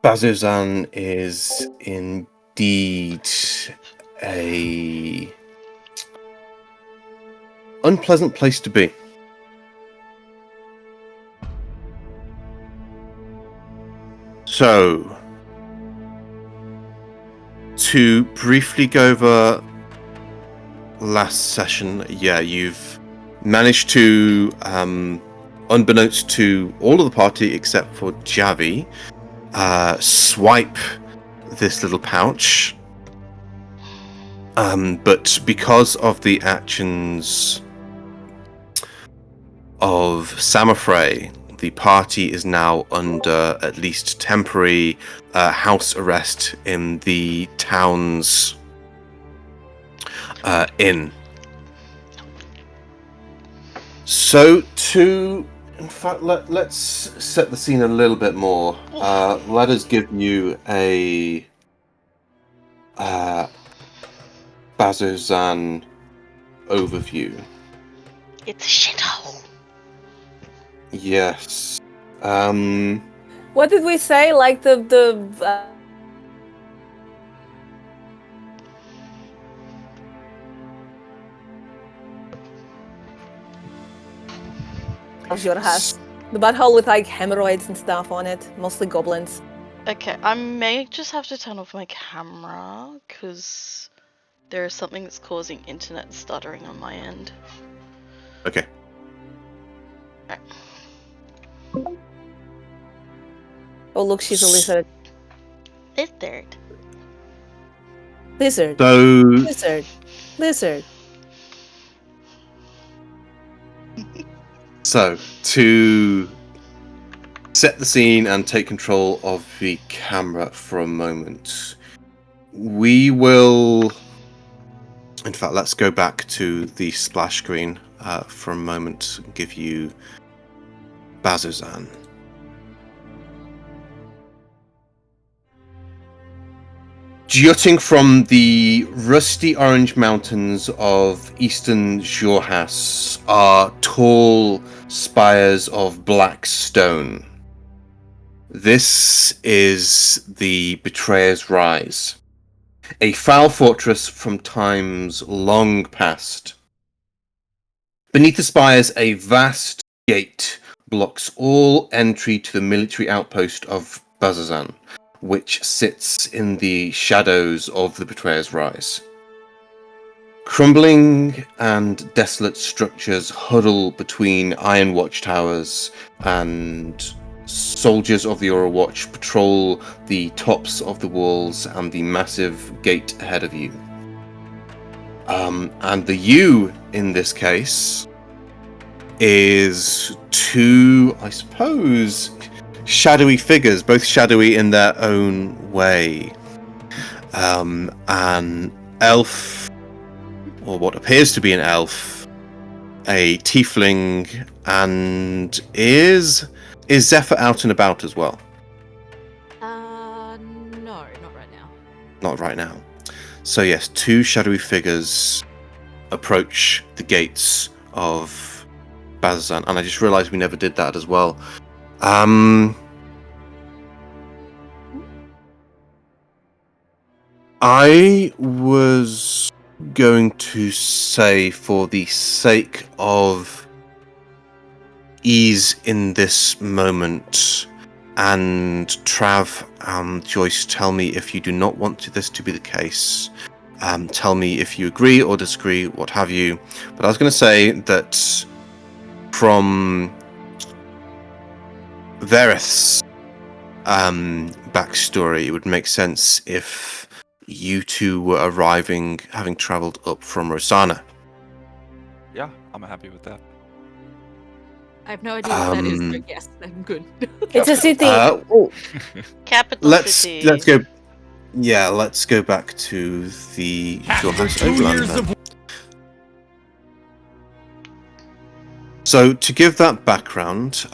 Bazuzan is indeed a unpleasant place to be. So, to briefly go over last session, you've managed to, unbeknownst to all of the party except for Javi, swipe this little pouch. But because of the actions of Samothrace, the party is now under at least temporary house arrest in the town's inn. So in fact, let's set the scene a little bit more. Let us give you a Bazuzan overview. It's a shithole. Yes. What did we say? Like the how's your house? The butthole with like hemorrhoids and stuff on it, mostly goblins. Okay, I may just have to turn off my camera because there is something that's causing internet stuttering on my end. Okay. Right. Oh look, she's a lizard. Lizard. Lizard. So Lizard. Lizard. So, to set the scene and take control of the camera for a moment, we will... In fact, let's go back to the splash screen for a moment and give you Bazuzan. Jutting from the rusty orange mountains of eastern Jorhas are tall spires of black stone. This is the Betrayer's Rise, a foul fortress from times long past. Beneath the spires, a vast gate blocks all entry to the military outpost of Bazuzan, which sits in the shadows of the Betrayer's Rise. Crumbling and desolate structures huddle between iron watchtowers, and soldiers of the Aura Watch patrol the tops of the walls and the massive gate ahead of you. And the you, in this case, is two, I suppose, shadowy figures, both shadowy in their own way. An elf, or what appears to be an elf, a tiefling, and is Zephyr out and about as well? No, not right now. Not right now. So yes, two shadowy figures approach the gates of Bazuzan, and I just realised we never did that as well. I was going to say, for the sake of ease in this moment, and Trav and Joyce, tell me if you do not want this to be the case. Tell me if you agree or disagree, what have you. But I was going to say that from Verith's backstory, it would make sense if you two were arriving, having travelled up from Rosanna. Yeah, I'm happy with that. I have no idea what that is, but yes, I'm good. It's a city. Capital city. Let's go. Yeah, let's go back to the Jorhans Overland then. So to give that background,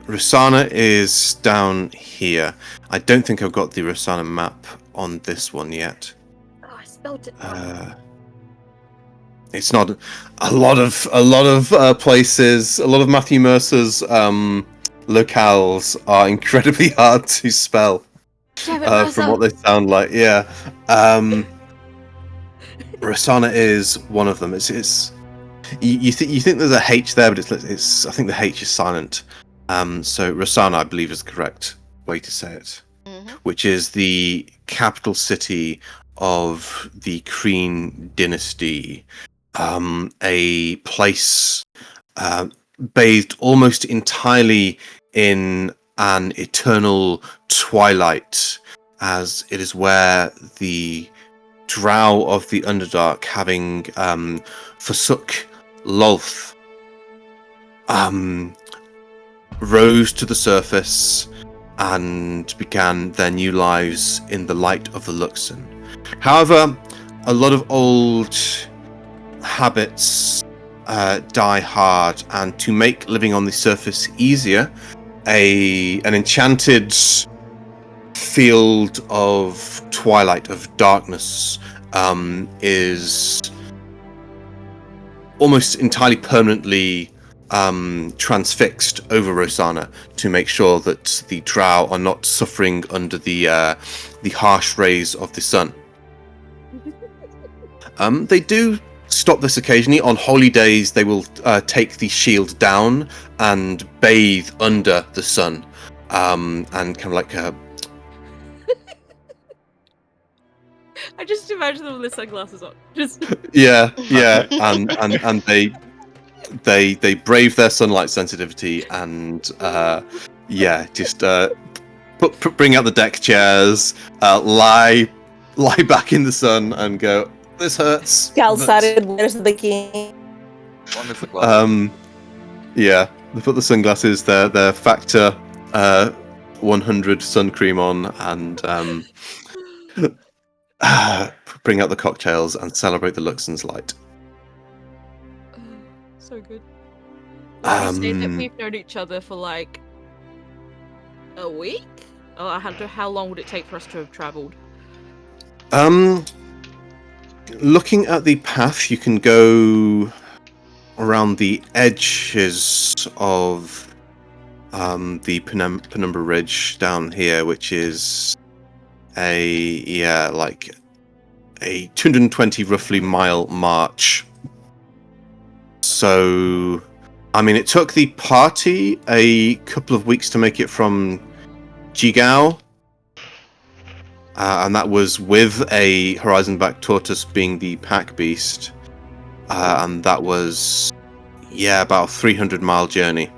Rosanna is down here. I don't think I've got the Rosanna map on this one yet. Oh, I spelled it. It's not a lot of places. A lot of Matthew Mercer's locales are incredibly hard to spell. Damn it, from Rosa. what they sound like. Yeah. Rosanna is one of them. It's you think there's a H there, but it's I think the H is silent. So Rosanna, I believe, is the correct way to say it, Mm-hmm. which is the capital city of the Kreen dynasty. A place bathed almost entirely in an eternal twilight, as it is where the drow of the Underdark, having forsook Lolth, rose to the surface and began their new lives in the light of the Luxon. However, a lot of old habits die hard, and to make living on the surface easier, an enchanted field of twilight, of darkness, is almost entirely permanently transfixed over Rosanna to make sure that the drow are not suffering under the harsh rays of the sun. They do stop this occasionally. On holy days, they will take the shield down and bathe under the sun, and kind of like I just imagine them with their sunglasses on. Just yeah, and they brave their sunlight sensitivity and just bring out the deck chairs, lie back in the sun and go, this hurts. Calcid, where's the king? As long as the glasses. Yeah, they put the sunglasses, their factor 100 sun cream on, and bring out the cocktails and celebrate the Luxon's light. so good. Would you say that Um, we've known each other for like a week? Or how long would it take for us to have travelled? Looking at the path, you can go around the edges of the Penumbra Ridge down here, which is a 220 roughly mile march. So, I mean, it took the party a couple of weeks to make it from Jigao. And that was with a Horizon-back tortoise being the pack beast. And that was, about a 300-mile journey.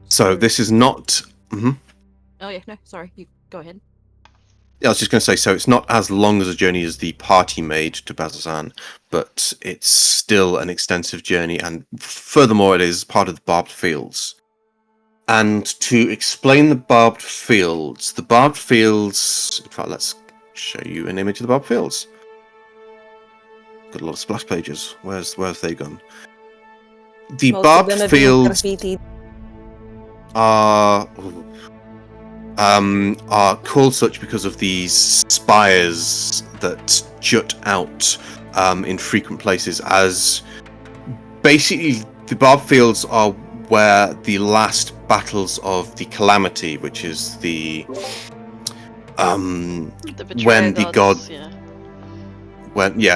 So this is not... Oh yeah, no, sorry, you go ahead. I was just going to say, so it's not as long as a journey as the party made to Bazazan, but it's still an extensive journey, and furthermore, it is part of the Barbed Fields. And to explain the Barbed Fields, in fact, let's show you an image of the Barbed Fields. Got a lot of splash pages. Where's they gone? The Most of Barbed them have been Fields graffitied. are called such because of these spires that jut out in frequent places, as basically the Barbed Fields are where the last battles of the Calamity, which is the Betrayer when the gods, yeah.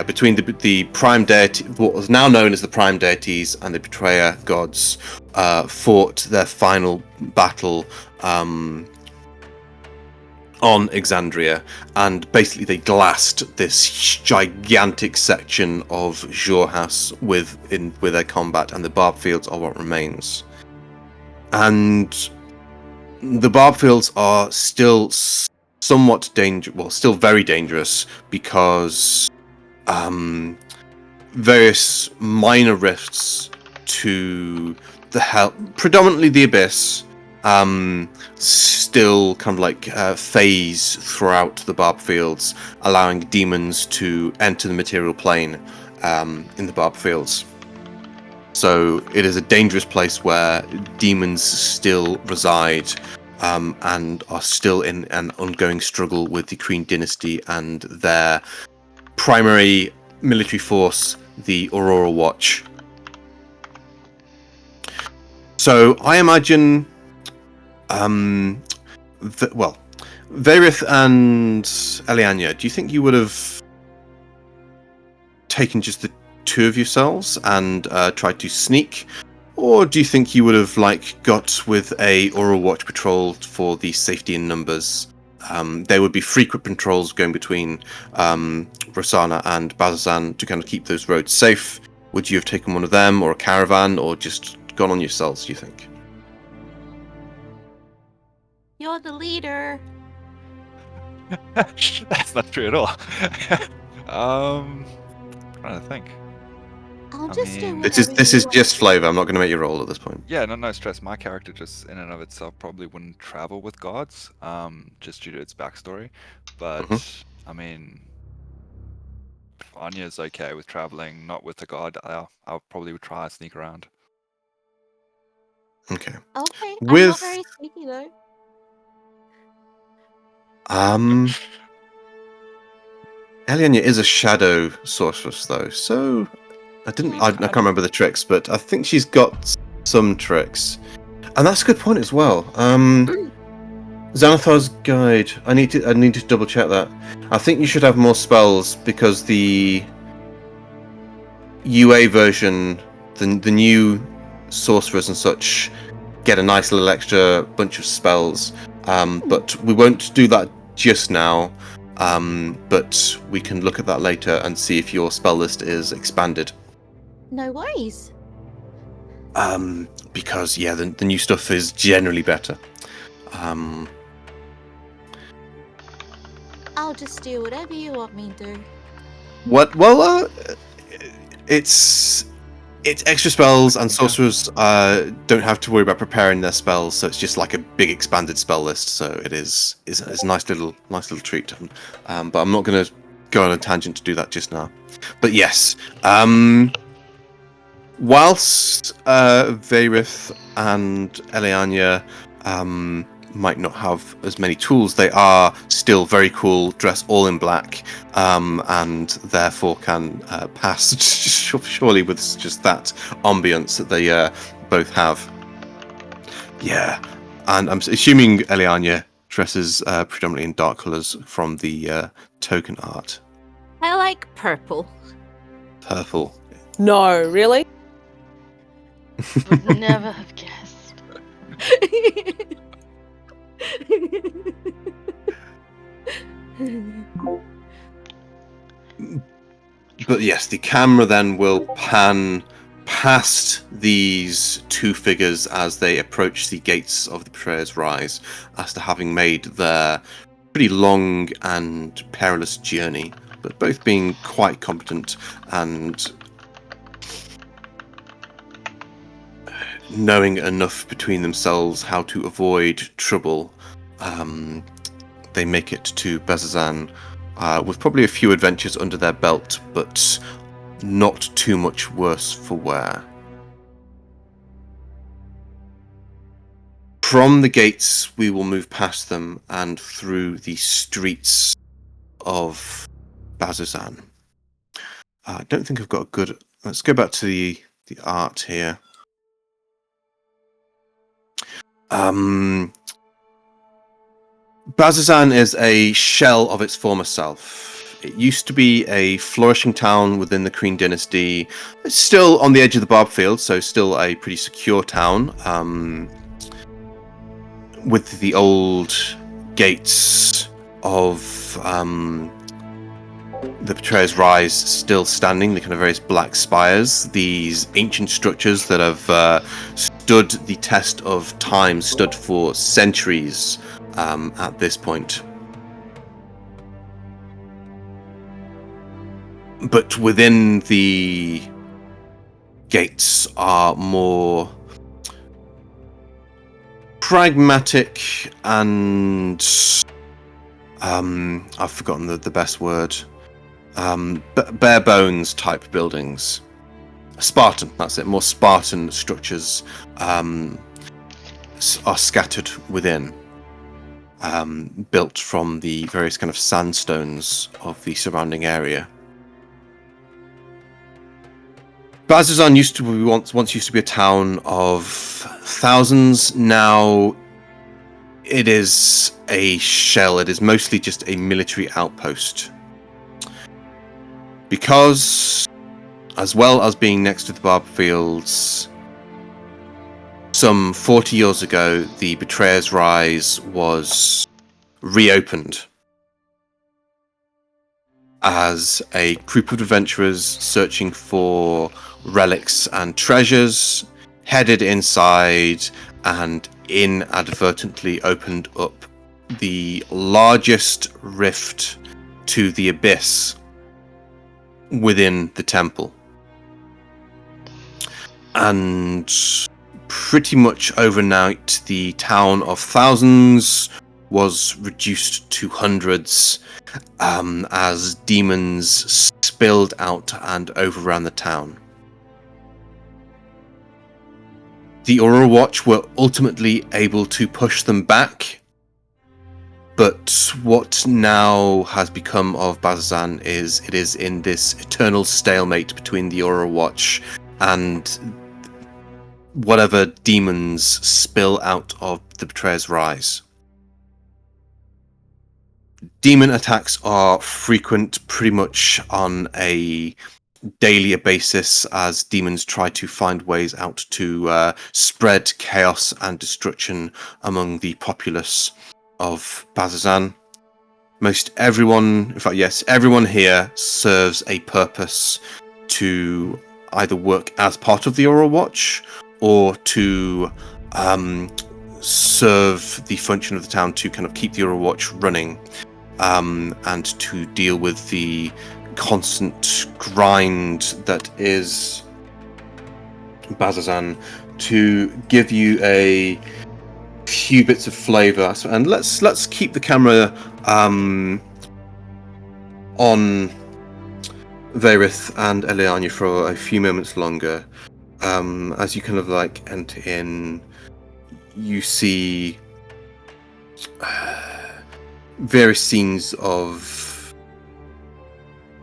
Between the prime deity, what was now known as the prime deities, and the betrayer gods fought their final battle on Exandria, and basically they glassed this gigantic section of Jorhas with their combat, and the Barbed Fields are what remains. And the Barbed Fields are still somewhat still very dangerous, because various minor rifts to predominantly the Abyss, still kind of like phase throughout the Barbed Fields, allowing demons to enter the material plane in the Barbed Fields. So it is a dangerous place where demons still reside, and are still in an ongoing struggle with the Kreen dynasty and their primary military force, the Aurora Watch. So I imagine Verith and Eliania, do you think you would have taken just the two of yourselves and tried to sneak? Or do you think you would have got with a Aura Watch patrol for the safety in numbers? There would be frequent patrols going between Rosanna and Bazazan to kind of keep those roads safe. Would you have taken one of them or a caravan or just gone on yourselves, do you think? You're the leader. That's not true at all. Trying to think. I'll I just do mean- whatever This you is want. just flavour. I'm not going to make you roll at this point. Yeah, no stress. My character just in and of itself probably wouldn't travel with gods, just due to its backstory. But I mean, if Anya's okay with traveling not with a god, I'll probably would try and sneak around. Okay. Okay, I'm With- not very sneaky though. Eliania is a shadow sorceress, though, so I can't remember the tricks, but I think she's got some tricks, and that's a good point as well. Xanathar's guide. I need to double check that. I think you should have more spells because the UA version, the new sorcerers and such, get a nice little extra bunch of spells. But we won't do that just now. But we can look at that later and see if your spell list is expanded. No worries. Because the new stuff is generally better. I'll just do whatever you want me to. What? Well, it's extra spells, and sorcerers don't have to worry about preparing their spells, so it's just like a big expanded spell list. So it's a nice little treat. But I'm not going to go on a tangent to do that just now. But yes, whilst Verith and Eliania might not have as many tools, they are still very cool, dress all in black, and therefore can pass surely with just that ambience that they both have. Yeah, and I'm assuming Eliania dresses predominantly in dark colours from the token art. I like purple. Purple. No, really? Would never have guessed. But yes, the camera then will pan past these two figures as they approach the gates of the Betrayer's Rise, after having made their pretty long and perilous journey, but both being quite competent and knowing enough between themselves how to avoid trouble. They make it to Bezazan with probably a few adventures under their belt, but not too much worse for wear. From the gates, we will move past them and through the streets of Bazazan. I don't think I've got a good... Let's go back to the art here. Bazazan is a shell of its former self. It used to be a flourishing town within the Kreen dynasty. It's still on the edge of the Barb Field, so still a pretty secure town. With the old gates of the Betrayer's Rise still standing, the kind of various black spires, these ancient structures that have stood the test of time, stood for centuries at this point. But within the gates are more pragmatic and I've forgotten the best word. Bare bones type buildings. Spartan, that's it. More Spartan structures are scattered within, built from the various kind of sandstones of the surrounding area. Bazazan used to be once used to be a town of thousands. Now it is a shell. It is mostly just a military outpost. Because, as well as being next to the barber fields, some 40 years ago, the Betrayer's Rise was reopened as a group of adventurers searching for relics and treasures headed inside and inadvertently opened up the largest rift to the abyss within the temple. And pretty much overnight, the town of thousands was reduced to hundreds as demons spilled out and overran the town. The Aurora Watch were ultimately able to push them back, but what now has become of Bazazan is it is in this eternal stalemate between the Aurora Watch and whatever demons spill out of the Betrayer's Rise. Demon attacks are frequent pretty much on a daily basis as demons try to find ways out to spread chaos and destruction among the populace of Bazazan. Most everyone, in fact, yes, everyone here serves a purpose to either work as part of the Aurora Watch or to serve the function of the town to kind of keep the Aurora Watch running and to deal with the constant grind that is Bazazan. To give you a few bits of flavor, and let's keep the camera on Verith and Eliania for a few moments longer. As you kind of like enter in, you see various scenes of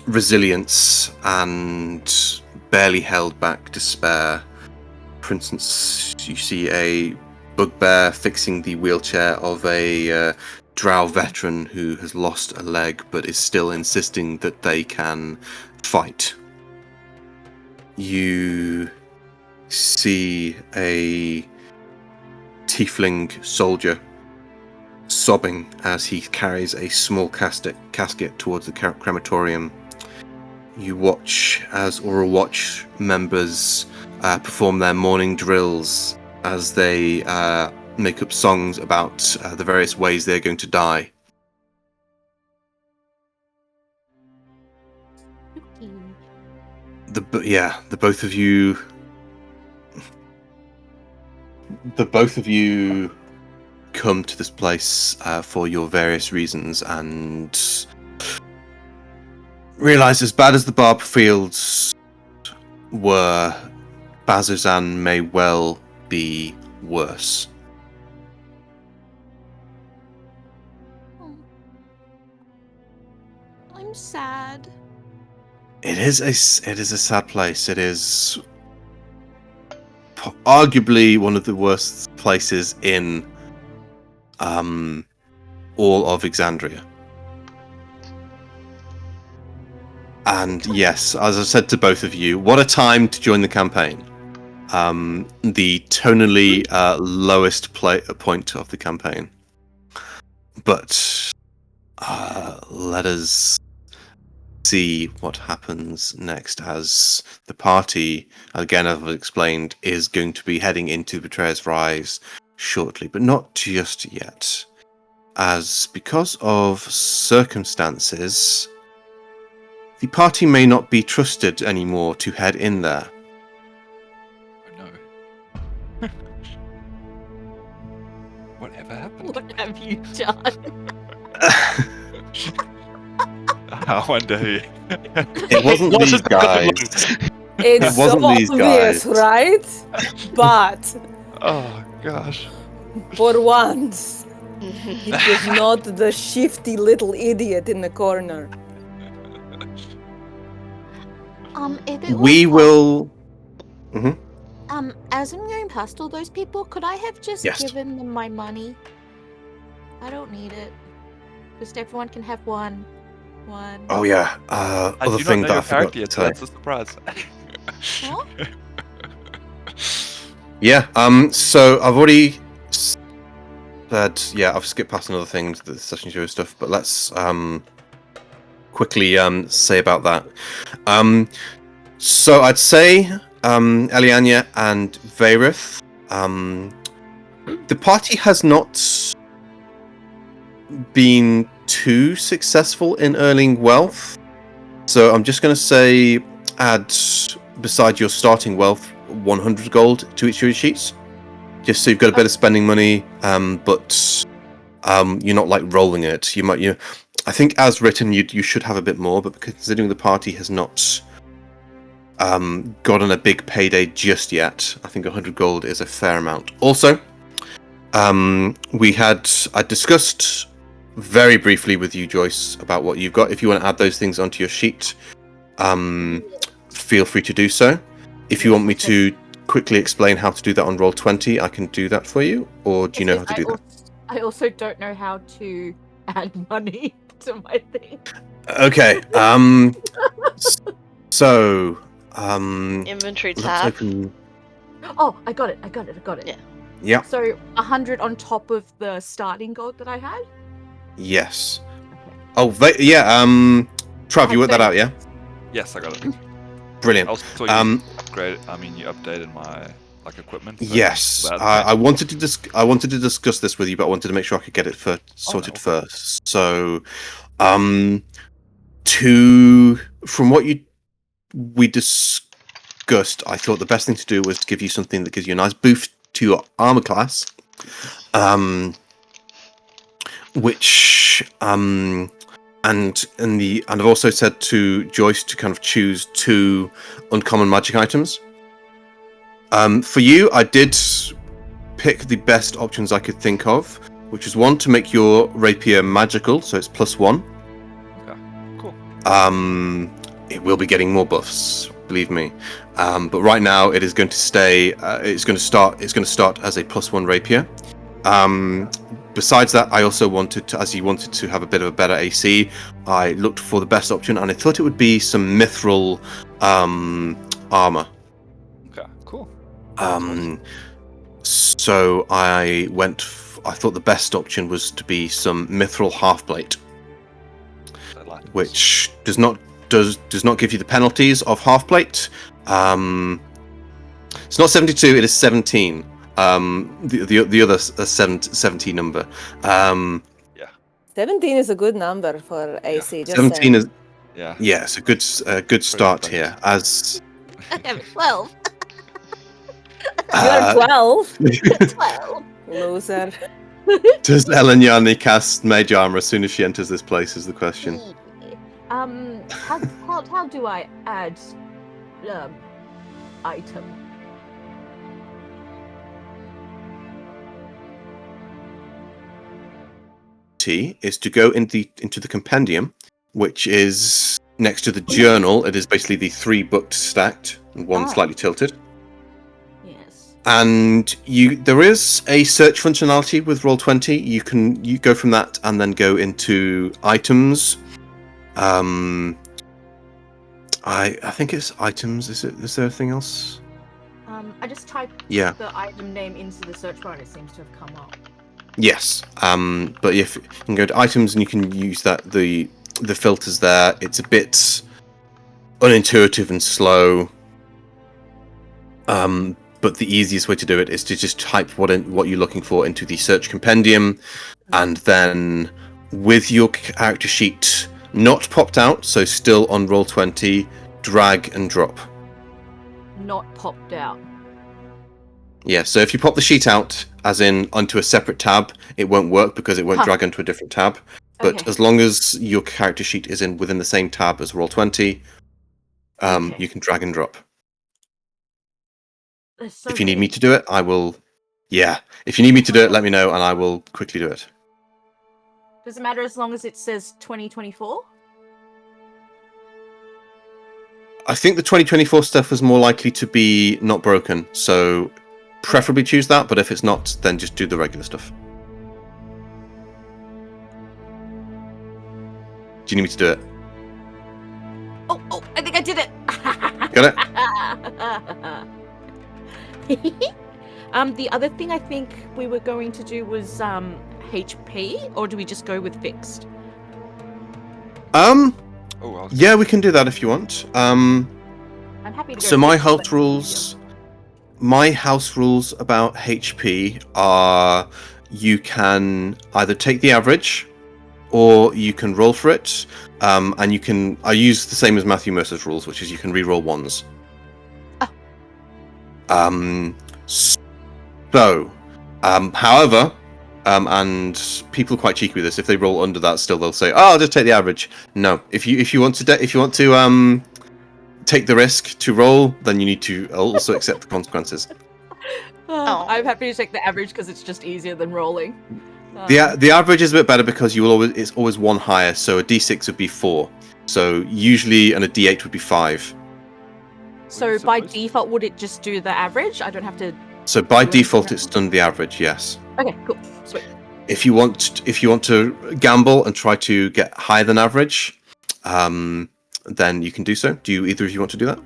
resilience and barely held back despair. For instance, you see a bugbear fixing the wheelchair of a drow veteran who has lost a leg but is still insisting that they can fight. You see a tiefling soldier sobbing as he carries a small casket towards the crematorium. You watch as Aurora Watch members perform their morning drills as they make up songs about the various ways they're going to die. The both of you come to this place for your various reasons and realize, as bad as the barber fields were, Bazazan may well be worse. I'm sad. It is a sad place. It is arguably one of the worst places in all of Exandria. And yes, as I said to both of you, what a time to join the campaign. The tonally lowest point of the campaign. But let us see what happens next, as the party, again, as I've explained, is going to be heading into Betrayer's Rise shortly, but not just yet. As because of circumstances, the party may not be trusted anymore to head in there. Oh no. Whatever happened? What have you done? I wonder who. It wasn't these guys. It's It wasn't so these obvious, guys. right? But Oh gosh. for once, it was not the shifty little idiot in the corner. If it We was will. as I'm going past all those people, could I have just Yes. given them my money? I don't need it. Just everyone can have one. One. Oh yeah. I Other do not thing know that your I forgot character to yet, so tell you. that's a surprise. Huh? Yeah. So I've already said. Yeah, I've skipped past another thing, the session show stuff. But let's quickly say about that. So I'd say Eliania and Vayrith. The party has not been too successful in earning wealth. So I'm just going to say add, beside your starting wealth, 100 gold to each of your sheets. Just so you've got a bit of spending money, but you're not like rolling it. I think as written, you should have a bit more, but considering the party has not gotten a big payday just yet, I think 100 gold is a fair amount. Also, I discussed very briefly with you, Joyce, about what you've got. If you want to add those things onto your sheet, feel free to do so. If you want me to quickly explain how to do that on Roll20, I can do that for you, or do you know how to do that? I also don't know how to add money to my thing. Okay. So, Inventory let's tab. open. Oh, I got it. Yeah. Yeah. So 100 on top of the starting gold that I had? Yes. Oh, yeah. Trav, you worked that out, yeah? Yes, I got it. Brilliant. Also, you you updated my equipment. So Yes, I wanted to discuss this with you, but I wanted to make sure I could get it sorted first. So, from what we discussed, I thought the best thing to do was to give you something that gives you a nice boost to your armor class, which and I've also said to Joyce to kind of choose 2 uncommon magic items. For you, I did pick the best options I could think of, which is 1 to make your rapier magical, so it's +1. Okay, cool. It will be getting more buffs, believe me. But right now, it is going to stay. It's going to start as a +1 rapier. Besides that, I also wanted to, as you wanted to have a bit of a better AC, I looked for the best option, and I thought it would be some mithril armor. Okay, cool. So I thought the best option was to be some mithril half-plate, which does not give you the penalties of half-plate. It's not 72; it is 17. The other 17 number. 17 is a good number for AC. Yeah. Just 17 saying. is Yeah. it's a good start here. As I have 12. You're 12. 12. Loser. does Eliani cast mage armor as soon as she enters this place? Is the question. How do I add item? Is to go into the compendium, which is next to the journal. It is basically the 3 books stacked and one slightly tilted. Yes. And there is a search functionality with Roll20. You go from that and then go into items. I think it's items. Is there anything else? I just typed the item name into the search bar and it seems to have come up. Yes. But if you can go to items and you can use the filters there. It's a bit unintuitive and slow. But the easiest way to do it is to just type what you're looking for into the search compendium, and then with your character sheet not popped out, so still on Roll20, drag and drop. Not popped out. Yeah, so if you pop the sheet out, as in onto a separate tab, it won't work because it won't drag onto a different tab. But as long as your character sheet is within the same tab as Roll20, you can drag and drop. So if you need me to do it, I will. Yeah, if you need me to do it, let me know and I will quickly do it. Does it matter as long as it says 2024? I think the 2024 stuff is more likely to be not broken, so preferably choose that, but if it's not, then just do the regular stuff. Do you need me to do it? Oh, I think I did it. Got it. The other thing I think we were going to do was HP, or do we just go with fixed? Oh, I was Yeah, we can do that if you want. I'm happy to go. So my fixed, but house rules. My house rules about HP are you can either take the average or you can roll for it. And you can. I use the same as Matthew Mercer's rules, which is you can re-roll ones. Oh. So, however, and people are quite cheeky with this. If they roll under that, still they'll say, "Oh, I'll just take the average." No, if you want to take the risk to roll, then you need to also accept the consequences. Oh. I'm happy to take the average because it's just easier than rolling. The average is a bit better because it's always one higher. So a d6 would be 4. So usually, and a d8 would be 5. So by default, would it just do the average? I don't have to. So by Do anything default, else? it's done the average. Yes. Okay, cool, sweet. If you want to gamble and try to get higher than average, then you can do so. Do either of you want to do that?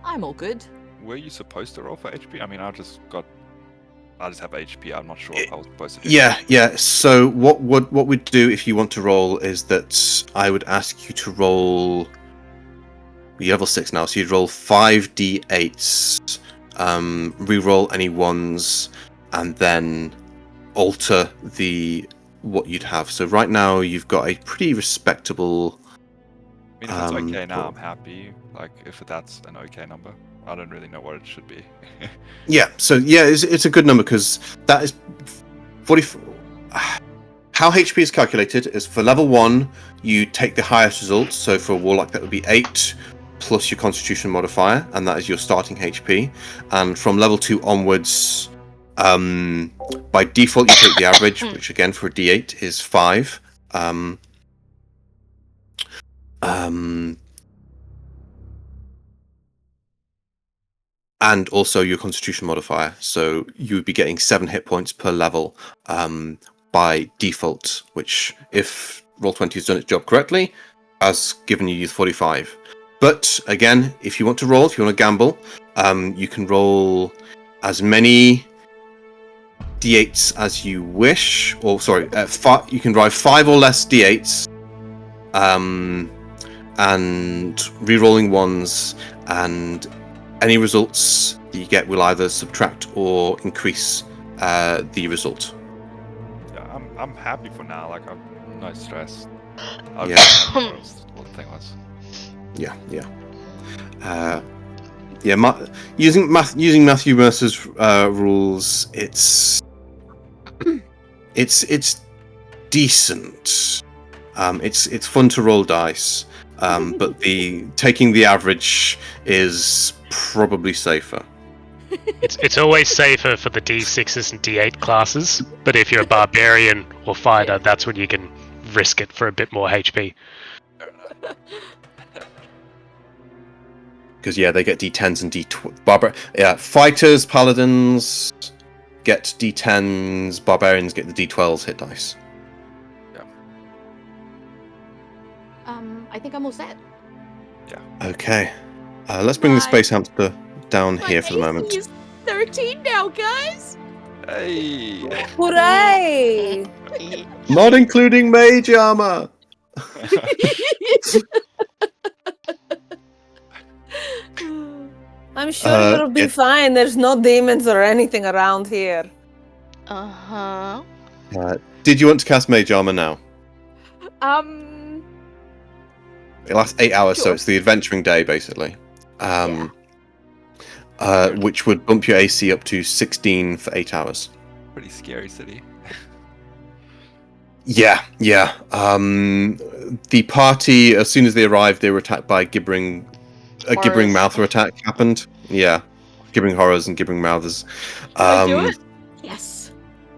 I'm all good. Were you supposed to roll for HP? I mean, I just have HP. I'm not sure if I was supposed to do Yeah. So what we'd do if you want to roll is that I would ask you to roll. You're level 6 now, so you'd roll 5d8s, re-roll any ones, and then alter what you'd have. So right now you've got a pretty respectable. I mean, if it's okay now, I'm happy. Like, if that's an okay number. I don't really know what it should be. Yeah, so it's a good number because that is 40. How HP is calculated is for level 1, you take the highest result. So for a warlock, that would be 8 plus your Constitution modifier, and that is your starting HP. And from level 2 onwards, by default, you take the average, which again for a D8 is 5. And also your Constitution modifier, so you would be getting 7 hit points per level by default, which, if Roll20 has done its job correctly, has given you 45. But again, if you want to roll, if you want to gamble, you can roll as many d8s as you wish, or sorry, you can drive 5 or less d8s, and re-rolling ones, and any results that you get will either subtract or increase the result. Yeah, I'm happy for now. Like, I'm no stress. Yeah. What the thing was. Yeah. Using Matthew Mercer's rules, it's decent. It's fun to roll dice, but taking the average is probably safer. It's always safer for the D6s and D8 classes, but if you're a barbarian or fighter, that's when you can risk it for a bit more HP. Because they get D10s and D12. Fighters, paladins get D10s. Barbarians get the D12s hit dice. I think I'm all set. Okay, let's bring the space hamster down here for the moment. AC is 13 now, guys. Hey! Hooray! Not including mage armor. I'm sure you'll be fine. There's no demons or anything around here. Uh-huh. Did you want to cast mage armor now? It lasts 8 hours, so Sure. it's the adventuring day, basically. Which would bump your AC up to 16 for 8 hours. Pretty scary city. Yeah. The party, as soon as they arrived, they were attacked by gibbering mouther attack happened. Yeah, gibbering horrors and gibbering mouthers. I do it? Yes.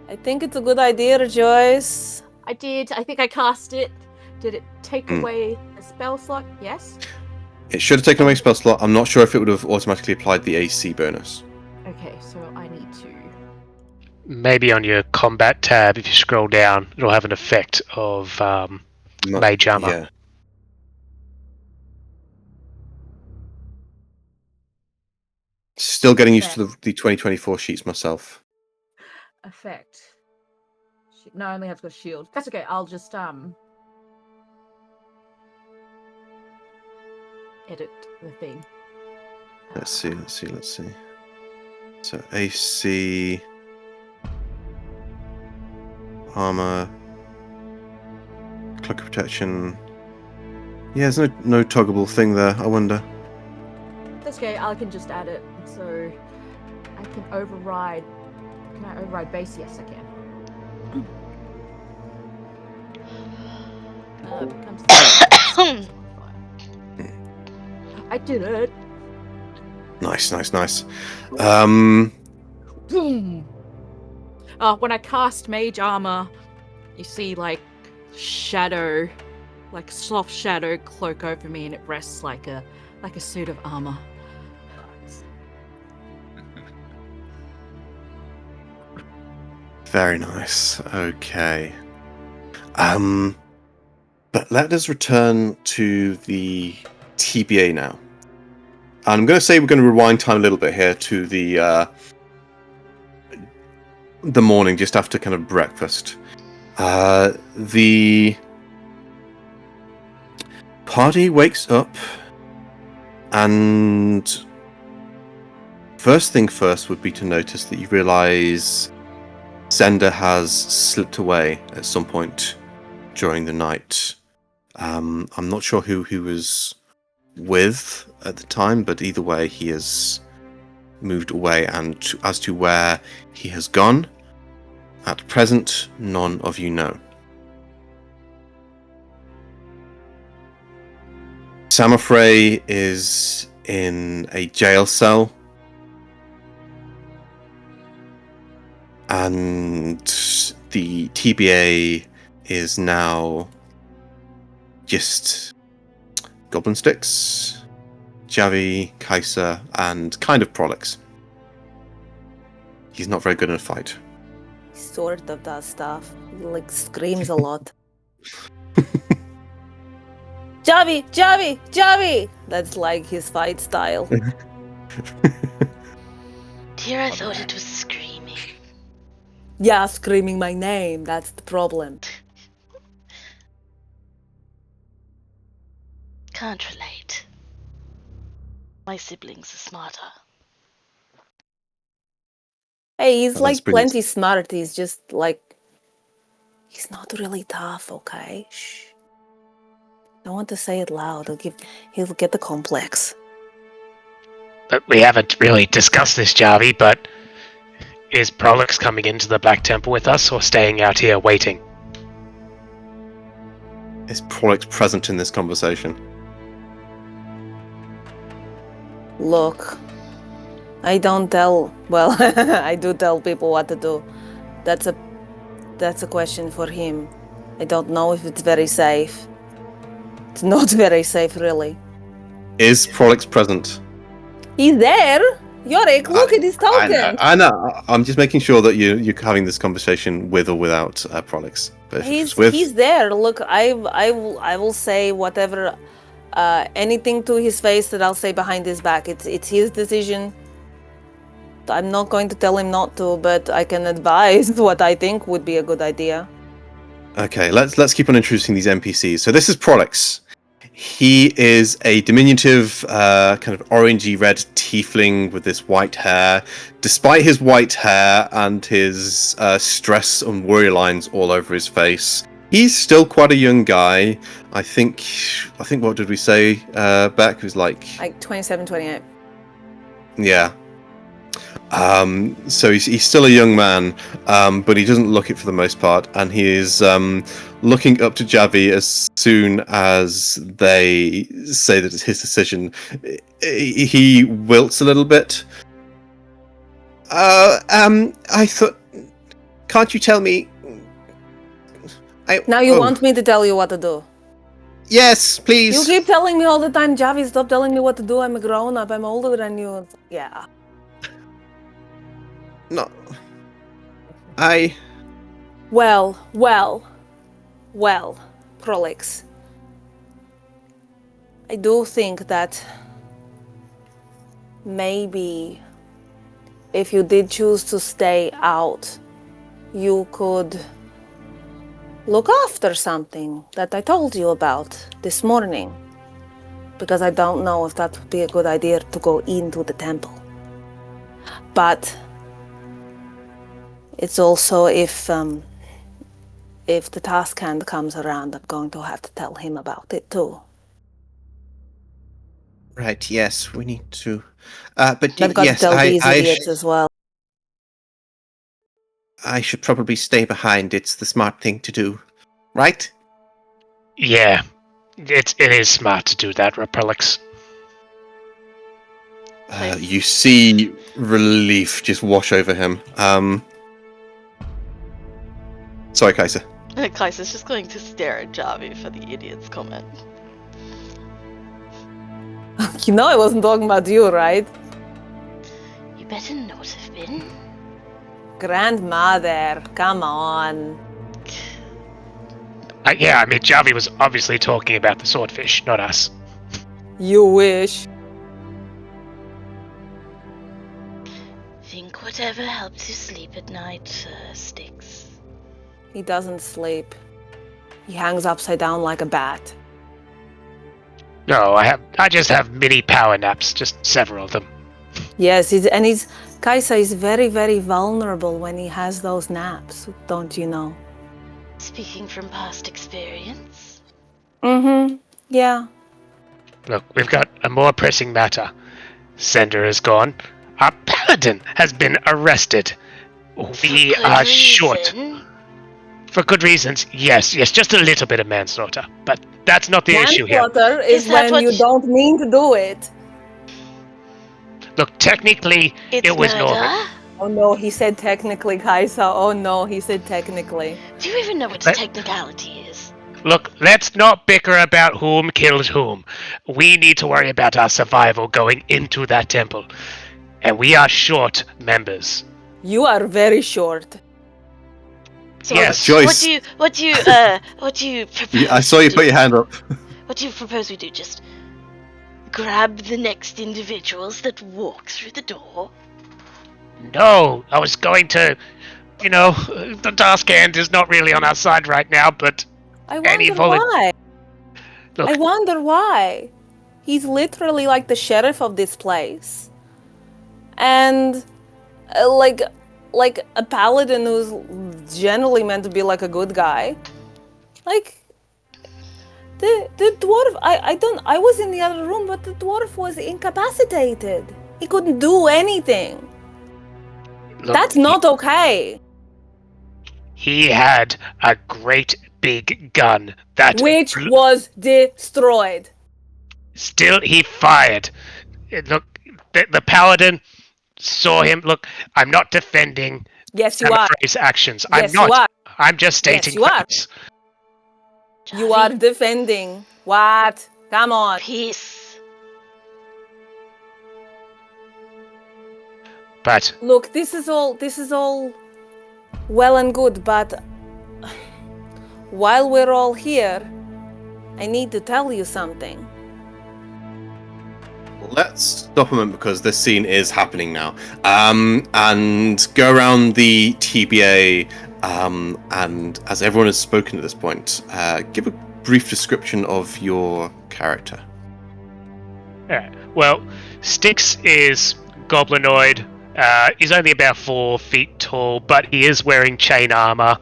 I think it's a good idea, Joyce. I did. I think I cast it. Did it take away a spell slot? Yes. It should have taken away spell slot. I'm not sure if it would have automatically applied the AC bonus. Okay, so I need to. Maybe on your combat tab, if you scroll down, it'll have an effect of mage armor. Yeah. Still getting used to the 2024 sheets myself. Effect. No, I only have got shield. That's okay. I'll just edit the thing. Let's see. So AC, armor, cloak of protection. Yeah, there's no toggable thing there. I wonder. That's okay. I can just add it. So I can override. Can I override base? Yes, I can. Becomes I did it. Nice. Boom. When I cast mage armor, you see like shadow, like soft shadow cloak over me, and it rests like a suit of armor. Very nice. Okay. But let us return to the TBA now. I'm going to say we're going to rewind time a little bit here to the morning just after kind of breakfast. The party wakes up, and first thing first would be to notice that you realize Zenda has slipped away at some point during the night. I'm not sure who he was with at the time, but either way, he has moved away, and as to where he has gone, at present, none of you know. Samafrey is in a jail cell, and the TBA is now just Goblin Sticks, Javi, Kaiser, and kind of Prolix. He's not very good in a fight. He sort of does stuff. He like screams a lot. Javi! That's like his fight style. Dear, I thought it was screaming. Yeah, screaming my name. That's the problem. Can't relate. My siblings are smarter. Hey, he's Oh, that's like brilliant. plenty smart. He's just like he's not really tough. Okay, shh. Don't want to say it loud. He'll get the complex. But we haven't really discussed this, Jarvie, but is Prolix coming into the Black Temple with us or staying out here waiting? Is Prolix present in this conversation? Look, I don't tell. Well, I do tell people what to do. That's a question for him. I don't know if it's very safe. It's not very safe, really. Is Prolix present? He's there. Yorick, look at his token. I know. I'm just making sure that you're having this conversation with or without Prolix. But if it's with, He's there. Look, I will say whatever, anything to his face that I'll say behind his back. It's his decision. I'm not going to tell him not to, but I can advise what I think would be a good idea. Okay, let's keep on introducing these NPCs. So this is Prolix. He is a diminutive, kind of orangey red tiefling with this white hair. Despite his white hair and his stress and worry lines all over his face, he's still quite a young guy. I think what did we say, Beck? It was like 27, 28. Yeah. So he's still a young man, but he doesn't look it for the most part, and he is looking up to Javi as soon as they say that it's his decision. He wilts a little bit. I thought, can't you tell me? Now you want me to tell you what to do? Yes, please. You keep telling me all the time, Javi, stop telling me what to do. I'm a grown up. I'm older than you. Yeah. No. Well, Prolix. I do think that maybe if you did choose to stay out, you could look after something that I told you about this morning. Because I don't know if that would be a good idea to go into the temple. But it's also if the task hand comes around, I'm going to have to tell him about it too. Right, yes, we need to. But I've got yes, to tell these idiots as well. I should probably stay behind. It's the smart thing to do. Right? Yeah, it is smart to do that, Repellix. Nice. You see relief just wash over him. Sorry, Kaiser. Kaiser's just going to stare at Javi for the idiot's comment. You know I wasn't talking about you, right? You better not have been. Grandmother, come on. Yeah, I mean, Javi was obviously talking about the swordfish, not us. You wish. Think whatever helps you sleep at night, Styx. He doesn't sleep. He hangs upside down like a bat. No, I just have mini power naps, just several of them. Yes, Kaisa is very, very vulnerable when he has those naps, don't you know? Speaking from past experience? Mm-hmm. Yeah. Look, we've got a more pressing matter. Sender is gone. Our paladin has been arrested. We are short. For good reasons, yes, just a little bit of manslaughter. But that's not the issue here. Manslaughter is when you don't mean to do it. Look, technically, it was normal. Oh no, he said technically, Kaisa. Oh no, he said technically. Do you even know what technicality is? Look, let's not bicker about whom killed whom. We need to worry about our survival going into that temple. And we are short members. You are very short. So yes. Joyce. What do you propose? I saw you put your hand up. What do you propose we do? Just grab the next individuals that walk through the door? No, I was going to, the task hand is not really on our side right now, but I wonder why. Look, I wonder why. He's literally like the sheriff of this place. And like a paladin who's generally meant to be like a good guy. Like the dwarf, I was in the other room, but the dwarf was incapacitated. He couldn't do anything. look, That's not okay. He had a great big gun that Which was destroyed. Still, he fired. Look, the paladin saw him. Look, I'm not defending. Yes, you are. His actions. Yes, I'm not. you are. I'm just stating Yes, you are. facts. You are defending. What? Come on. Peace. But look, this is all well and good, but while we're all here, I need to tell you something. Let's stop a moment because this scene is happening now. And go around the TBA, and as everyone has spoken at this point, give a brief description of your character. yeah, well, Styx is goblinoid. He's only about 4 feet tall, but he is wearing chain armor,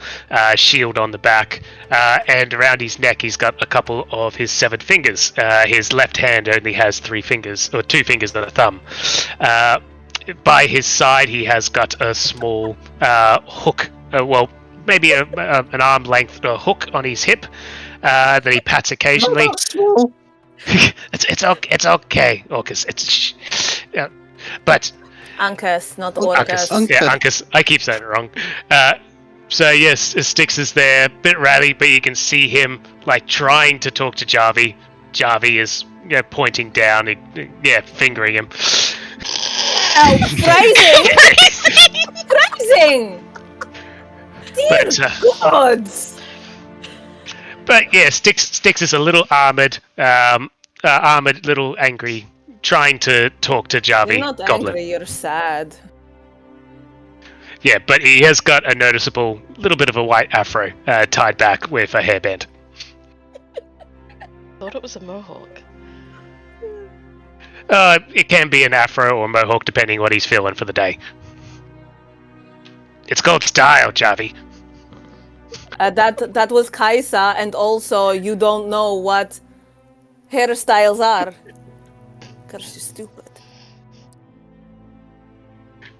shield on the back, and around his neck he's got a couple of his severed fingers. His left hand only has 3 fingers, or 2 fingers and a thumb. By his side he has got a small hook, maybe an arm length hook on his hip that he pats occasionally. It's okay, Orcus. But Uncas, not Orcus. Yeah, Uncas. I keep saying it wrong. So yes, Styx is there, a bit ratty, but you can see him like trying to talk to Javi. Javi is pointing down, fingering him. Oh, phrasing! Phrasing! Dear gods! But yeah, Styx is a little armored, little angry, trying to talk to Javi. You're not Goblin. angry, you're sad. Yeah, but he has got a noticeable little bit of a white afro tied back with a hairband. Thought it was a mohawk. It can be an afro or mohawk depending what he's feeling for the day. It's called style, Javi. That was Kaisa, and also you don't know what hairstyles are. Because she's stupid.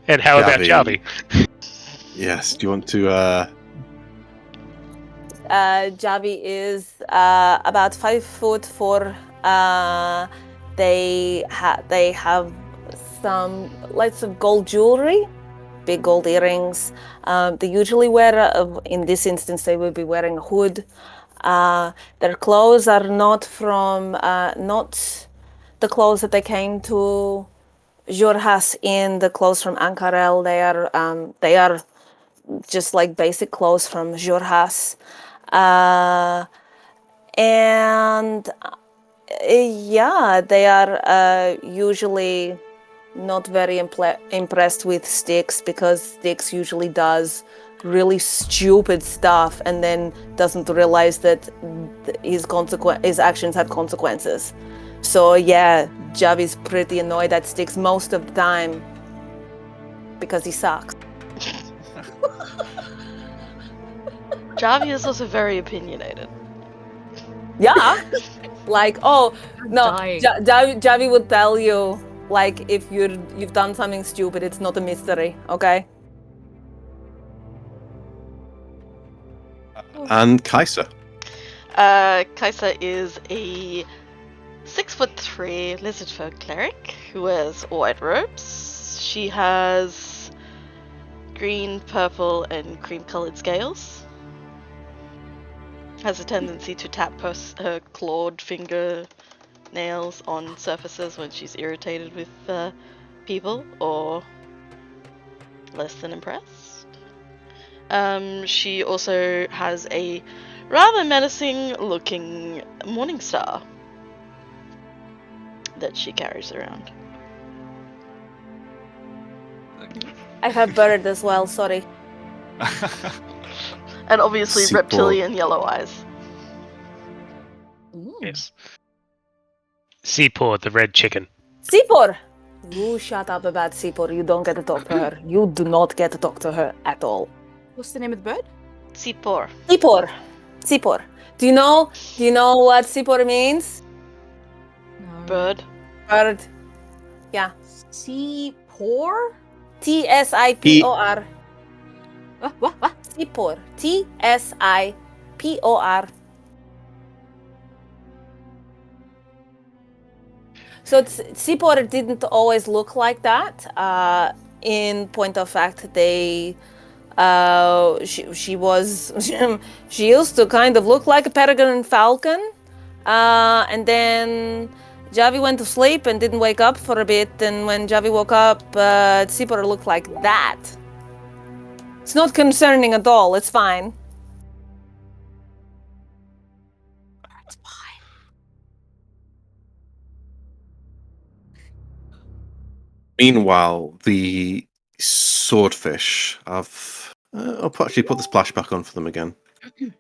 And how about Javi. Javi? Yes. Do you want to? Javi is about 5'4". They have some lots of gold jewelry, big gold earrings. They usually wear, in this instance, they will be wearing a hood. Their clothes are not from not the clothes that they came to Jorhas in. The clothes from Ankarel. They are just like basic clothes from Jorhas. And yeah, they are usually not very impressed with Styx, because Styx usually does really stupid stuff and then doesn't realize that his actions had consequences. So yeah, Javi's pretty annoyed at Styx most of the time because he sucks. Javi is also very opinionated. Yeah. Like, oh no, dying. Javi would tell you, like, if you've done something stupid, it's not a mystery, okay? And Kaisa. Kaisa is a 6'3" lizard folk cleric who wears white robes. She has green, purple, and cream-colored scales. Has a tendency to tap her clawed finger nails on surfaces when she's irritated with people or less than impressed. She also has a rather menacing looking morning star that she carries around. I have bird as well, sorry. And obviously Super. reptilian yellow eyes. Yes. Seaport, the red chicken. Sipor! You shut up about Sipor. You don't get to talk to her. You do not get to talk to her at all. What's the name of the bird? Sipor. Sipor. Do you know what Sipor means? No. Bird. Bird. Yeah. Sea pour? Tsipor. What? Sipor. Tsipor. So Sipor didn't always look like that. In point of fact, she was she used to kind of look like a peregrine falcon, and then Javi went to sleep and didn't wake up for a bit. And when Javi woke up, Sipor looked like that. It's not concerning at all. It's fine. It's fine. Meanwhile, the swordfish. I'll actually put the splash back on for them again. Can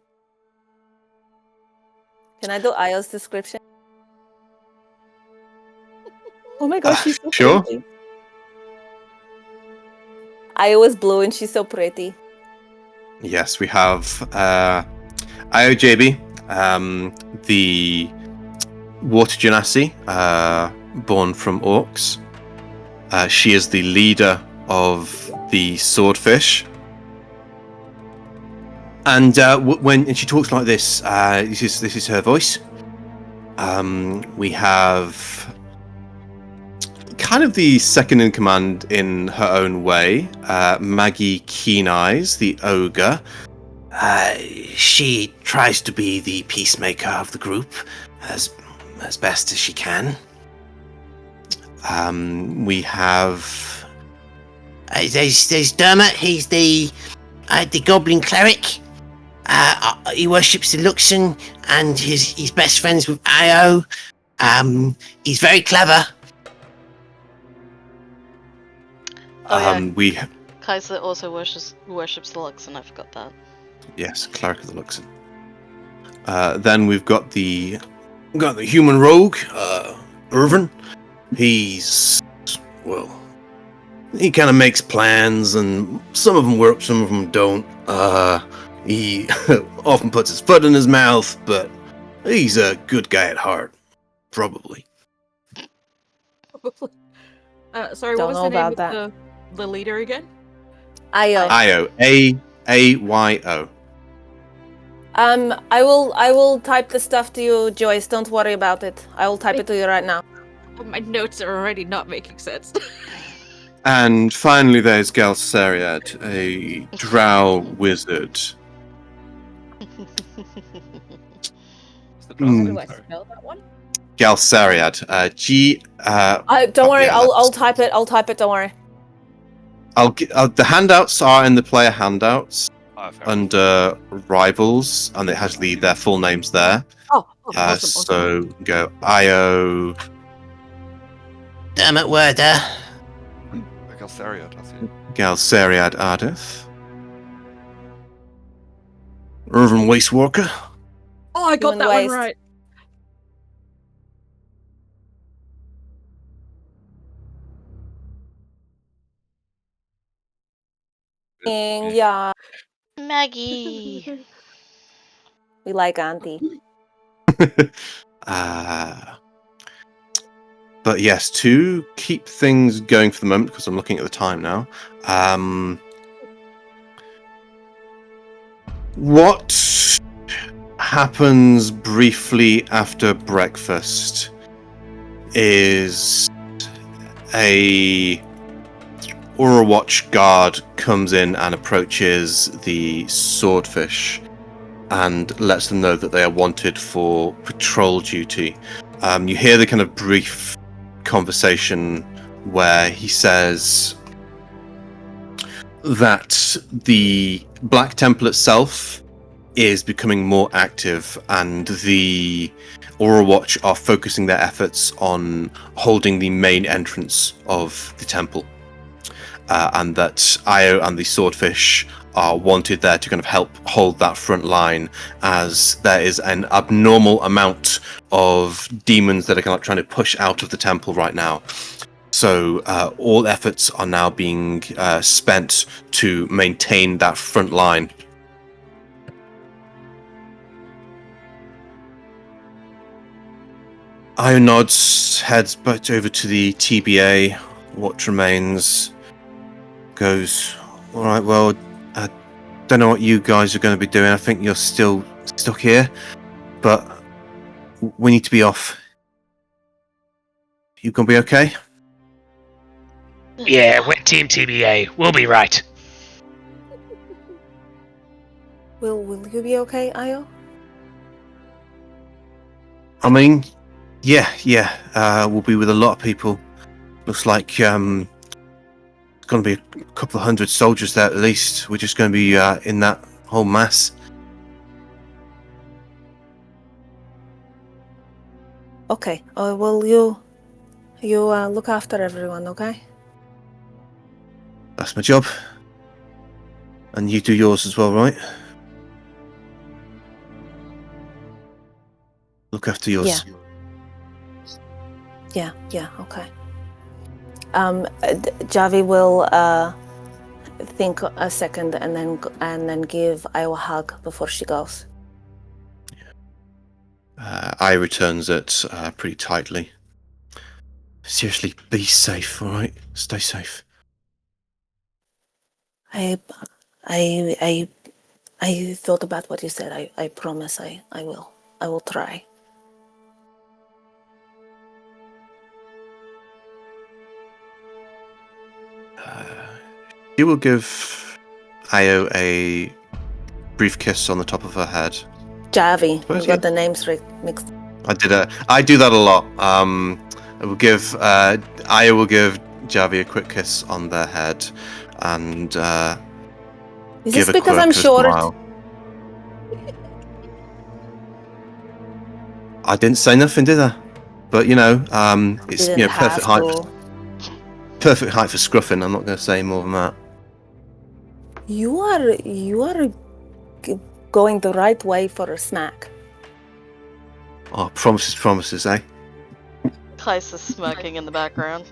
I do Io's description? Oh my gosh, she's so Sure. pretty. Io is blue and she's so pretty. Yes, we have IOJB, the water genasi, born from orcs. She is the leader of the swordfish. And when she talks like this, this is her voice. We have kind of the second in command in her own way, Maggie Keen Eyes, the ogre. She tries to be the peacemaker of the group as best as she can. We have there's Dermot. He's the goblin cleric. He worships the Luxon, and he's best friends with Io. He's very clever. Oh, yeah. We Kaiser also worships the Luxon. I forgot that. Yes, cleric of the Luxon. Then we've got the human rogue, Irvin. He's, well, he kind of makes plans, and some of them work, some of them don't. He often puts his foot in his mouth, but he's a good guy at heart, probably. Sorry, Don't what was know the name about of the leader again? Io. Io, Ayo. I will type the stuff to you, Joyce. Don't worry about it. I will type it to you right now. My notes are already not making sense. And finally, there's Galsariad, a drow wizard. What's the Hmm. How drow? do I Sorry. spell that one? Galsariad, G. Don't worry. yeah, I'll type it. I'll type it. Don't worry. The handouts are in the player handouts Oh, fair enough. under rivals, and it has their full names there. Oh, awesome. So go Io. Dermot Werder. Galsariad, that's it. Galsariad Ardith. Irvin Wastewalker. Oh, I got Human that waste. one right. Yeah, Maggie. we like Auntie. But yes, to keep things going for the moment, because I'm looking at the time now. What happens briefly after breakfast is a Overwatch guard comes in and approaches the swordfish and lets them know that they are wanted for patrol duty. You hear the kind of brief conversation where he says that the Black Temple itself is becoming more active, and the Overwatch are focusing their efforts on holding the main entrance of the temple. And that Io and the swordfish are wanted there to kind of help hold that front line, as there is an abnormal amount of demons that are kind of trying to push out of the temple right now. So all efforts are now being spent to maintain that front line. Io nods, heads back over to the TBA. What remains goes, all right, well, I don't know what you guys are going to be doing. I think you're still stuck here, but we need to be off. You going to be okay? Yeah, we're Team TBA. We'll be right. Will you be okay, Io? I mean, yeah. We'll be with a lot of people. Looks like going to be a couple of hundred soldiers there at least. We're just going to be in that whole mass. Okay. Will you look after everyone, okay? That's my job. And you do yours as well, right? Look after yours. Yeah, okay. Javi will think a second and then give Io a hug before she goes. I returns it pretty tightly. Seriously, be safe, all right? Stay safe. I thought about what you said. I promise I will. I will try. She will give Io a brief kiss on the top of her head. Javi. Suppose You got you- the names mixed. I do that a lot. I will give Io will give Javi a quick kiss on their head and Is give this a because quirk I'm of a short? smile. I didn't say nothing, did I? But it's Didn't perfect have height. to. Perfect height for scruffing. I'm not going to say more than that. You are going the right way for a snack. Oh, promises, eh? Kaisa's smirking in the background.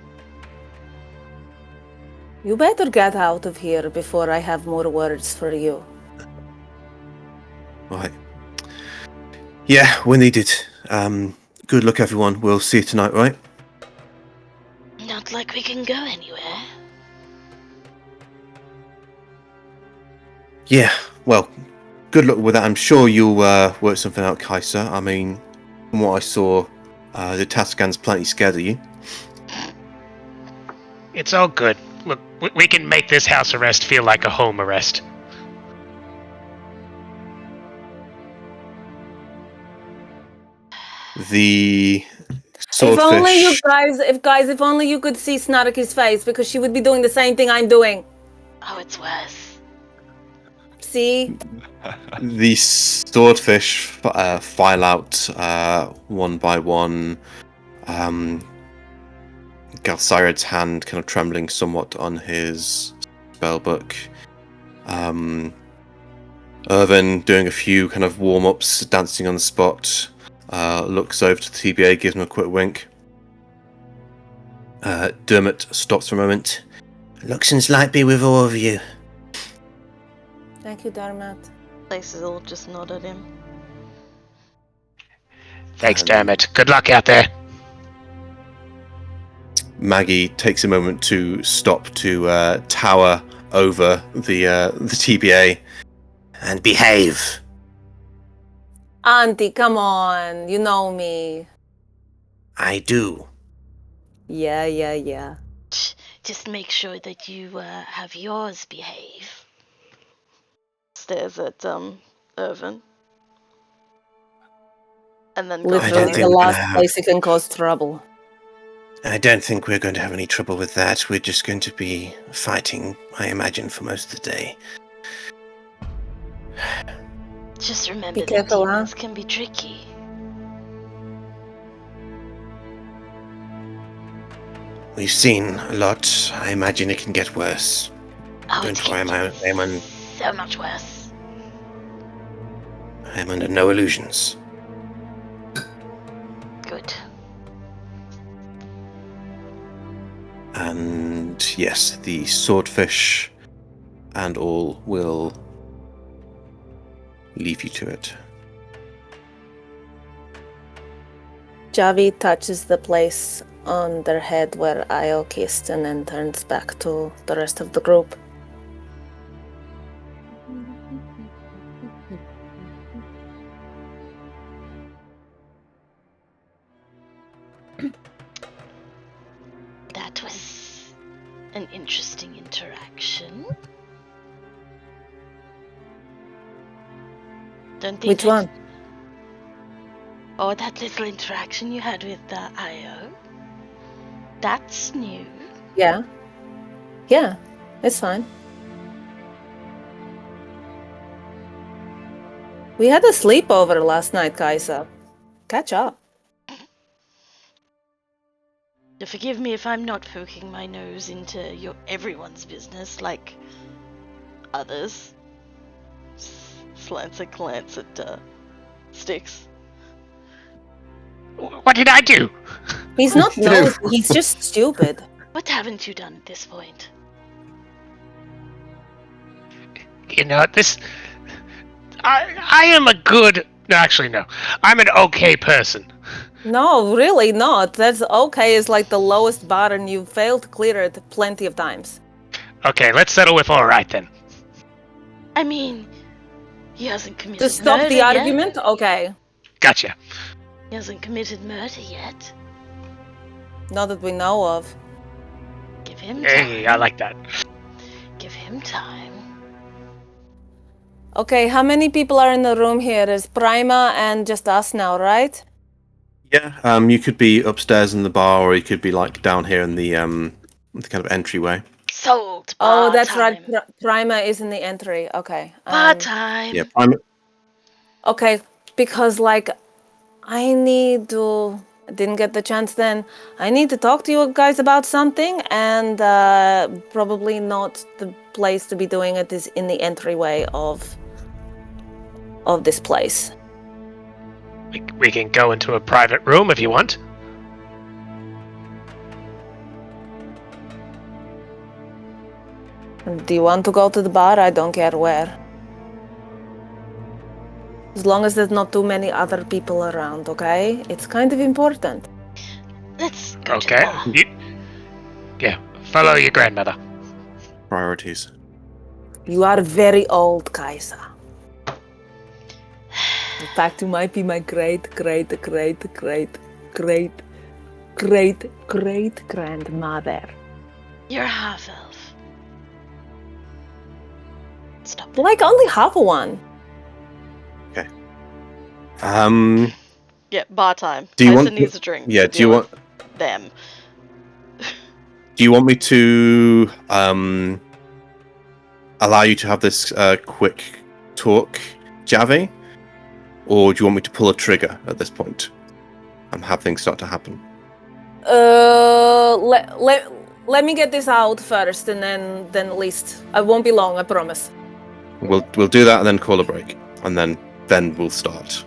You better get out of here before I have more words for you. Right. Yeah, we're needed. Good luck, everyone. We'll see you tonight, right? Not like we can go anywhere. Yeah, well, good luck with that. I'm sure you'll work something out, Kaisa. I mean, from what I saw, the Tascan's plenty scared of you. It's all good. Look, we can make this house arrest feel like a home arrest. The If only you swordfish. if only you could see Snarky's face, because she would be doing the same thing I'm doing. Oh, it's worse. See? The swordfish file out one by one. Galsired's hand kind of trembling somewhat on his spellbook. Irvin doing a few kind of warm-ups, dancing on the spot. Looks over to the TBA, gives him a quick wink. Dermot stops for a moment. Luxon's like be with all of you. Thank you, Dermot. Basil just nod at him. Thanks, Dermot. Good luck out there. Maggie takes a moment to stop to tower over the TBA. And behave. Auntie, come on. You know me. I do. Yeah. Just make sure that you have yours behave. Stares at Irvin. And then goes Literally the last place you can cause trouble. I don't think we're going to have any trouble with that. We're just going to be fighting, I imagine, for most of the day. Just remember Be that careful, huh? demons can be tricky. We've seen a lot. I imagine it can get worse. Oh, Don't worry, I'm so much worse. I'm under no illusions. Good. And yes, the swordfish and all will leave you to it. Javi touches the place on their head where Io kissed and then turns back to the rest of the group. That was an interesting interaction. Don't think Which one? Oh, that little interaction you had with Io. That's new. Yeah, it's fine. We had a sleepover last night, Kaisa. Catch up. Forgive me if I'm not poking my nose into everyone's business like others. Slants a glance at Sticks. What did I do? He's not nosy, he's just stupid. What haven't you done at this point? You know, I am a good... No, actually, no. I'm an okay person. No, really not. That's okay is like the lowest bar and you failed to clear it plenty of times. Okay, let's settle with alright then. I mean, he hasn't committed To stop murder the yet. argument? Okay. Gotcha. He hasn't committed murder yet. Not that we know of. Give him time. Hey, I like that. Give him time. Okay, how many people are in the room here? There's Prima and just us now, right? Yeah, you could be upstairs in the bar, or you could be like down here in the kind of entryway. Sold. Oh, Bar that's time. right. Prima is in the entry. Okay. Bar time. Yeah, I'm Okay, because like I need to I didn't get the chance then. I need to talk to you guys about something, and probably not the place to be doing it is in the entryway of this place. We can go into a private room if you want. Do you want to go to the bar? I don't care where. As long as there's not too many other people around, okay? It's kind of important. Let's go to Okay. the bar. Yeah, follow your grandmother. Priorities. You are very old, Kaisa. In fact, you might be my great grandmother. You're a half elf. Stop. Like only half one. Yeah, bar time. Do you Tyson want- needs a drink. yeah, to do you deal want- with them? Do you want me to allow you to have this quick talk, Javi? Or do you want me to pull a trigger at this point and have things start to happen? Let me get this out first, and then at least I won't be long. I promise. We'll do that and then call a break, and then we'll start.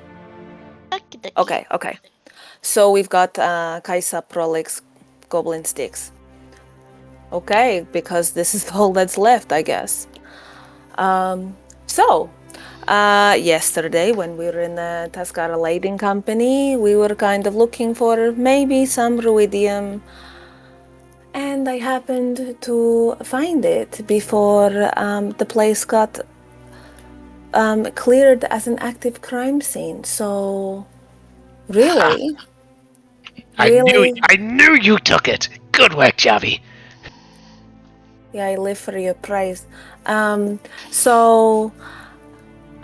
Okay. So we've got Kaisa, Prolix, Goblin Sticks. Okay, because this is all that's left, I guess. Yesterday when we were in the Tascara Lading Company, we were kind of looking for maybe some ruidium, and I happened to find it before the place got cleared as an active crime scene. So, really? I knew you took it. Good work, Javi. Yeah, I live for your praise. So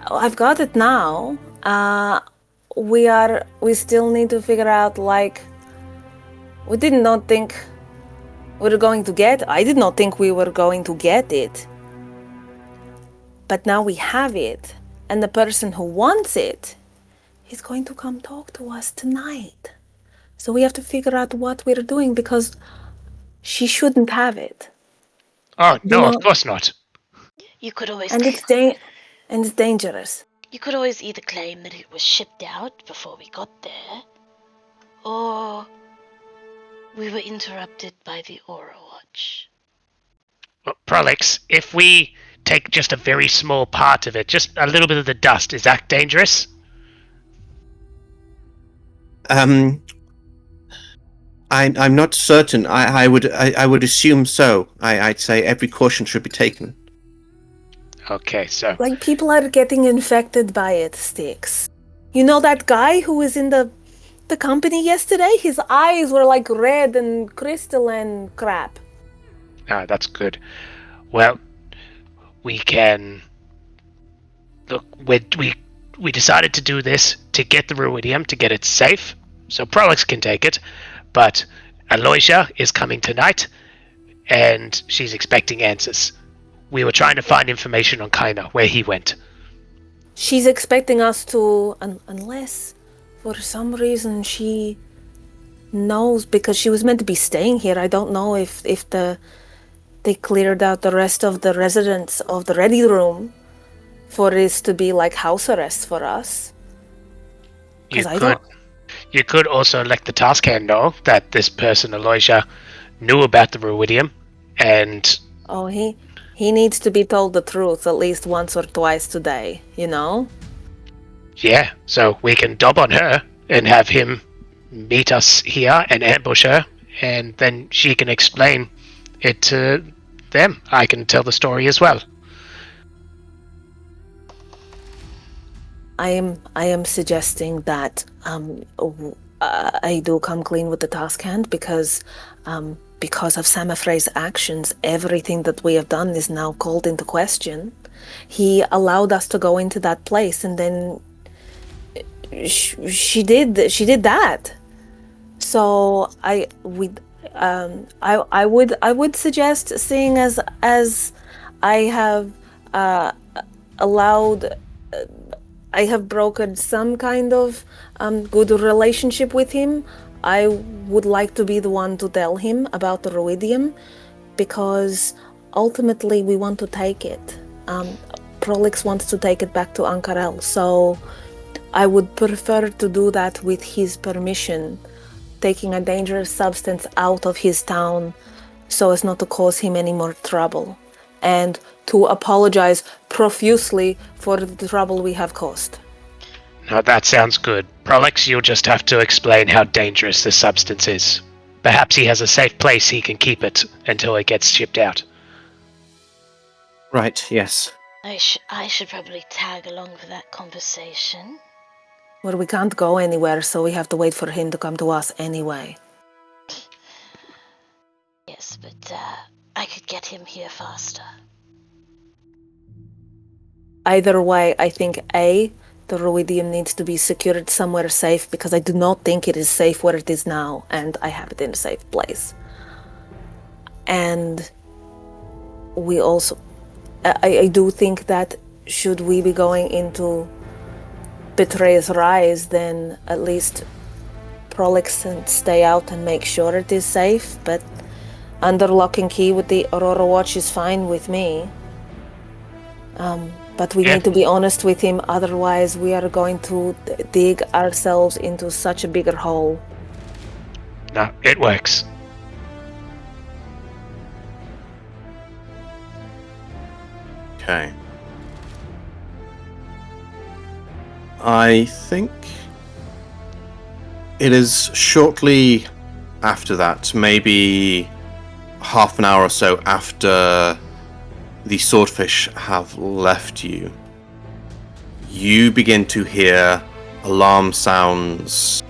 I've got it now. We still need to figure out, like, we did not think we were going to get. I did not think we were going to get it. But now we have it, and the person who wants it is going to come talk to us tonight. So we have to figure out what we're doing, because she shouldn't have it. Oh, no, of course not. You could always And it's dangerous. You could always either claim that it was shipped out before we got there, or we were interrupted by the Aura Watch. Well, Prolix, if we take just a very small part of it, just a little bit of the dust, is that dangerous? I'm not certain. I would assume so. I'd say every caution should be taken. Okay, so Like, people are getting infected by it, Sticks. You know that guy who was in the company yesterday? His eyes were like red and crystal and crap. that's good. Well, we can look. We decided to do this to get the ruidium, to get it safe, so Prolix can take it. But Aloysia is coming tonight, and she's expecting answers. We were trying to find information on Kaina, where he went. She's expecting us to, unless for some reason she knows, because she was meant to be staying here. I don't know if they cleared out the rest of the residents of the ready room for this to be like house arrest for us. You could also let the task hand know that this person, Aloysia, knew about the ruidium, and he needs to be told the truth at least once or twice today, you know? yeah, so we can dob on her and have him meet us here and ambush her, and then she can explain it to them. I can tell the story as well. I am suggesting that I do come clean with the task hand, because of Samafrey's actions, everything that we have done is now called into question. He allowed us to go into that place, and then she did that. So I would suggest, seeing as I have allowed I have brokered some kind of good relationship with him. I would like to be the one to tell him about the Ruidium, because ultimately we want to take it. Prolix wants to take it back to Ankarel, so I would prefer to do that with his permission, taking a dangerous substance out of his town so as not to cause him any more trouble, and to apologize profusely for the trouble we have caused. Now that sounds good. Prolix, you'll just have to explain how dangerous this substance is. Perhaps he has a safe place he can keep it until it gets shipped out. Right, yes. I should probably tag along for that conversation. Well, we can't go anywhere, so we have to wait for him to come to us anyway. Yes, but I could get him here faster. Either way, I think A, the Ruidium needs to be secured somewhere safe, because I do not think it is safe where it is now, and I have it in a safe place. And we also, I do think that should we be going into Betrayer's Rise, then at least Prolix and stay out and make sure it is safe, but under lock and key with the Aurora Watch is fine with me. But we Yeah. need to be honest with him, otherwise we are going to dig ourselves into such a bigger hole. No, it works. Okay. I think it is shortly after that, maybe half an hour or so after the swordfish have left you. You begin to hear alarm sounds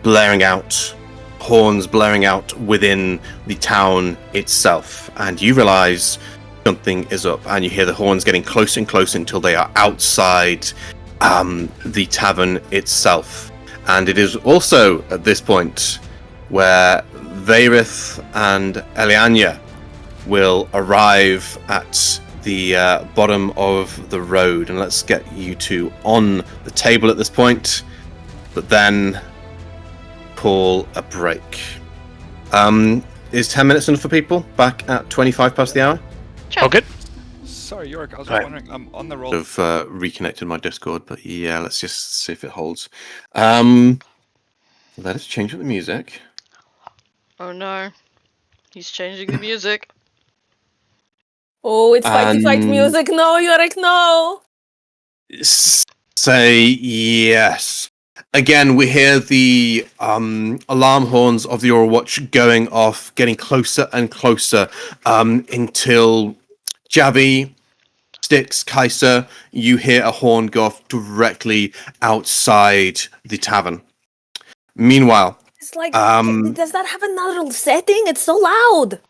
blaring out, horns blaring out within the town itself, and you realize something is up, and you hear the horns getting closer and closer until they are outside the tavern itself. And it is also at this point where Vaerith and Eliania will arrive at the bottom of the road, and let's get you two on the table at this point, but then call a break. Is 10 minutes enough for people back at 25 past the hour? Sure. All good? Sorry, Yorick, I was Right. just wondering, on the roll. I've reconnected my Discord, but yeah, let's just see if it holds. Let us change up the music. Oh no. He's changing the music. Oh, it's fighty fight And- music. No, Yorick, no! Say yes. Again, we hear the alarm horns of the Overwatch going off, getting closer and closer until Javi, Styx, Kaiser, you hear a horn go off directly outside the tavern. Meanwhile, It's like, Um, does that have another setting? It's so loud!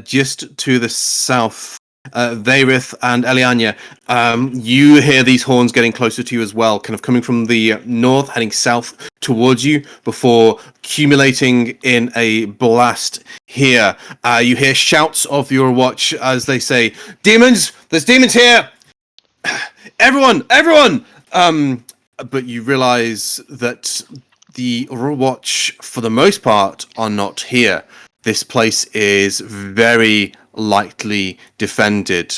just to the south, Vaerith and Eliania, you hear these horns getting closer to you as well, kind of coming from the north, heading south towards you before accumulating in a blast here. You hear shouts of your watch as they say, "Demons! There's demons here! Everyone! Everyone!" But you realize that the Overwatch, for the most part, are not here. This place is very lightly defended.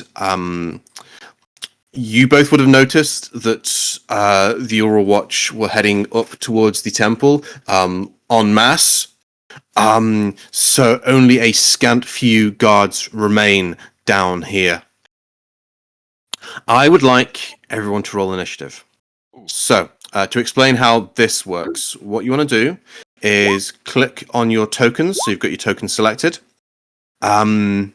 You both would have noticed that the Overwatch were heading up towards the temple en masse. So only a scant few guards remain down here. I would like everyone to roll initiative. So, to explain how this works, what you want to do is click on your tokens. So you've got your tokens selected. And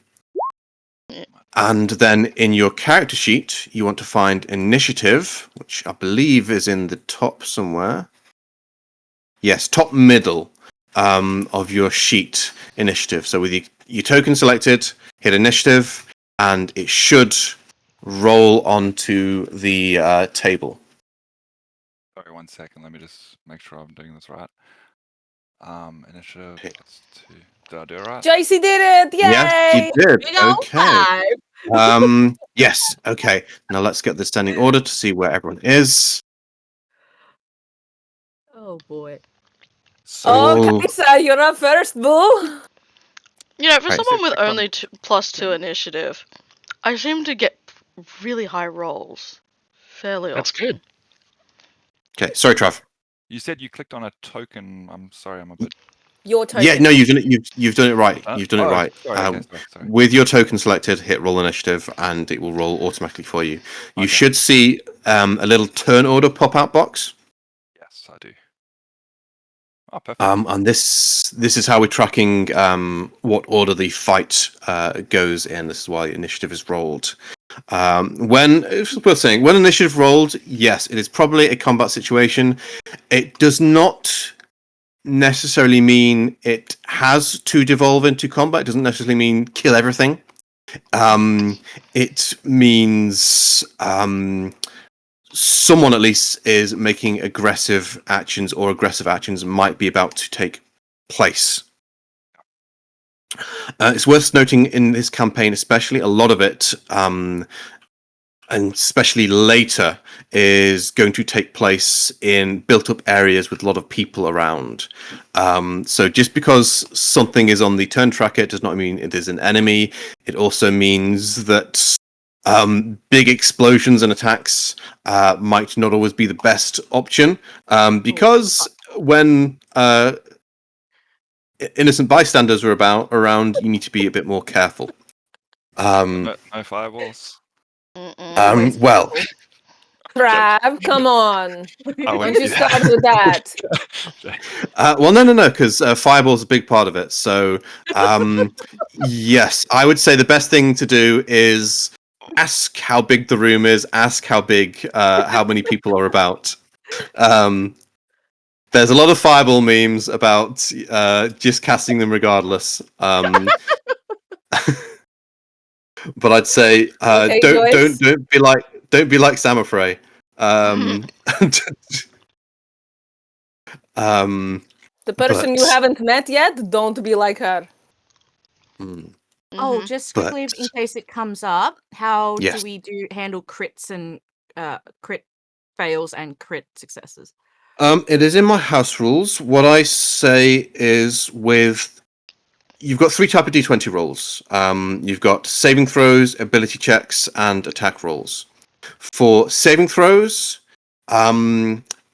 then in your character sheet, you want to find initiative, which I believe is in the top somewhere. Yes, top middle of your sheet, initiative. So with your token selected, hit initiative, and it should roll onto the table. Sorry, 1 second. Let me just make sure I'm doing this right. Initiative Okay. plus 2. Did I do it right? JC did it! Yay! Yes, you did. Big ol' Okay. five. Yes. Okay. Now let's get the standing order to see where everyone is. Oh boy. So Okay, so you're up first, Boo. You know, for Right, so someone with click on only +2 Jane. initiative, I seem to get really high rolls fairly That's often. good. Okay. Sorry, Trav. You said you clicked on a token. I'm sorry, I'm a bit. Your token. Yeah. No, you've done it. You've done it right. Huh? You've done it Oh, right. Sorry, okay, sorry. With your token selected, hit roll initiative, and it will roll automatically for you. You Okay. should see a little turn order pop out box. Yes, I do. Oh, perfect. And this is how we're tracking what order the fight goes in. This is why initiative is rolled. When it's worth saying, when initiative rolled, yes, it is probably a combat situation. It does not necessarily mean it has to devolve into combat. It doesn't necessarily mean kill everything. It means someone at least is making aggressive actions, or aggressive actions might be about to take place. It's worth noting in this campaign, especially a lot of it, and especially later, is going to take place in built-up areas with a lot of people around. So just because something is on the turn tracker does not mean it is an enemy. It also means that big explosions and attacks might not always be the best option, because when innocent bystanders are around, you need to be a bit more careful. No fireballs. Always Well, Trav, come on. I Don't wouldn't you do start that. with that. well, no, because fireball's a big part of it. So, yes, I would say the best thing to do is ask how big the room is, ask how big, how many people are about. There's a lot of fireball memes about just casting them regardless. But I'd say Okay, Joyce. don't be like Samothrace. The person you but haven't met yet, don't be like her. Oh, Mhm. just But- quickly, in case it comes up, how do Yes. we handle crits and crit fails and crit successes? It is in my house rules. What I say is you've got 3 type of D20 rolls. You've got saving throws, ability checks, and attack rolls. For saving throws,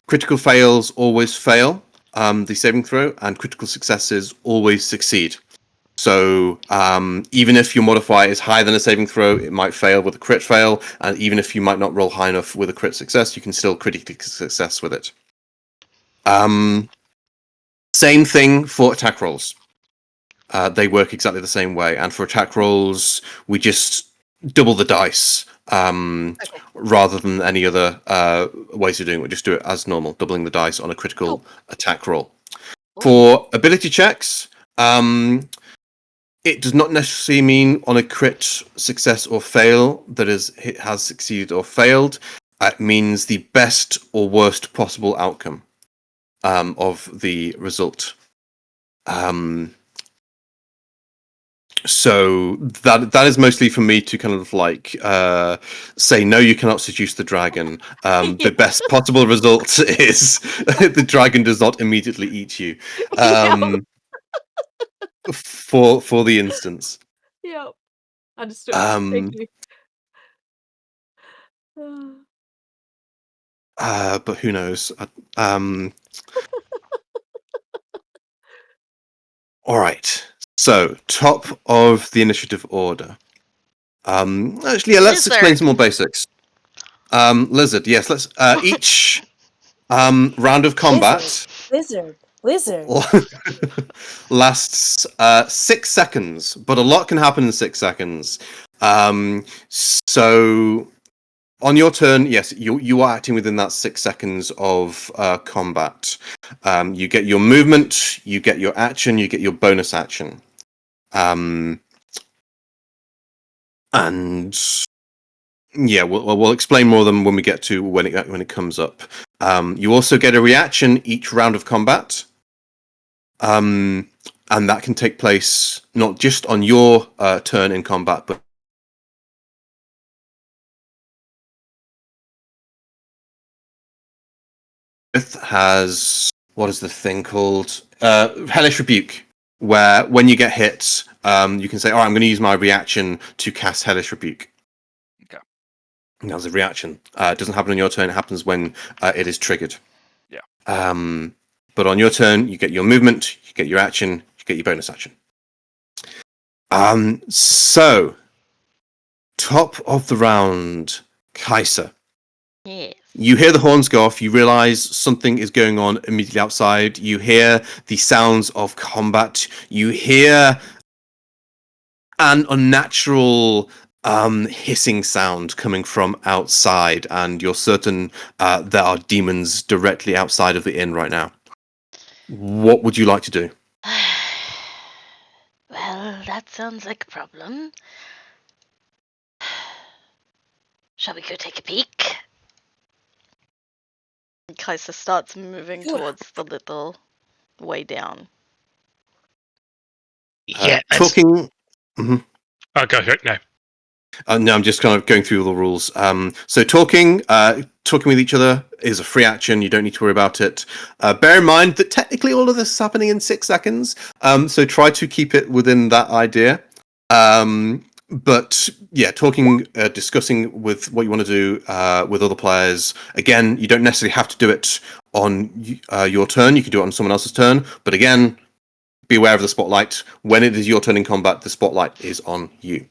critical fails always fail the saving throw, and critical successes always succeed. So even if your modifier is higher than a saving throw, it might fail with a crit fail, and even if you might not roll high enough with a crit success, you can still critically success with it. Same thing for attack rolls. They work exactly the same way, and for attack rolls, we just double the dice rather than any other ways of doing it. We just do it as normal, doubling the dice on a critical attack roll. For ability checks, it does not necessarily mean on a crit success or fail that it has succeeded or failed. It means the best or worst possible outcome of the result. So that is mostly for me to kind of like say no, you cannot seduce the dragon. The best possible result is the dragon does not immediately eat you. For the instance. Yep. Understood. Thank you. But who knows? All right. So top of the initiative order. Actually, yeah, let's explain Lizard. some more basics. Lizard. Yes. Let's each round of combat Lizard. lasts 6 seconds, but a lot can happen in 6 seconds. So on your turn, yes, you are acting within that 6 seconds of combat. You get your movement, you get your action, you get your bonus action. And yeah, we'll explain more of them when we get to when it comes up. You also get a reaction each round of combat. and that can take place not just on your turn in combat, but has what is the thing called? Hellish Rebuke, where when you get hit, you can say, "All right, I'm going to use my reaction to cast Hellish Rebuke." Okay. And that's a reaction. It doesn't happen on your turn. It happens when it is triggered. Yeah. But on your turn, you get your movement, you get your action, you get your bonus action. So, top of the round, Kaiser. Yes. You hear the horns go off, you realize something is going on immediately outside. You hear the sounds of combat. You hear an unnatural hissing sound coming from outside, and you're certain there are demons directly outside of the inn right now. What would you like to do? Well, that sounds like a problem. Shall we go take a peek? Kaisa starts moving Sure. towards the little way down. Yeah. Talking. Mhm. Oh, go. No. No, I'm just kind of going through all the rules. So talking with each other is a free action. You don't need to worry about it. Bear in mind that technically all of this is happening in 6 seconds. So try to keep it within that idea. But yeah, talking, discussing with what you want to do with other players. Again, you don't necessarily have to do it on your turn. You can do it on someone else's turn. But again, be aware of the spotlight. When it is your turn in combat, the spotlight is on you.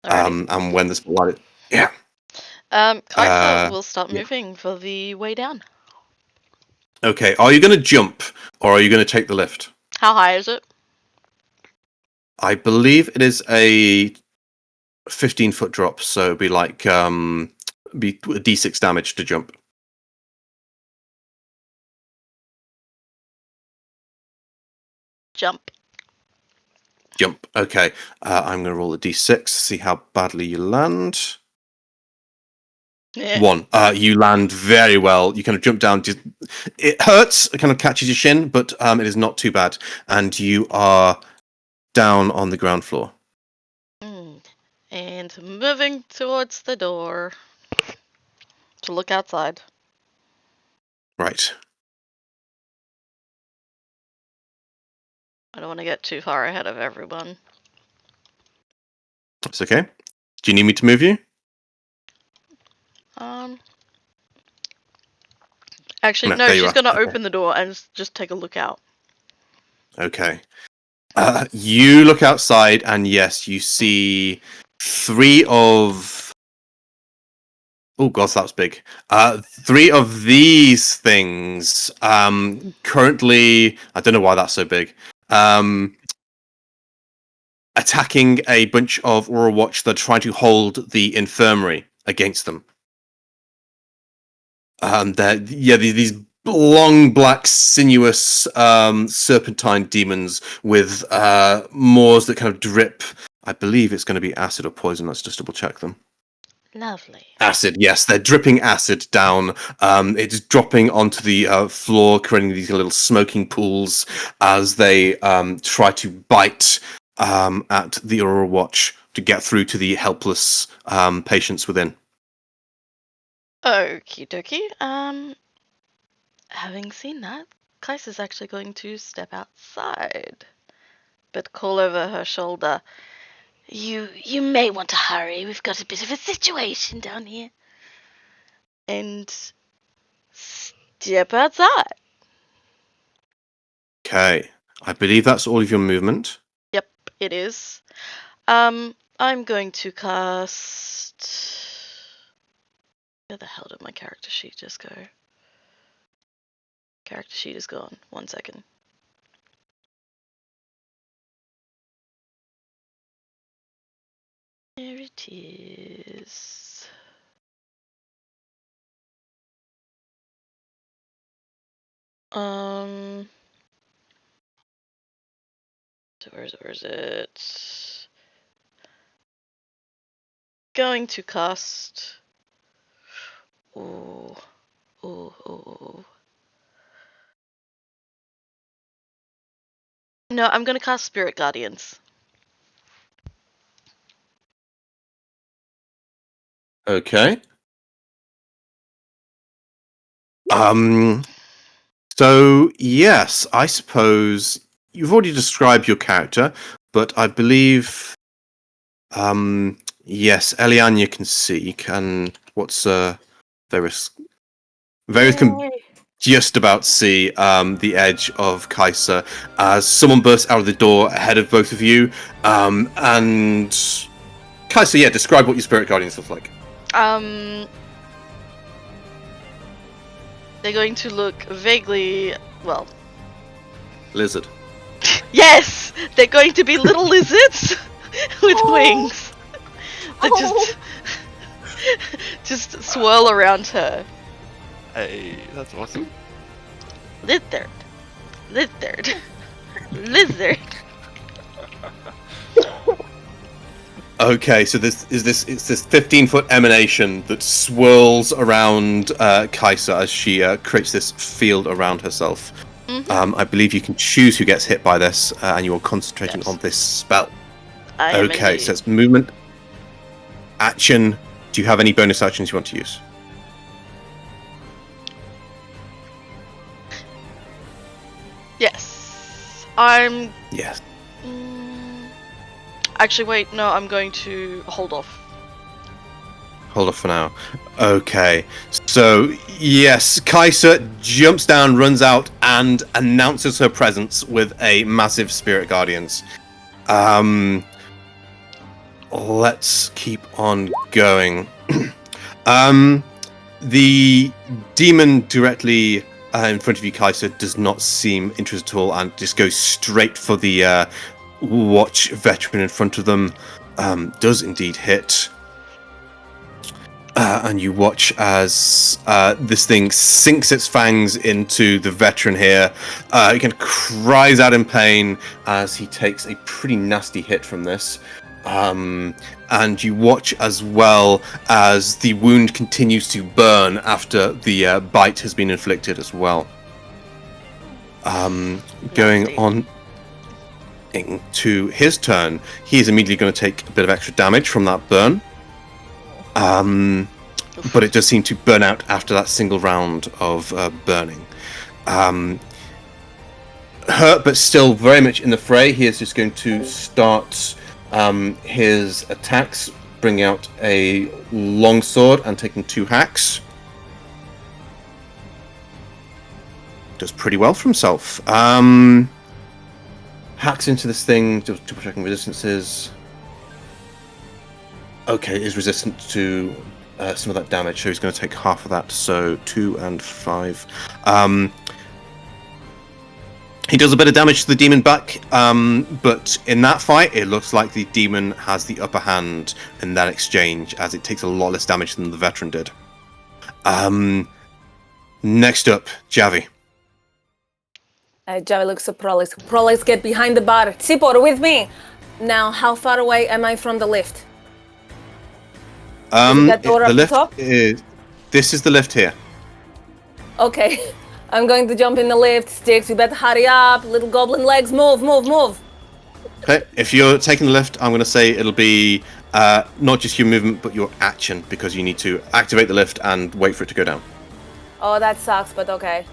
Alrighty. And when the spotlight, yeah. Kaisa will start yeah. moving for the way down. Okay, are you going to jump or are you going to take the lift? How high is it? I believe it is a 15-foot drop, so it'd be like be d6 damage to jump. Jump. Jump. Okay, I'm going to roll a d6, see how badly you land. Yeah. 1. You land very well. You kind of jump down. It hurts. It kind of catches your shin, but it is not too bad. And you are down on the ground floor. And moving towards the door to look outside. Right. I don't want to get too far ahead of everyone. That's okay. Do you need me to move you? Actually, No, no, there you she's are. gonna Okay. open the door and just take a look out. Okay. You look outside, and yes, you see 3 of. Oh god, that was big. 3 of these things. Currently, I don't know why that's so big. Attacking a bunch of Aurora Watch that are trying to hold the infirmary against them. These long, black, sinuous, serpentine demons with maws that kind of drip. I believe it's going to be acid or poison. Let's just double check them. Lovely. Acid, yes, they're dripping acid down. It's dropping onto the floor, creating these little smoking pools as they try to bite at the Aurora Watch to get through to the helpless patients within. Okie dokie. Having seen that, Kaisa's actually going to step outside, but call over her shoulder. You may want to hurry. We've got a bit of a situation down here. And step outside. Okay, I believe that's all of your movement. Yep, it is. I'm going to cast. Where the hell did my character sheet just go? Character sheet is gone. 1 second. There it is. So where is it? Going to cast. Ooh. Ooh. No, I'm gonna cast Spirit Guardians. Okay. So yes, I suppose you've already described your character, but I believe, yes, Eliania can see. Can what's Varys? Varys can just about see the edge of Kaiser as someone bursts out of the door ahead of both of you. And Kaiser, yeah, describe what your spirit guardians look like. They're going to look vaguely, well, Lizard. yes! They're going to be little lizards with wings that just swirl around her. Hey, that's awesome. Lizard. Lizard. Lizard. Okay, so it's this 15-foot emanation that swirls around Kaiser as she creates this field around herself. Mm-hmm. I believe you can choose who gets hit by this, and you are concentrating on this spell. I am Okay, indeed. so it's movement, action. Do you have any bonus actions you want to use? Yes. I'm... Yes. Actually, wait, no, I'm going to hold off. Hold off for now. Okay, so yes, Kaiser jumps down, runs out, and announces her presence with a massive spirit guardians. Let's keep on going. The demon directly in front of you, Kaiser, does not seem interested at all, and just goes straight for the watch veteran in front of them. Does indeed hit. And you watch as this thing sinks its fangs into the veteran here. He kind of cries out in pain as he takes a pretty nasty hit from this. And you watch as well as the wound continues to burn after the bite has been inflicted as well. Going on to his turn, he is immediately going to take a bit of extra damage from that burn. But it does seem to burn out after that single round of burning. Hurt, but still very much in the fray. He is just going to start his attacks, bring out a long sword and taking 2 hacks. Does pretty well for himself. Hacks into this thing, double checking resistances. Okay, is resistant to some of that damage, so he's going to take half of that, so 2 and 5. He does a bit of damage to the demon back, but in that fight, it looks like the demon has the upper hand in that exchange, as it takes a lot less damage than the veteran did. Next up, Javi. Javi looks at Prolix. Prolix, get behind the bar. Sipor, with me! Now, how far away am I from the lift? That door The up the lift top? this is the lift here. Okay. I'm going to jump in the lift. Sticks, you better hurry up. Little goblin legs, move, move, move. Okay, if you're taking the lift, I'm going to say it'll be not just your movement, but your action, because you need to activate the lift and wait for it to go down. Oh, that sucks, but okay.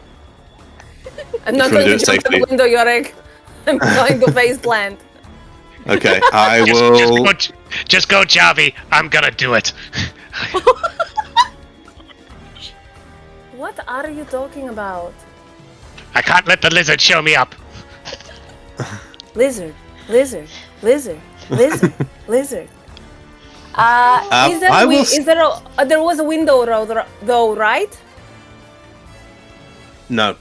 I'm not trying going to to do it jump to the safely. window, Yorick. I'm going to face plant. Okay, I will. Just go, Javi. I'm gonna do it. What are you talking about? I can't let the lizard show me up. Lizard, lizard, lizard, lizard, lizard. There was a window though, right? No.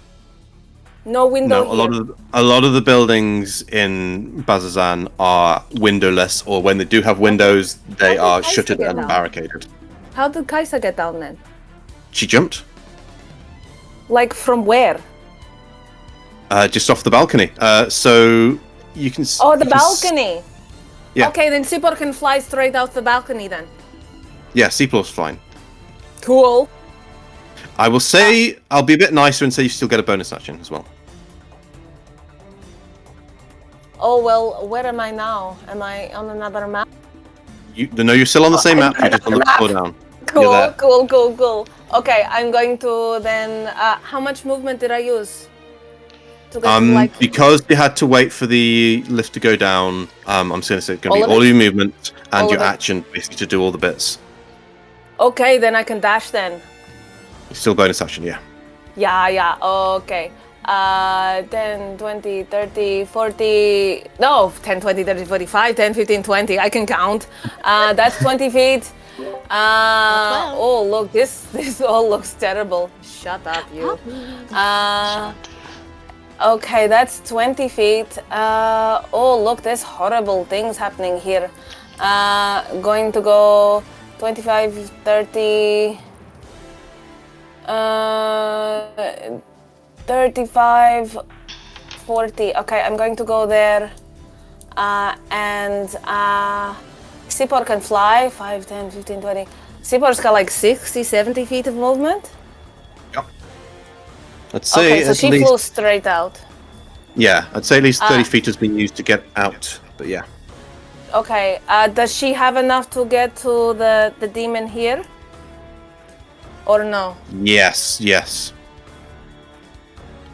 No window No, here. a lot of the buildings in Bazazan are windowless, or when they do have windows, they how are did Kaisa shuttered get and down? barricaded. How did Kaisa get down then? She jumped Like from where? just off the balcony. So you can. Oh, the you can balcony. Yeah. Okay, then Sipor can fly straight out the balcony then. Yeah, C+'s fine. Cool. I will say I'll be a bit nicer and say you still get a bonus action as well. Oh, well, where am I now? Am I on another map? No, you're still on the same I'm map. You're just on the map. floor down. Cool, there. cool. Okay, I'm going to then... how much movement did I use? To get to, like... Because you had to wait for the lift to go down, I'm just going to say it's going to be All of all it? your movement and All your of it? action, basically, to do all the bits. Okay, then I can dash then. Still bonus action, yeah. Yeah, okay. 10, 20, 30, 40... No, 10, 20, 30, 45, 10, 15, 20. I can count. That's 20 feet. Oh, look, this all looks terrible. Shut up, you. Okay, that's 20 feet. Oh, look, there's horrible things happening here. Going to go 25, 30... 35, 40. Okay, I'm going to go there. And Sipor can fly 5, 10, 15, 20. Sipor's got like 60, 70 feet of movement. Yep. I'd say Okay, so she flew straight out. Yeah, I'd say at least 30 feet has been used to get out, but yeah. Okay, does she have enough to get to the demon here? Or no? Yes.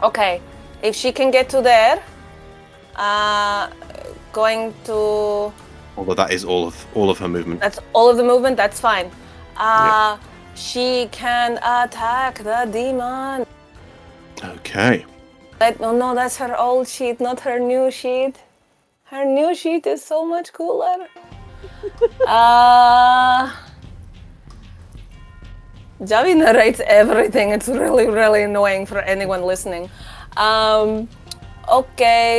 Okay, if she can get to there, going to... Although that is all of her movement. That's all of the movement, that's fine. She can attack the demon. Okay. No, that's her old sheet, not her new sheet. Her new sheet is so much cooler. Javi narrates everything. It's really, really annoying for anyone listening. Okay,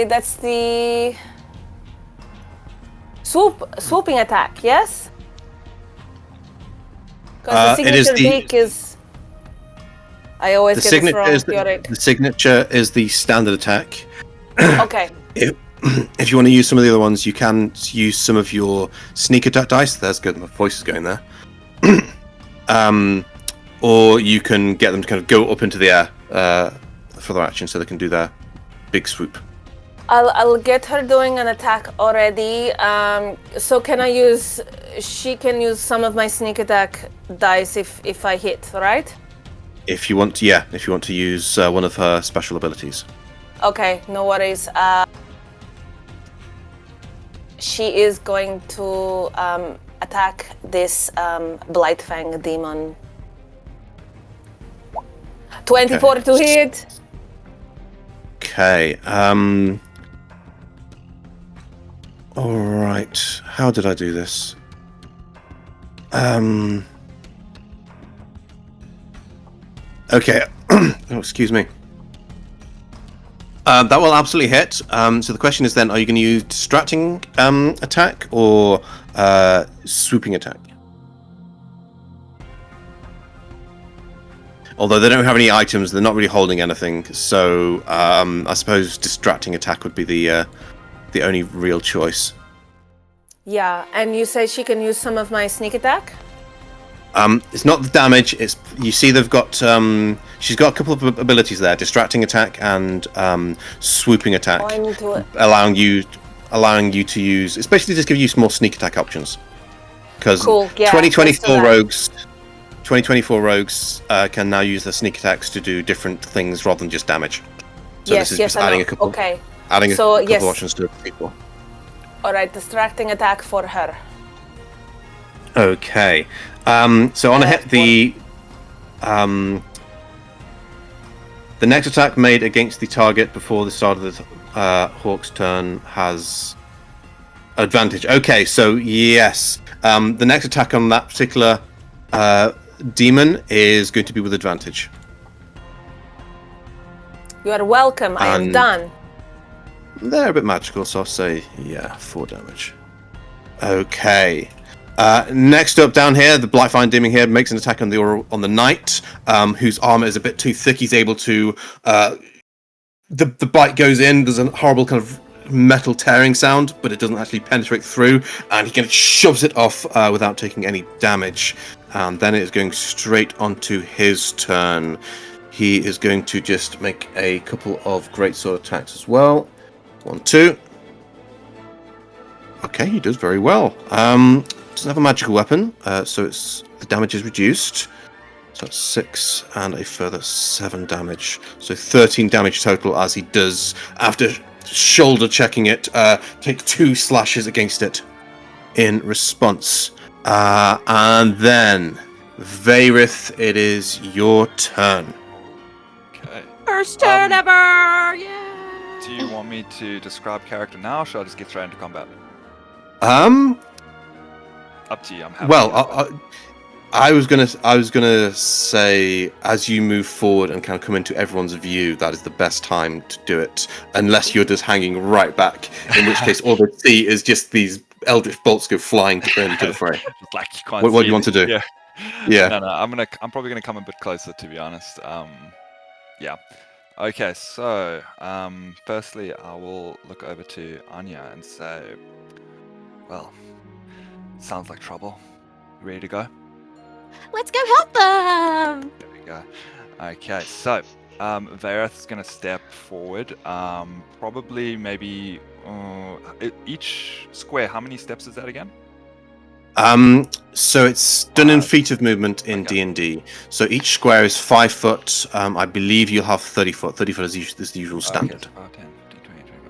that's the swooping attack, yes? Because the signature beak is... I always get it wrong, the signature is the standard attack. Okay. If you want to use some of the other ones, you can use some of your sneak attack dice. That's good. My voice is going there. Or you can get them to kind of go up into the air for their action, so they can do their big swoop. I'll get her doing an attack already. So can I use? She can use some of my sneak attack dice if I hit, right? If you want, yeah. If you want to use one of her special abilities. Okay, no worries. She is going to attack this Blightfang demon. 24 to hit. Okay. All right. How did I do this? Okay. Oh, excuse me. That will absolutely hit. So the question is then, are you going to use distracting attack or swooping attack? Although they don't have any items, they're not really holding anything. So I suppose distracting attack would be the only real choice. Yeah, and you say she can use some of my sneak attack? It's not the damage. It's you see they've got. She's got a couple of abilities there: distracting attack and swooping attack, allowing you to use. It's basically just give you some more sneak attack options. Because 2024 rogues can now use their sneak attacks to do different things rather than just damage. So this is just adding a couple. Okay. Adding a couple options to people. All right, distracting attack for her. Okay. So on a hit, the next attack made against the target before the start of the Hawk's turn has advantage. Okay, so yes, the next attack on that particular demon is going to be with advantage. You are welcome. I am done. They're a bit magical, so I'll say 4 damage. Okay. Next up down here, the Blightfang demon here makes an attack on the knight, whose armor is a bit too thick. He's able to. The bite goes in. There's a horrible kind of metal tearing sound, but it doesn't actually penetrate through, and he kind of shoves it off without taking any damage. And then it is going straight onto his turn. He is going to just make a couple of greatsword attacks as well. 1, 2. Okay, he does very well. Doesn't have a magical weapon, so the damage is reduced. So that's 6 and a further 7 damage. So 13 damage total as he does, after shoulder checking it, take 2 slashes against it in response. And then, Vayrith, it is your turn. Okay. First turn ever! Yeah! Do you want me to describe character now, or should I just get straight into combat? Up to you. I'm happy. Well, I was gonna say, as you move forward and kind of come into everyone's view, that is the best time to do it, unless you're just hanging right back, in which case all they see is just these eldritch bolts go flying into the fray. Just like you can't What do see you want to do? Yeah. Yeah. No, I'm probably gonna come a bit closer, to be honest. Yeah. Okay, so firstly, I will look over to Anya and say, well, sounds like trouble. Ready to go? Let's go help them! There we go. Okay, so Vareth's gonna step forward. Probably maybe each square. How many steps is that again? So it's done in 5. feet of movement in Okay. D&D. So each square is 5 foot. I believe you'll have 30 foot. 30 foot is the usual standard. Okay, so 5, 10, 15, 20, 25.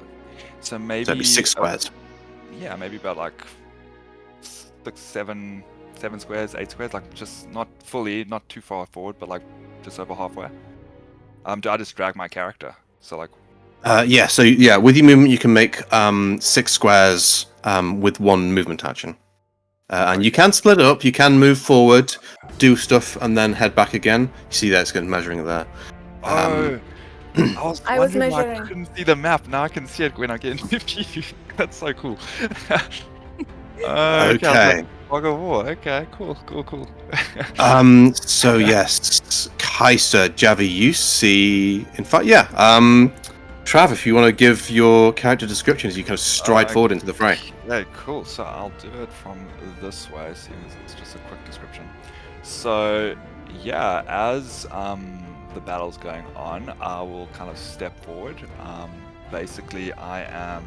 So So maybe that'd be 6 squares. Yeah, maybe about like 6, 7 squares, 8 squares. Like just not fully, not too far forward, but like just over halfway. Do I just drag my character? So like. Yeah, so yeah, with your movement you can make 6 squares with 1 movement action. And you can split it up, you can move forward, do stuff, and then head back again. You see that it's going measuring there. I was I was wondering why I measuring. couldn't see the map. Now I can see it when I get into view. That's so cool. Okay. I was Okay. like, Fog of War. Okay, cool. So yes, Kaiser, Javi, you see, in fact, yeah, Trav, if you want to give your character description as you kind of stride forward into the fray. Yeah, cool. So I'll do it from this way, seeing as it's just a quick description. So yeah, as the battle's going on, I will kind of step forward. Basically, I am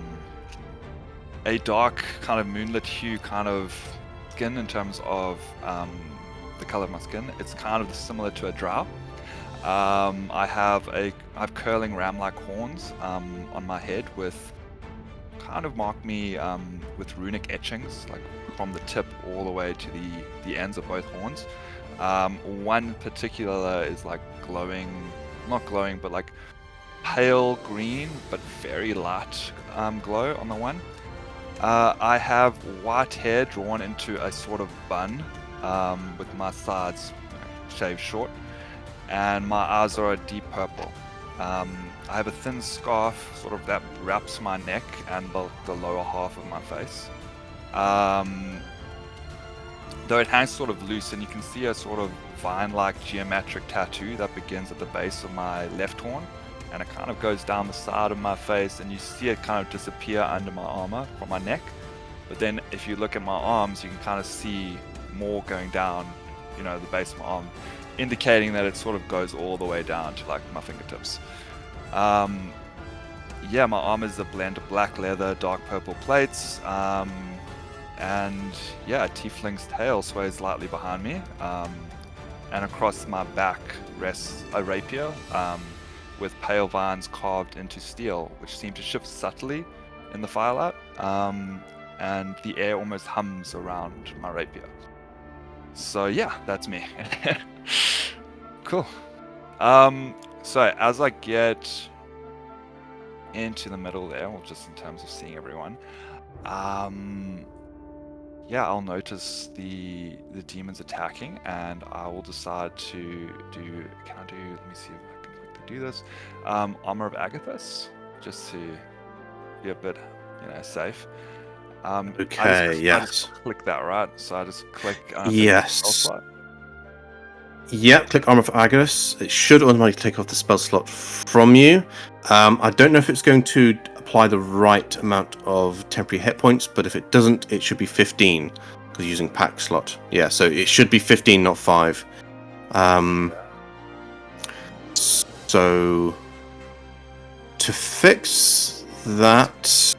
a dark kind of moonlit hue kind of skin in terms of the color of my skin. It's kind of similar to a drow. I have curling ram-like horns on my head with kind of mark me with runic etchings, like from the tip all the way to the ends of both horns. One particular is like glowing, not glowing, but like pale green, but very light glow on the one. I have white hair drawn into a sort of bun with my sides shaved short, and my eyes are a deep purple. I have a thin scarf sort of that wraps my neck and the lower half of my face. Though it hangs sort of loose, and you can see a sort of vine-like geometric tattoo that begins at the base of my left horn, and it kind of goes down the side of my face, and you see it kind of disappear under my armor from my neck. But then if you look at my arms, you can kind of see more going down, the base of my arm, indicating that it sort of goes all the way down to like my fingertips. Yeah, my armor is a blend of black leather, dark purple plates, and yeah, a tiefling's tail sways lightly behind me, and across my back rests a rapier with pale vines carved into steel, which seem to shift subtly in the firelight, and the air almost hums around my rapier. So yeah, that's me. Cool. So as I get into the middle there, or just in terms of seeing everyone, yeah, I'll notice the demons attacking, and I will decide to do. Let me see if I can quickly do this. Armor of Agathis, just to be a bit, safe. Okay, I yes. just click that, right? So I just click. Yes. Spell slot. Yeah, click Armor for Agus. It should automatically take off the spell slot from you. I don't know if it's going to apply the right amount of temporary hit points, but if it doesn't, it should be 15 because using pack slot. Yeah, so it should be 15, not 5. So to fix that,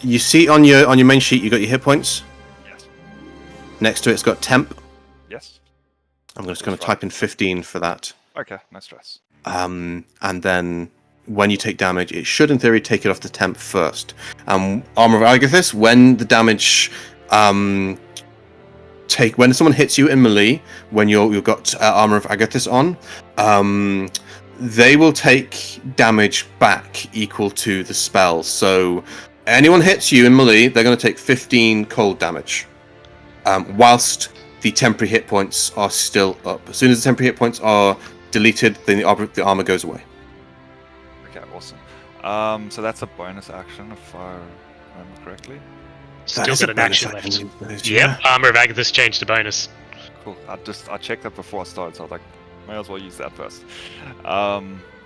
You see on your main sheet, you got your hit points. Yes. Next to it's got temp. Yes. I'm just going to type in 15 for that. Okay, no stress. And then when you take damage, it should in theory take it off the temp first. Armor of Agathis, when the damage when someone hits you in melee, when you've got Armor of Agathis on, they will take damage back equal to the spell. So anyone hits you in melee, they're going to take 15 cold damage, whilst the temporary hit points are still up. As soon as the temporary hit points are deleted, then the armor goes away. Okay, awesome. So that's a bonus action, if I remember correctly. Still got an action left. Yep. Yep, Armor of Agathis changed to bonus. Cool. I checked that before I started, so I was like, may as well use that first.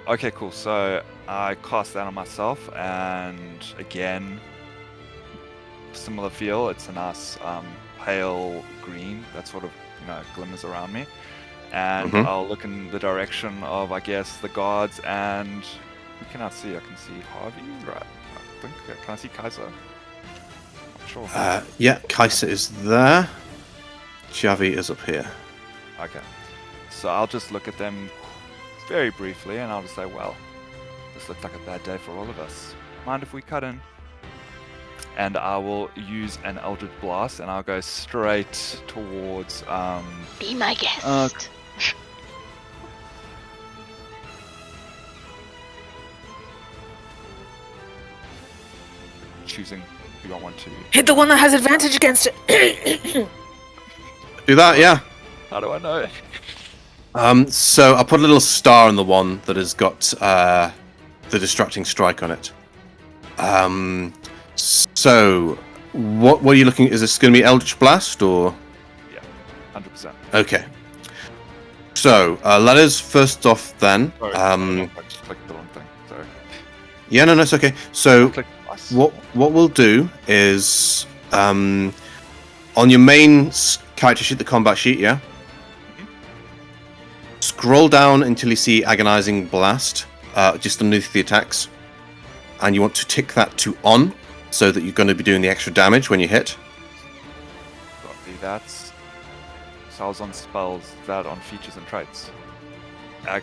Okay, cool. So I cast that on myself, and again, similar feel. It's a nice pale green that sort of glimmers around me, and I'll look in the direction of, I guess, the guards. And who can I see? I can see Harvey, right? I think. Can I see Kaiser? Not sure. Yeah, Kaiser is there. Javi is up here. Okay. So I'll just look at them very briefly, and I'll just say, well, this looks like a bad day for all of us. Mind if we cut in? And I will use an Eldritch Blast, and I'll go straight towards... Be my guest. Choosing who I want to... Hit the one that has advantage against it. Do that, yeah. How do I know? So I'll put a little star on the one that has got the distracting strike on it. So what are you looking? Is this going to be Eldritch Blast or? Yeah, 100%. Okay. So let us first off then. Sorry, I clicked the wrong thing. Sorry. Yeah, no, it's okay. So Click twice. what we'll do is on your main character sheet, the combat sheet, yeah. Scroll down until you see Agonizing Blast, just underneath the attacks, and you want to tick that to on, so that you're going to be doing the extra damage when you hit. Copy that. So I was on spells, that on features and traits.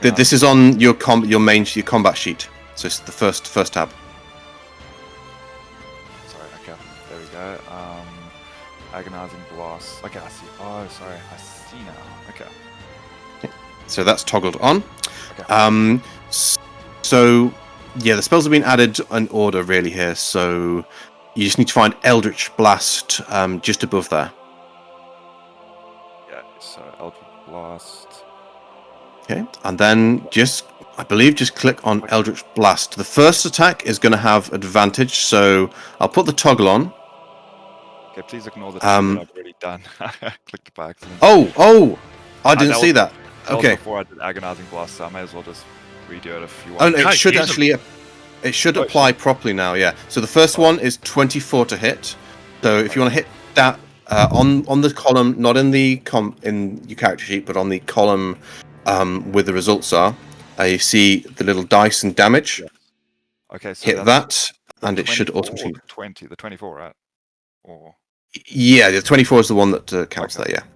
This is on your combat sheet, so it's the first tab. Sorry, okay, there we go. Agonizing Blast. Okay, I see. Oh, sorry, I see now. Okay. So that's toggled on. Okay. So yeah, the spells have been added in order really here. So you just need to find Eldritch Blast just above there. Yeah. So Eldritch Blast. Okay, and then I believe just click on Eldritch Blast. The first attack is going to have advantage, so I'll put the toggle on. Okay, please ignore the two that I've already done. Clicked by accident. Oh! I didn't see that. That was Okay. before I did Agonizing Blast, so I may as well just redo it if you Oh, want. no, Oh, it should use actually. It should apply properly now. Yeah. So the first one is 24 to hit. So if you want to hit that on the column, not in the in your character sheet, but on the column where the results are, you see the little dice and damage. Yeah. Okay, so Hit that's that, and it should 24 or automatically. the 24, right? Or Yeah, the 24 is the one that counts Okay. there. Yeah.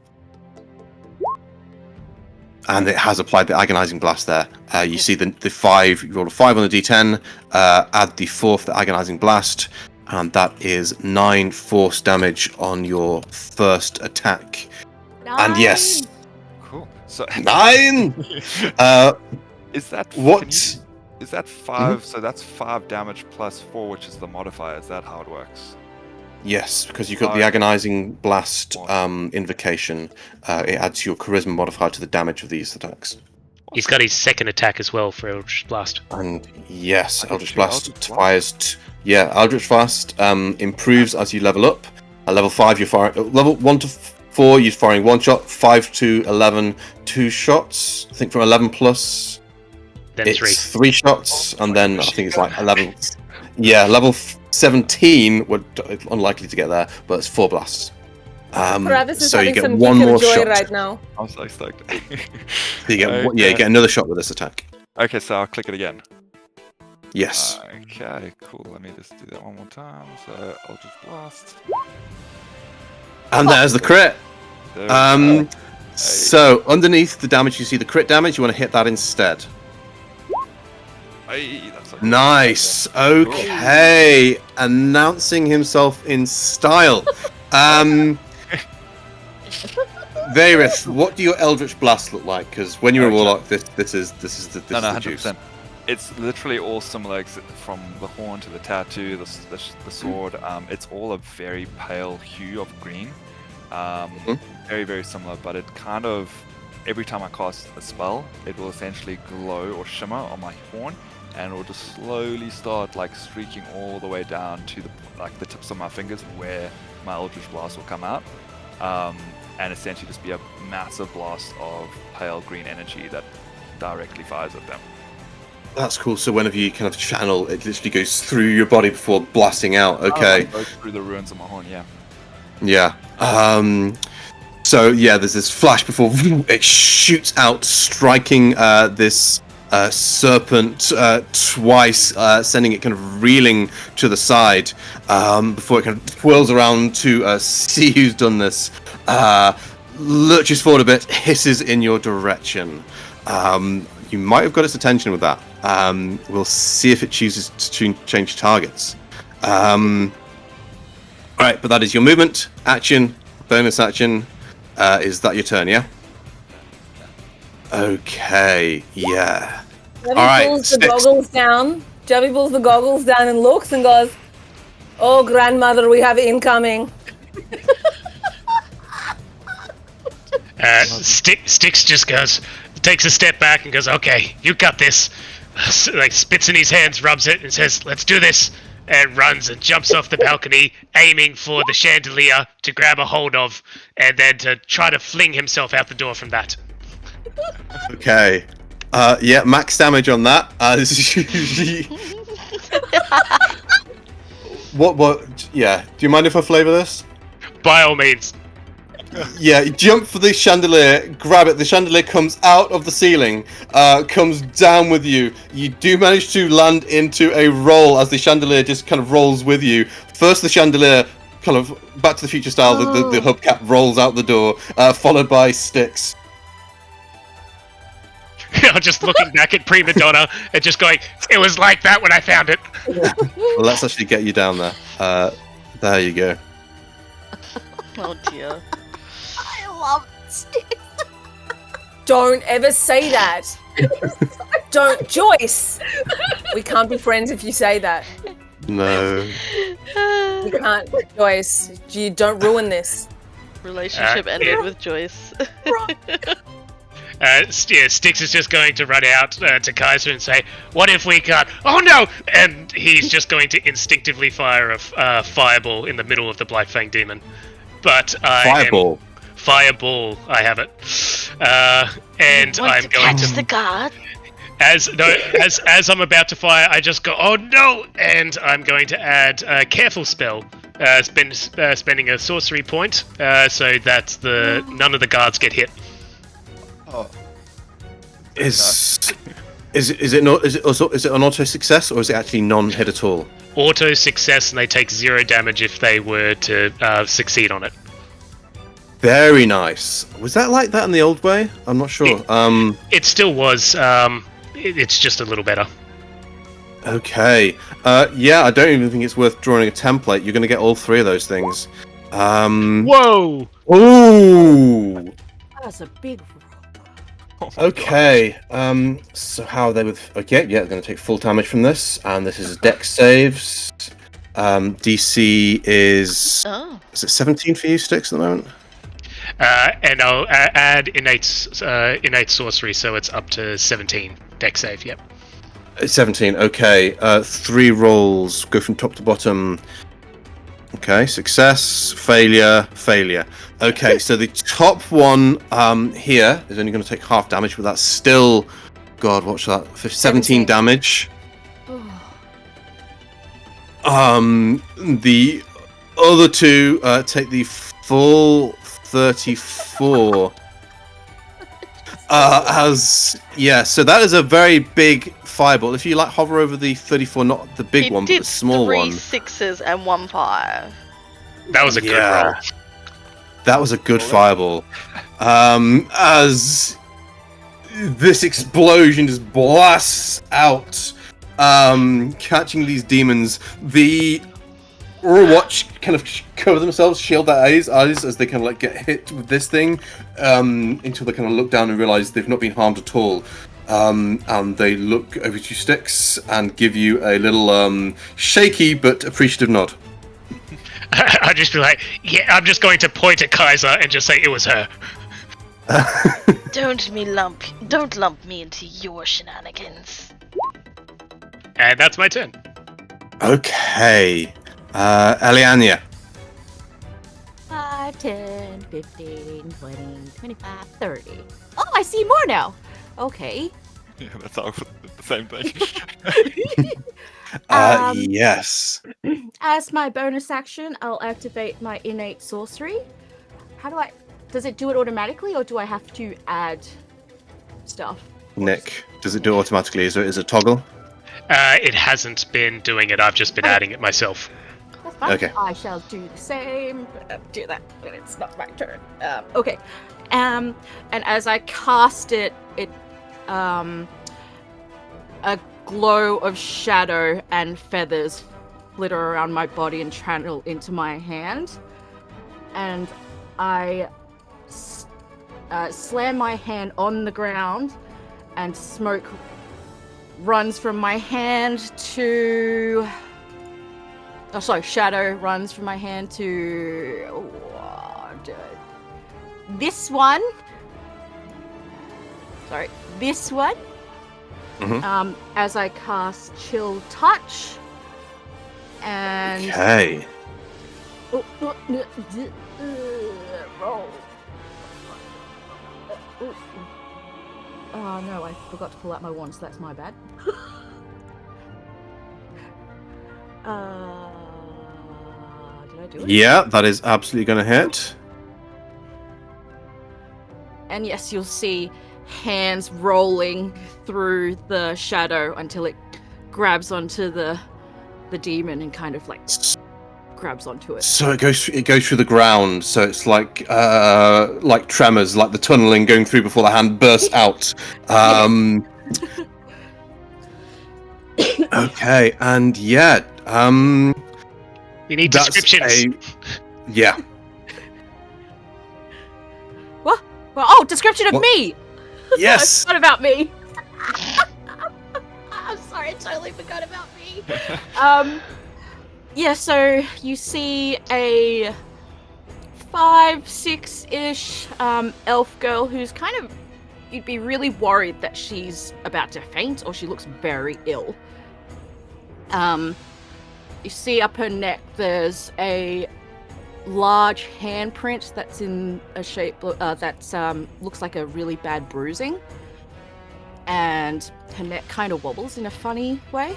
And it has applied the agonizing blast there. You see the 5. You roll a 5 on the d10. Add the 4 for the agonizing blast, and that is 9 force damage on your first attack. And yes, cool. So 9. is that What? Is that 5? So that's 5 damage plus 4, which is the modifier. Is that how it works? Yes, because you've got the agonizing blast invocation. It adds your charisma modifier to the damage of these attacks. He's got his second attack as well for Eldritch Blast. And yes, I got Eldritch two Blast Eldritch fires. Eldritch Blast improves as you level up. At level 5, you're firing. Level 1 to 4, you're firing 1 shot. 5 to 11, 2 shots. I think from 11 plus, Then it's 3. 3 shots, and then I think it's like 11. Yeah, level 17 would unlikely to get there, but it's 4 blasts. Travis is So you having get some one geeker more joy shot. right now. I'm so stoked. So you get you get another shot with this attack. Okay, so I'll click it again. Yes. Okay, cool. Let me just do that one more time. So Eldritch Blast. And there's the crit. There we go. So underneath the damage, you see the crit damage. You want to hit that instead. Hey, that's a Nice. Okay. Announcing himself in style. Varith, what do your Eldritch Blast look like? Because when you're a warlock, this is the No, the juice. 100%. It's literally all similar, from the horn to the tattoo, the sword. It's all a very pale hue of green. Very, very similar, but it kind of, every time I cast a spell, it will essentially glow or shimmer on my horn, and it will just slowly start like streaking all the way down to the tips of my fingers where my Eldritch Blast will come out. And essentially just be a massive blast of pale green energy that directly fires at them. That's cool. So whenever you kind of channel, it literally goes through your body before blasting out. Okay. It goes through the ruins of my horn, yeah. Yeah. So yeah, there's this flash before it shoots out, striking this serpent twice, sending it kind of reeling to the side before it kind of twirls around to see who's done this. Lurches forward a bit, hisses in your direction. You might have got its attention with that. We'll see if it chooses to change targets. Alright, but that is your movement, action, bonus action. Is that your turn, yeah? Okay, yeah. Javi pulls the goggles down. Javi pulls the goggles down and looks and goes, "Oh, grandmother, we have incoming." Styx just takes a step back and goes, "Okay, you got this." Like spits in his hands, rubs it, and says, "Let's do this." And runs and jumps off the balcony, aiming for the chandelier to grab a hold of, and then to try to fling himself out the door from that. Okay. Yeah, max damage on that. What? Yeah. Do you mind if I flavor this? By all means. Yeah, you jump for the chandelier, grab it. The chandelier comes out of the ceiling, comes down with you. You do manage to land into a roll as the chandelier just kind of rolls with you. First, the chandelier, kind of Back to the Future style, the hubcap rolls out the door, followed by Styx. Just looking back at Prima Donna and just going, "It was like that when I found it." Well, let's actually get you down there. There you go. Oh dear. I love Styx. Don't ever say that. Don't, Joyce. We can't be friends if you say that. No. We can't, Joyce. You don't ruin this. Relationship ended with Joyce. Styx is just going to run out to Kaiser and say, "What if we got? Oh no!" And he's just going to instinctively fire a fireball in the middle of the Black Fang Demon. But Fireball. Fireball, I have it. And I'm going catch to the guard. as I'm about to fire, I just go, "Oh no!" And I'm going to add a careful spell. Spending a sorcery point so that none of the guards get hit. Oh. Is it an auto success or is it actually non-hit at all? Auto success, and they take 0 damage if they were to succeed on it. Very nice. Was that like that in the old way? I'm not sure. It still was. It's just a little better. Okay. Yeah, I don't even think it's worth drawing a template. You're going to get all 3 of those things. Whoa! Ooh. That's a big roll. Oh my Okay. So how are they with? Okay. Yeah, they're going to take full damage from this, and this is Dex saves. DC is. Oh. Is it 17 for you, Styx, at the moment? And I'll add innate sorcery, so it's up to 17 dex save. Yep. 17. Okay. 3 rolls. Go from top to bottom. Okay. Success. Failure. Failure. Okay. So the top one here is only going to take half damage, but that's still. God, what's that? 17 damage. The other 2 take the full 34. So that is a very big fireball. If you like hover over the 34, not the big He one, but did the small 3 one. 6s and 1 5. That was a good roll. That was a good fireball. As this explosion just blasts out, catching these demons, the Overwatch kind of cover themselves, shield their eyes as they kind of like get hit with this thing, until they kind of look down and realize they've not been harmed at all. And they look over to Styx and give you a little shaky but appreciative nod. I'd just be like, yeah, I'm just going to point at Kaiser and just say it was her. Don't lump me into your shenanigans. And that's my turn. Okay. Eliania. 5, 10, 15, 20, 25, 30. Oh, I see more now. Okay. Yeah, that's all the same thing. Yes. As my bonus action, I'll activate my innate sorcery. Does it do it automatically, or do I have to add stuff? Nick, does it do it automatically? Is it a toggle? It hasn't been doing it. I've just been adding it myself. That's fine. Okay. I shall do the same. Do that when it's not my turn. Okay. And as I cast it, a glow of shadow and feathers flitter around my body and channel into my hand. And I slam my hand on the ground, and smoke runs from my hand to... Oh, sorry, shadow runs from my hand to... this one. Sorry, this one. Mhm. As I cast Chill Touch. And... Okay. Roll. Oh no, I forgot to pull out my wand, so that's my bad. Did I do it? Yeah, that is absolutely going to hit. And yes, you'll see hands rolling through the shadow until it grabs onto the demon and kind of like grabs onto it. So it goes through the ground. So it's like tremors, like the tunneling going through before the hand bursts out. Okay, and yeah, We need that's descriptions. Yeah. What? Well, oh, description of What? me. Yes. I forgot about me. I'm sorry, I totally forgot about me. Yeah, so you see a 5-6-ish elf girl who's kind of... You'd be really worried that she's about to faint, or she looks very ill. You see up her neck there's a large handprint that's in a shape that's looks like a really bad bruising, and her neck kind of wobbles in a funny way.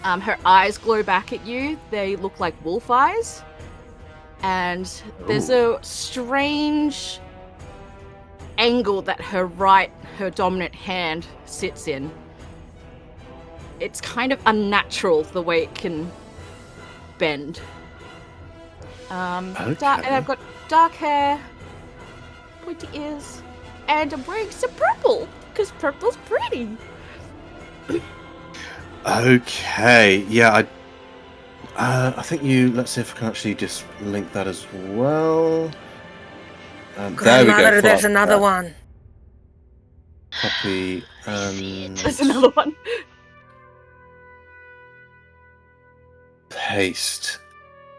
Her eyes glow back at you. They look like wolf eyes, and there's a strange angle that her dominant hand sits in. It's kind of unnatural the way it can bend. And I've got dark hair, pointy ears, and I'm wearing some purple because purple's pretty. Okay. Yeah. I think you. Let's see if I can actually just link that as well. There we go. Grandmother, there's Full up. another one. Copy. There's another one. Paste.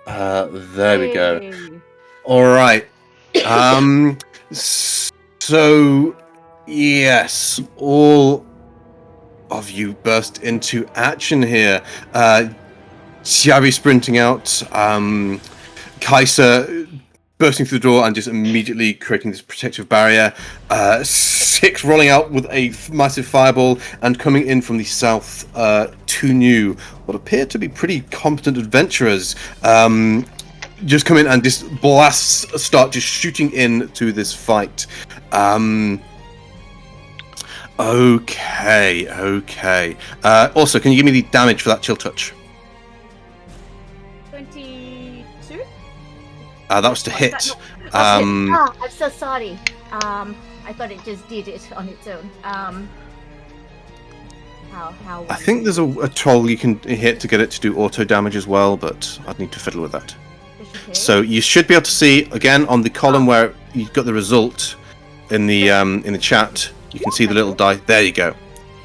There we go. Yay. All right. So yes, all of you burst into action here. Xiaobi sprinting out. Kaiser bursting through the door and just immediately creating this protective barrier. Six rolling out with a massive fireball, and coming in from the south, two new, what appear to be pretty competent adventurers. just come in and just blasts start just shooting into this fight. Okay. Also, can you give me the damage for that chill touch? 22? That was to hit. I'm so sorry. I thought it just did it on its own. How? I think there's a toll you can hit to get it to do auto damage as well, but I'd need to fiddle with that. Okay. So you should be able to see again on the column where you've got the result in the chat. You can see the little die. There you go.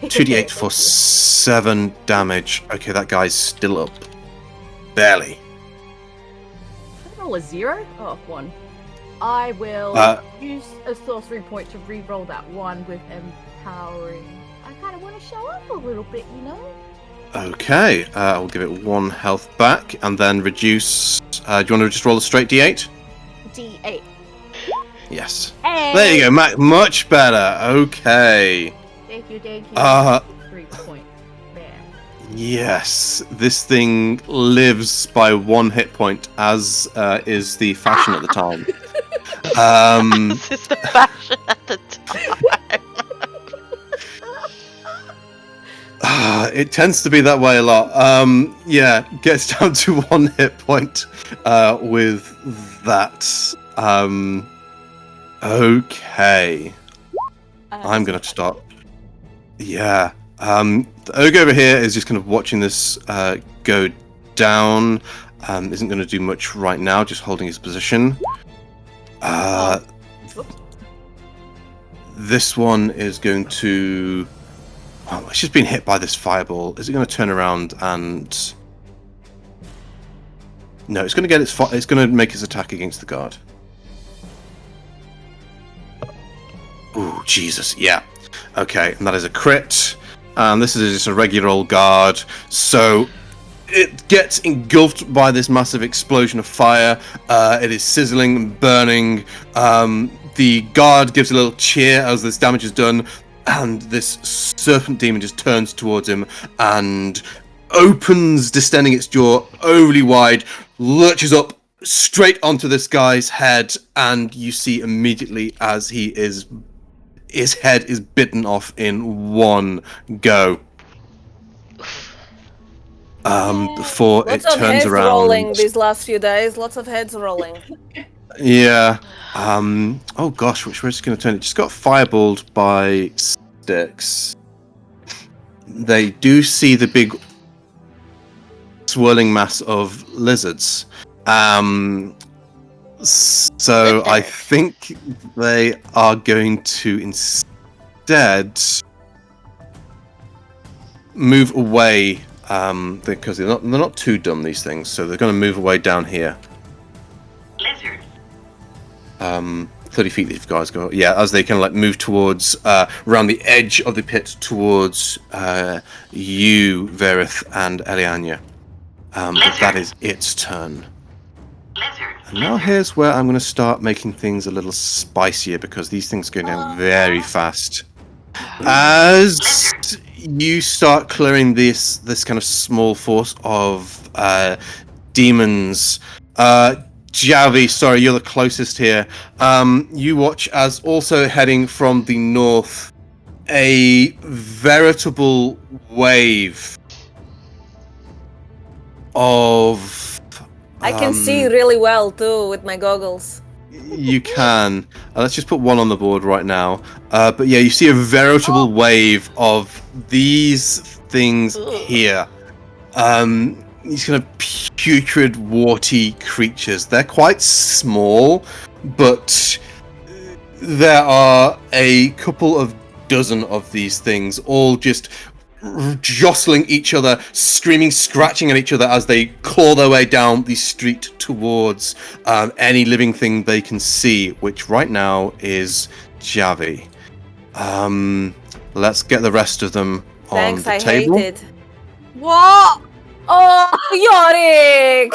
2d8 for 7 damage. Okay, that guy's still up. Barely. Did I roll a 0? Oh, 1. I will use a sorcery point to re-roll that 1 with empowering. I kind of want to show off a little bit, you know? Okay, I'll give it 1 health back and then reduce. Do you want to just roll a straight d8? D8. Yes. Hey. There you go, much better. Okay. Thank you. 3 point there. Yes, this thing lives by 1 hit point, as is the fashion at the time. This is the fashion at the time. It tends to be that way a lot. Yeah, gets down to 1 hit point with that. Okay. I'm gonna have to start. Yeah. The ogre over here is just kind of watching this go down. Isn't going to do much right now, just holding his position. This one is going to... Oh, it's just been hit by this fireball. Is it going to turn around and... No, it's going to get its... It's going to make its attack against the guard. Ooh, Jesus, yeah. Okay, and that is a crit. And this is just a regular old guard. So it gets engulfed by this massive explosion of fire. It is sizzling and burning. The guard gives a little cheer as this damage is done. And this serpent demon just turns towards him and opens, distending its jaw overly wide, lurches up straight onto this guy's head. And you see immediately as his head is bitten off in one go. Before Lots it of turns heads around. rolling these last few days. Lots of heads rolling. Yeah. Oh gosh, which way is it going to turn? It just got fireballed by sticks. They do see the big swirling mass of lizards. So I think they are going to instead move away, because they're not too dumb, these things. So they're going to move away down here. Lizard. 30 feet these guys go. Yeah, as they kind of like move towards around the edge of the pit towards you, Verith, and Eliania. But that is its turn. And now here's where I'm going to start making things a little spicier, because these things go down very fast. As you start clearing this kind of small force of demons, Javi, sorry, you're the closest here. You watch as also heading from the north, a veritable wave of... I can see really well too with my goggles. You can. Let's just put one on the board right now. But yeah, you see a veritable wave of these things here. These kind of putrid, warty creatures. They're quite small, but there are a couple of dozen of these things, all just jostling each other, screaming, scratching at each other as they claw their way down the street towards any living thing they can see, which right now is Javi. Let's get the rest of them on the table. Hate it. What? Oh, Yorick!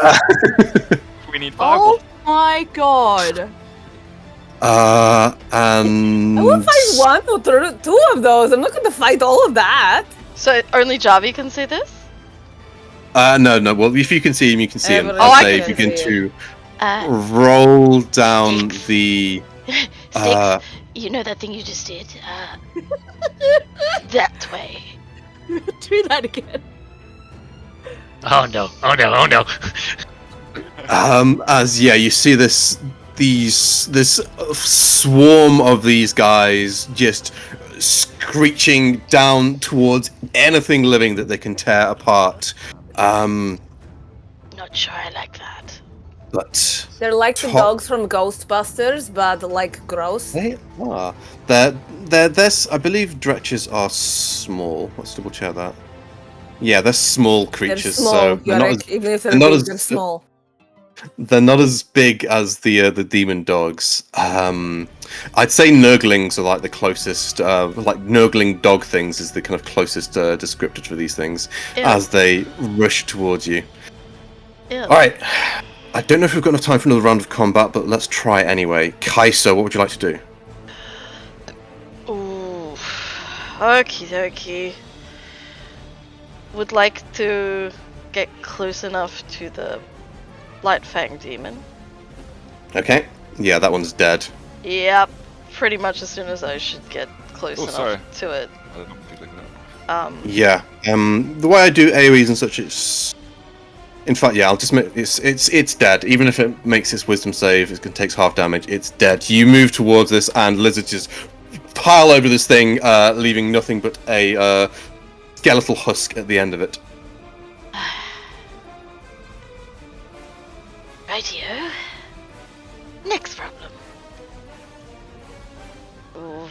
We need fireball. Oh my god. And I will fight one or two of those. I'm not going to fight all of that. So only Javi can see this? no. Well, if you can see him, you can see him. Everyone Oh, I Say can begin see to roll down Sticks. the. Sticks, you know that thing you just did? That way. Do that again. Oh no! Oh no! Oh no! As you see this swarm of these guys just screeching down towards anything living that they can tear apart. Not sure I like that. But They're like the top- dogs from Ghostbusters, but like gross. they are. This, I believe, dretches are small. Let's double check that. Yeah, they're small They're creatures, small, so they're not Yorick. Even if they're they're not big, as they're small. they're not as big as the demon dogs. I'd say Nurglings are like the closest, like Nurgling dog things is the kind of closest descriptor for these things Ew. as they rush towards you. Ew. All right, I don't know if we've got enough time for another round of combat, but let's try it anyway. Kaiser, what would you like to do? Ooh. Okie dokie. Would like to get close enough to the Light Fang demon. Okay, yeah, that one's dead. Yep. Pretty much as soon as I should get close Oh, enough sorry. to it. I don't know if you like that. Yeah, the way I do AoEs and such, it's. In fact, yeah, I'll just make it's dead. Even if it makes its wisdom save, it takes half damage. It's dead. You move towards this, and lizards just pile over this thing, leaving nothing but a skeletal husk at the end of it. Rightio. Next problem. Ooh.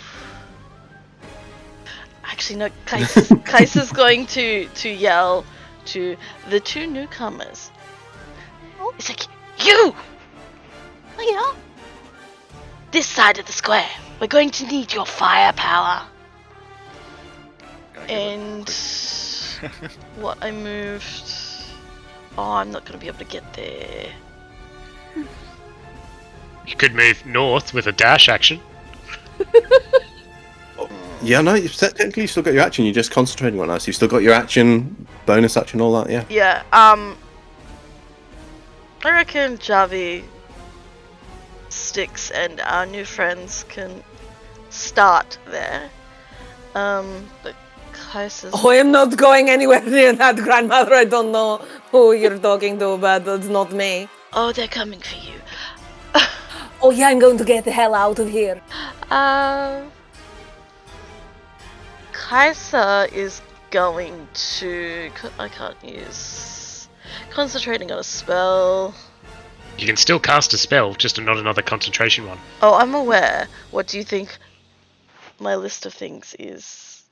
Actually, no. Kaiser's going to yell to the two newcomers. It's like, you! Oh yeah. This side of the square. We're going to need your firepower. Gotta give it a And quick- what I moved. Oh, I'm not gonna be able to get there. You could move north with a dash action. Yeah, no, technically you still got your action. You're just concentrating on us. You've still got your action, bonus action, all that. Yeah. Yeah. I reckon Javi, Sticks, and our new friends can start there. But Kaiser's. Oh, I am not going anywhere near that, grandmother. I don't know who you're talking to, but it's not me. Oh, they're coming for you. Oh yeah, I'm going to get the hell out of here. Kaiser is going to. I can't use. Concentrating on a spell. You can still cast a spell, just not another concentration one. Oh, I'm aware. What do you think my list of things is?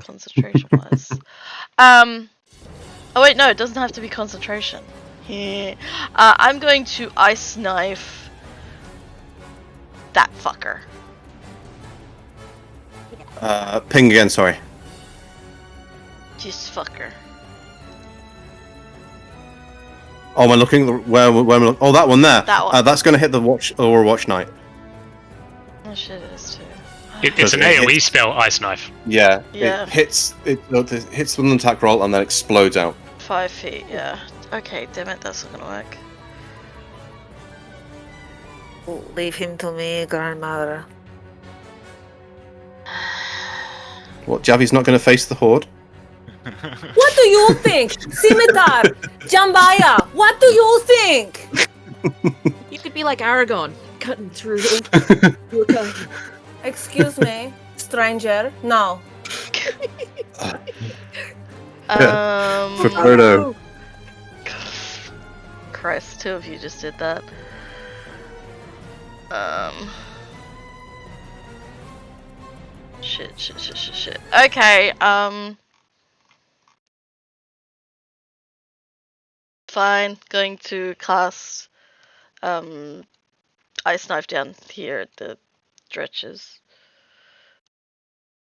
Concentration wise. Oh wait, no, it doesn't have to be concentration. Yeah. I'm going to ice knife that fucker. Ping again. Sorry. Just fucker. Oh, am I looking where am I look? Oh, that one there. That one. That's going to hit the Watch Knight. Oh shit, it is too. It's an It AoE hits- spell, Ice Knife. Yeah. Yeah. It hits with an attack roll and then explodes out. 5 feet, yeah. Okay, damn it, that's not gonna work. Leave him to me, grandmother. What? Javi's not going to face the horde? What do you think? Scimitar! Jambaya! What do you think? You could be like Aragon, cutting through. Excuse me, stranger. No. For Frodo. Christ, two of you just did that. Shit. Okay, fine. Going to cast, Ice Knife down here at the stretches.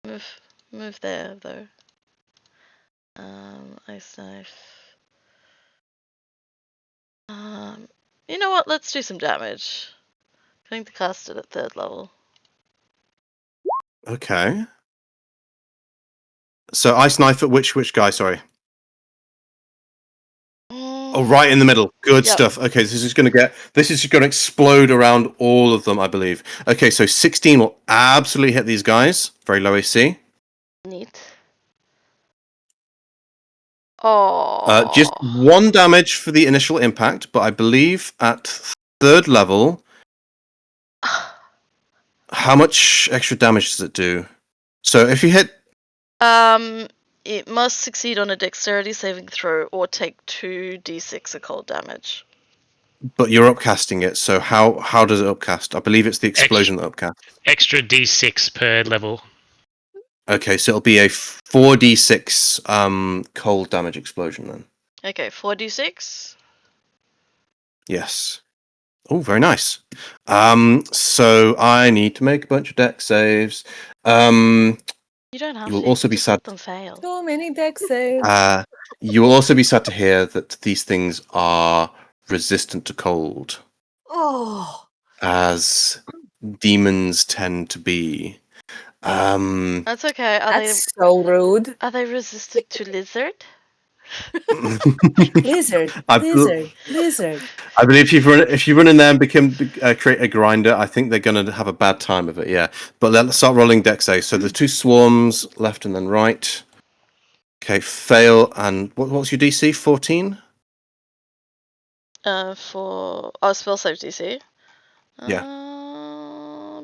Move there, though. Ice Knife. You know what? Let's do some damage. Going to cast it at 3rd level. Okay. So ice knife at which guy? Sorry. Oh, right in the middle. Good Yep. stuff. Okay, this is going to explode around all of them, I believe. Okay, so 16 will absolutely hit these guys. Very low AC. Neat. Oh. Just 1 damage for the initial impact, but I believe at 3rd level, how much extra damage does it do? So if you hit, It must succeed on a dexterity saving throw or take 2d6 of cold damage. but you're upcasting it, so how does it upcast? I believe it's the explosion that upcasts. Extra d6 per level. Okay, so it'll be a 4d6 cold damage explosion then. Okay, 4d6. Yes. Oh, very nice. So I need to make a bunch of deck saves. You don't have You will to. also You be just sad. let them fail. Too many deck saves. You will also be sad to hear that these things are resistant to cold, Oh. as demons tend to be. That's okay. That's so rude. Are they resistant to lizard? Lizard, I, lizard, lizard. I believe if you run in there and create a grinder, I think they're going to have a bad time of it. Yeah, but let's start rolling deck saves. So the 2 swarms left and then right. Okay, fail and what's your DC? 14. For spell save DC. Yeah.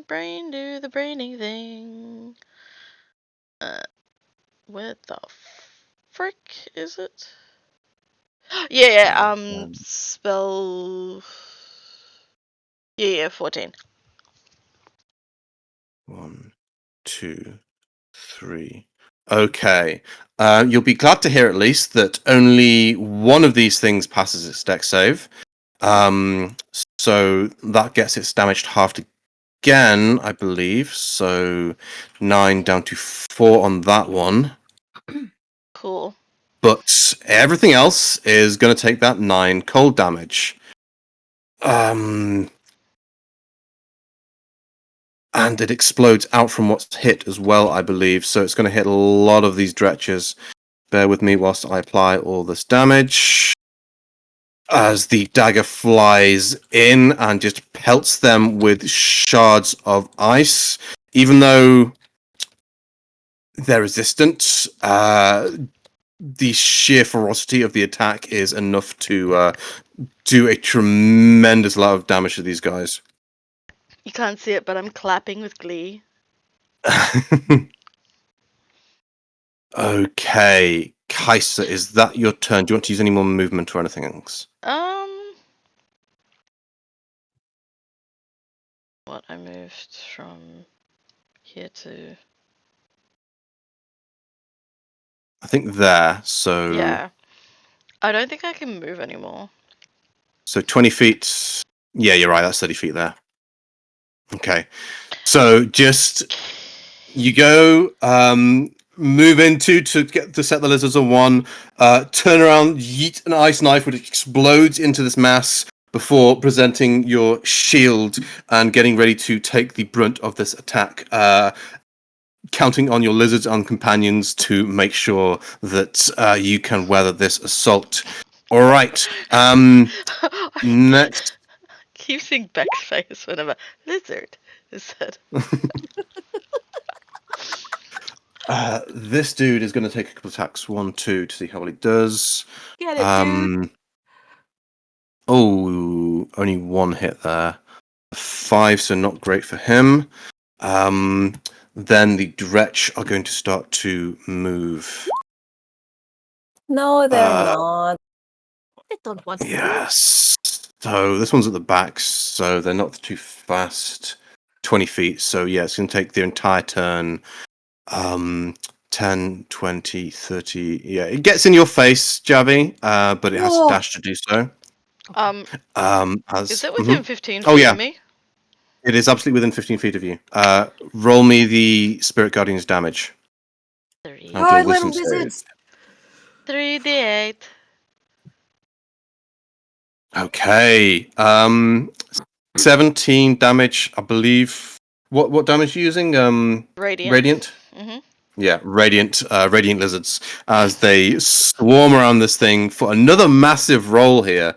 Brain do the braining thing. Where the frick is it? Yeah, spell. Yeah, 14. 1, 2, 3. Okay. You'll be glad to hear at least that only one of these things passes its deck save. So that gets its damage halved again, I believe. So 9 down to 4 on that one. Cool. But everything else is going to take that 9 cold damage. And it explodes out from what's hit as well, I believe. So it's going to hit a lot of these dretches. Bear with me whilst I apply all this damage. As the dagger flies in and just pelts them with shards of ice. Even though they're resistant, the sheer ferocity of the attack is enough to do a tremendous lot of damage to these guys. You can't see it, but I'm clapping with glee. Okay, Kaiser, is that your turn? Do you want to use any more movement or anything else? What, I moved from here to... I think there, so... Yeah. I don't think I can move anymore. So 20 feet... Yeah, you're right, that's 30 feet there. Okay. So just... You go, move into to set the lizards on 1, turn around, yeet an ice knife which explodes into this mass before presenting your shield and getting ready to take the brunt of this attack, counting on your lizards and companions to make sure that you can weather this assault. All right. Next. Keep seeing Beck's face whenever lizard is said. This dude is going to take a couple attacks, 1, 2, to see how well he does. Get it, dude. Oh, only 1 hit there. 5, so not great for him. Then the Dretch are going to start to move. No, they're not. They don't want to. Yes. So this one's at the back, so they're not too fast. 20 feet, so yeah, it's going to take their entire turn. 10, 20, 30. Yeah, it gets in your face, Javi, but it has to dash to do so. Is it within 15 feet Oh, yeah. of me? It is absolutely within 15 feet of you. Roll me the Spirit Guardian's damage. 3. And your wisdom save. 3d8. Okay. 17 damage, I believe. What damage are you using? Radiant. Radiant? Mm-hmm. Yeah, radiant lizards as they swarm around this thing for another massive roll here.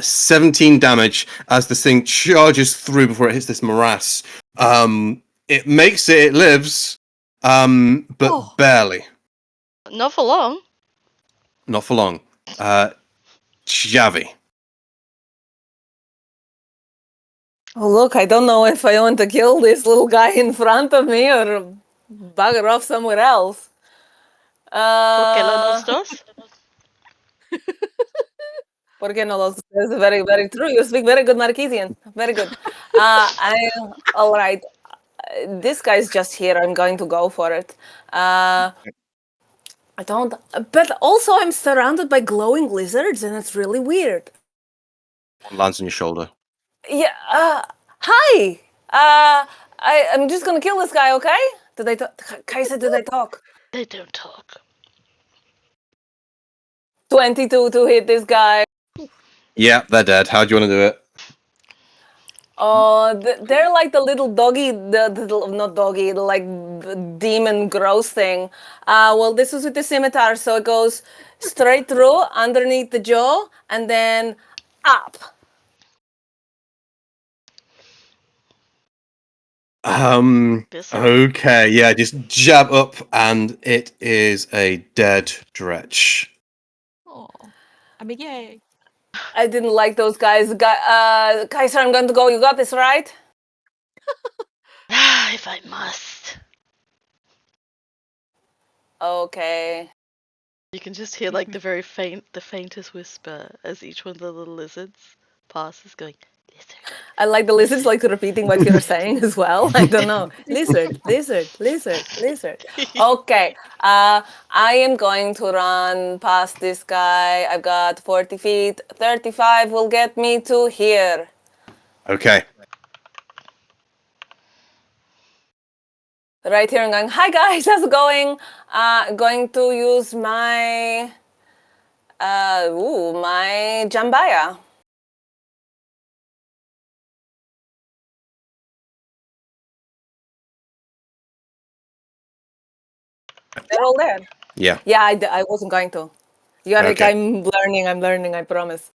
17 damage as this thing charges through before it hits this morass. It makes it. It lives, but Oh. barely. Not for long. Not for long. Javi. Oh, look, I don't know if I want to kill this little guy in front of me or bugger off somewhere else. ¿Por qué lo nos dos? Porque no los That's very, very true. You speak very good Marquesian. Very good. All right. This guy's just here. I'm going to go for it. I don't. But also, I'm surrounded by glowing lizards, and it's really weird. One lands on your shoulder. Yeah. Hi. I'm just gonna kill this guy. Okay? Did they talk? Kaisa, did they talk? They don't talk. 22 to hit this guy. Yeah, they're dead. How do you want to do it? Oh, they're like the little doggy, not doggy, like demon gross thing. Well, this was with the scimitar, so it goes straight through underneath the jaw and then up. Visceral. Okay, yeah, just jab up, and it is a dead dretch. Oh. I mean, yay. I didn't like those guys. Kaiser, I'm going to go. You got this, right? If I must. Okay. You can just hear like the faintest whisper as each one of the little lizards passes, going, lizard. I like the lizards like repeating what you're saying as well. I don't know. Lizard, lizard, lizard, lizard. Okay. I am going to run past this guy. I've got 40 feet. 35 will get me to here. Okay. Right here, I'm going, hi guys, how's it going? Going to use my my Jambaya. They're all there. Yeah. Yeah, I wasn't going to. Yorick, Okay. I'm learning, I promise.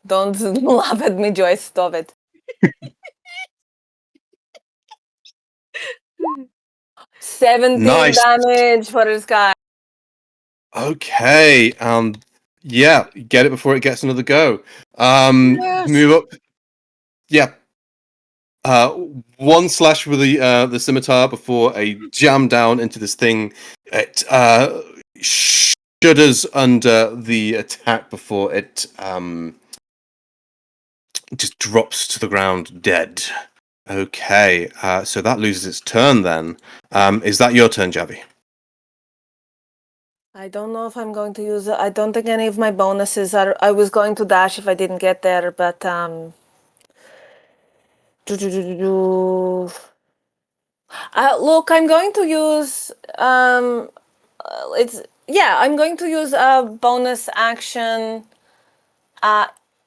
Don't laugh at me, Joyce. Stop it. 17 Nice. damage for this guy. Okay. Yeah, get it before it gets another go. Yes. Move up. Yeah. One slash with the scimitar before a jam down into this thing. It shudders under the attack before it just drops to the ground dead. Okay, so that loses its turn then. Is that your turn, Javi? I don't know if I'm going to use it. I don't think any of my bonuses are. I was going to dash if I didn't get there, but look, I'm going to use I'm going to use a bonus action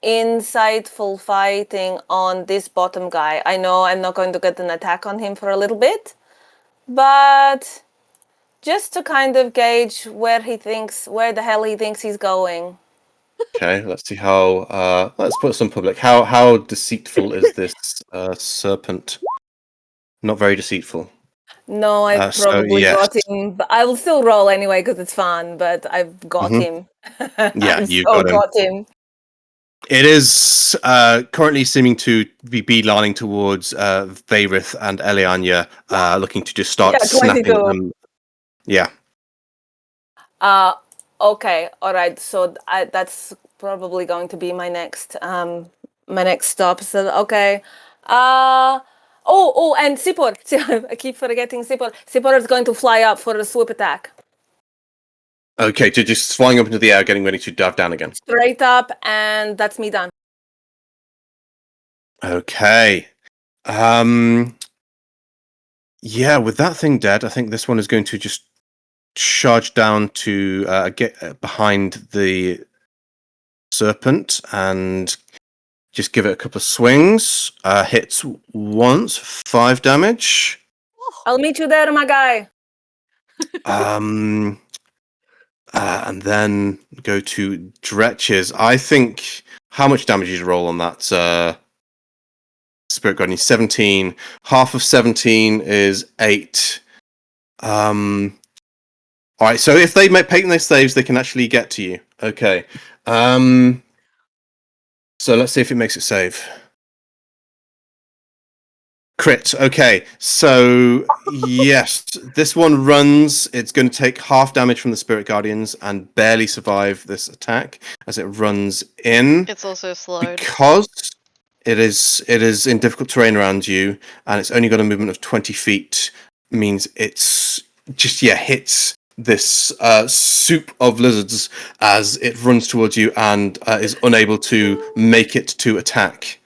insightful fighting on this bottom guy. I know I'm not going to get an attack on him for a little bit, but just to kind of gauge where the hell he thinks he's going. Okay, let's see how. Let's put some public. How deceitful is this serpent? Not very deceitful. No, I So probably yes, got him, but I will still roll anyway because it's fun. But I've got Mhm. him. Yeah, I've you so got him. him. It is currently seeming to be beelining towards Vayrith and Elianya, looking to just start Yeah, snapping 22. them. Yeah. Okay, all right. So that's probably going to be my next stop. So okay. And Sipor. I keep forgetting Sipor. Sipor is going to fly up for a swoop attack. Okay, so just flying up into the air, getting ready to dive down again. Straight up, and that's me done. Okay. Yeah, with that thing dead, I think this one is going to just charge down to get behind the serpent and just give it a couple of swings. Hits once, 5 damage. I'll meet you there, my guy. And then go to Dretches. I think how much damage did you roll on that Spirit Guardian? 17. Half of 17 is 8. Alright, so if they make their saves, they can actually get to you. Okay. So let's see if it makes it save. Crit. Okay, so yes, this one runs. It's going to take half damage from the Spirit Guardians and barely survive this attack as it runs in. It's also slowed. Because it is in difficult terrain around you, and it's only got a movement of 20 feet, means it's just hits this soup of lizards as it runs towards you and is unable to make it to attack.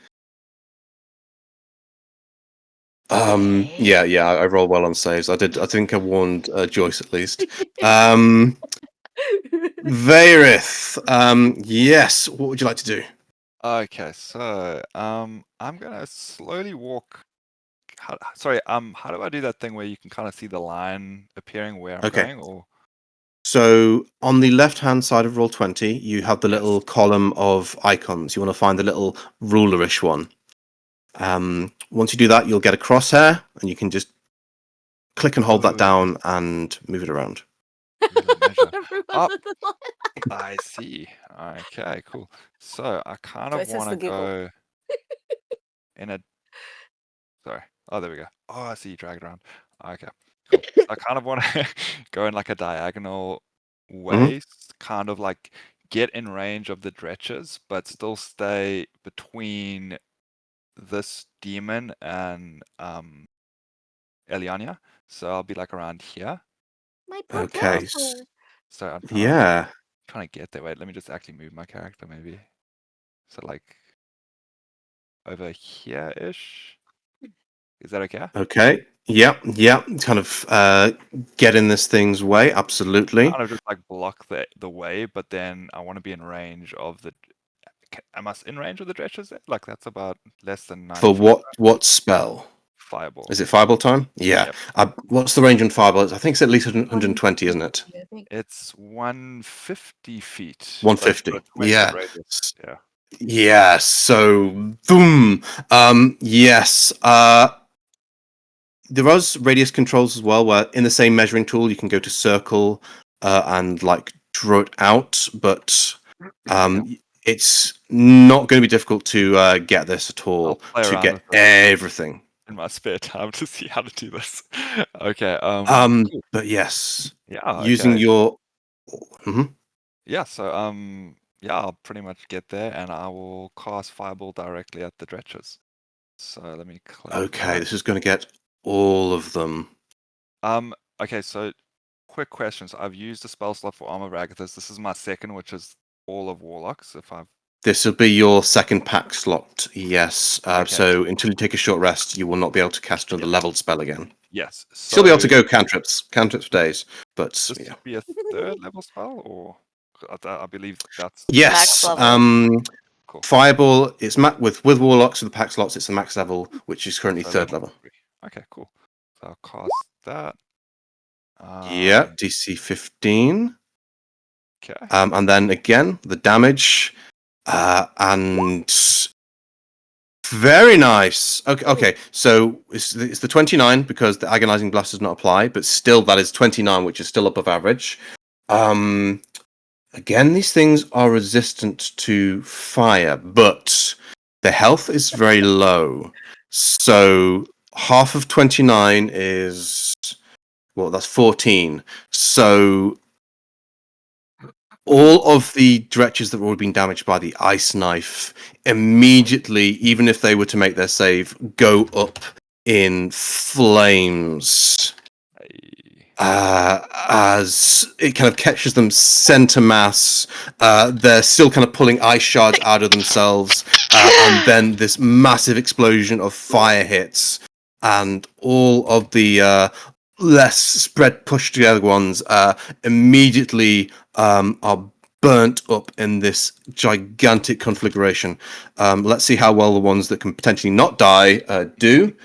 Okay. I roll well on saves. I think I warned Joyce at least. Varith, yes, what would you like to do? Okay, so I'm gonna slowly walk. How do I do that thing where you can kind of see the line appearing where I'm Okay. going? Or So on the left-hand side of Roll20, you have the Yes. little column of icons. You want to find the little rulerish one. Once you do that, you'll get a crosshair, and you can just click and hold that Oh, down and move it around. Move and measure. Everyone Up. with the line. I see. Okay, cool. So I kind of Joyce has want to to giggle. go in a. Sorry. Oh, there we go. Oh, I see you drag it around. Okay, cool. So I kind of want to go in like a diagonal way, kind of like get in range of the dretches, but still stay between this demon and Eliania. So I'll be like around here. My poor Okay. brother. So I'm Yeah. trying to get there. Wait, let me just actually move my character maybe. So like over here-ish. Is that okay? Okay. Yep. Kind of get in this thing's way. Absolutely. Kind of just like block the way, but then I want to be in range of the. Am I in range of the dretches there? Like that's about less than 90 For feet. what spell? Fireball. Is it fireball time? Yeah. Yep. What's the range on fireball? I think it's at least 120, isn't it? I think. It's 150 feet. But it's 150. got a 20-foot Yeah. radius. Yeah. Yeah. So boom. Yes. There is radius controls as well, where in the same measuring tool you can go to circle and like draw it out, but it's not going to be difficult to get this at I'll all play to around get with it everything. in my spare time to see how to do this. Okay. Cool. But yes, Yeah. using Okay. your Mhm. Yeah. So yeah, I'll pretty much get there, and I will cast fireball directly at the dretches. So let me claim Okay, that. this is going to get all of them. Okay, so quick questions. I've used a spell slot for Armor of Agathis. This is my second, which is all of Warlocks. If I've This will be your second pack slot, yes. Okay. So until you take a short rest, you will not be able to cast another leveled spell again. Yes. Still be able to So go cantrips for days, but this yeah. would be a third level spell, or I believe that's Yes. Max level. cool. Fireball is with warlocks with the pack slots. It's the max level, which is currently So third level. 3. Okay, cool. So I'll cast that. Yeah, DC 15. Okay. And then again the damage, and very nice. Okay. So it's the 29 because the agonizing blast does not apply, but still that is 29, which is still above average. Again, these things are resistant to fire, but their health is very low. So half of 29 is that's 14. So all of the dretches that were already been damaged by the ice knife immediately, even if they were to make their save, go up in flames. As it kind of catches them center mass, they're still kind of pulling ice shards out of themselves, and then this massive explosion of fire hits, and all of the less spread pushed together ones immediately are burnt up in this gigantic conflagration. Let's see how well the ones that can potentially not die do.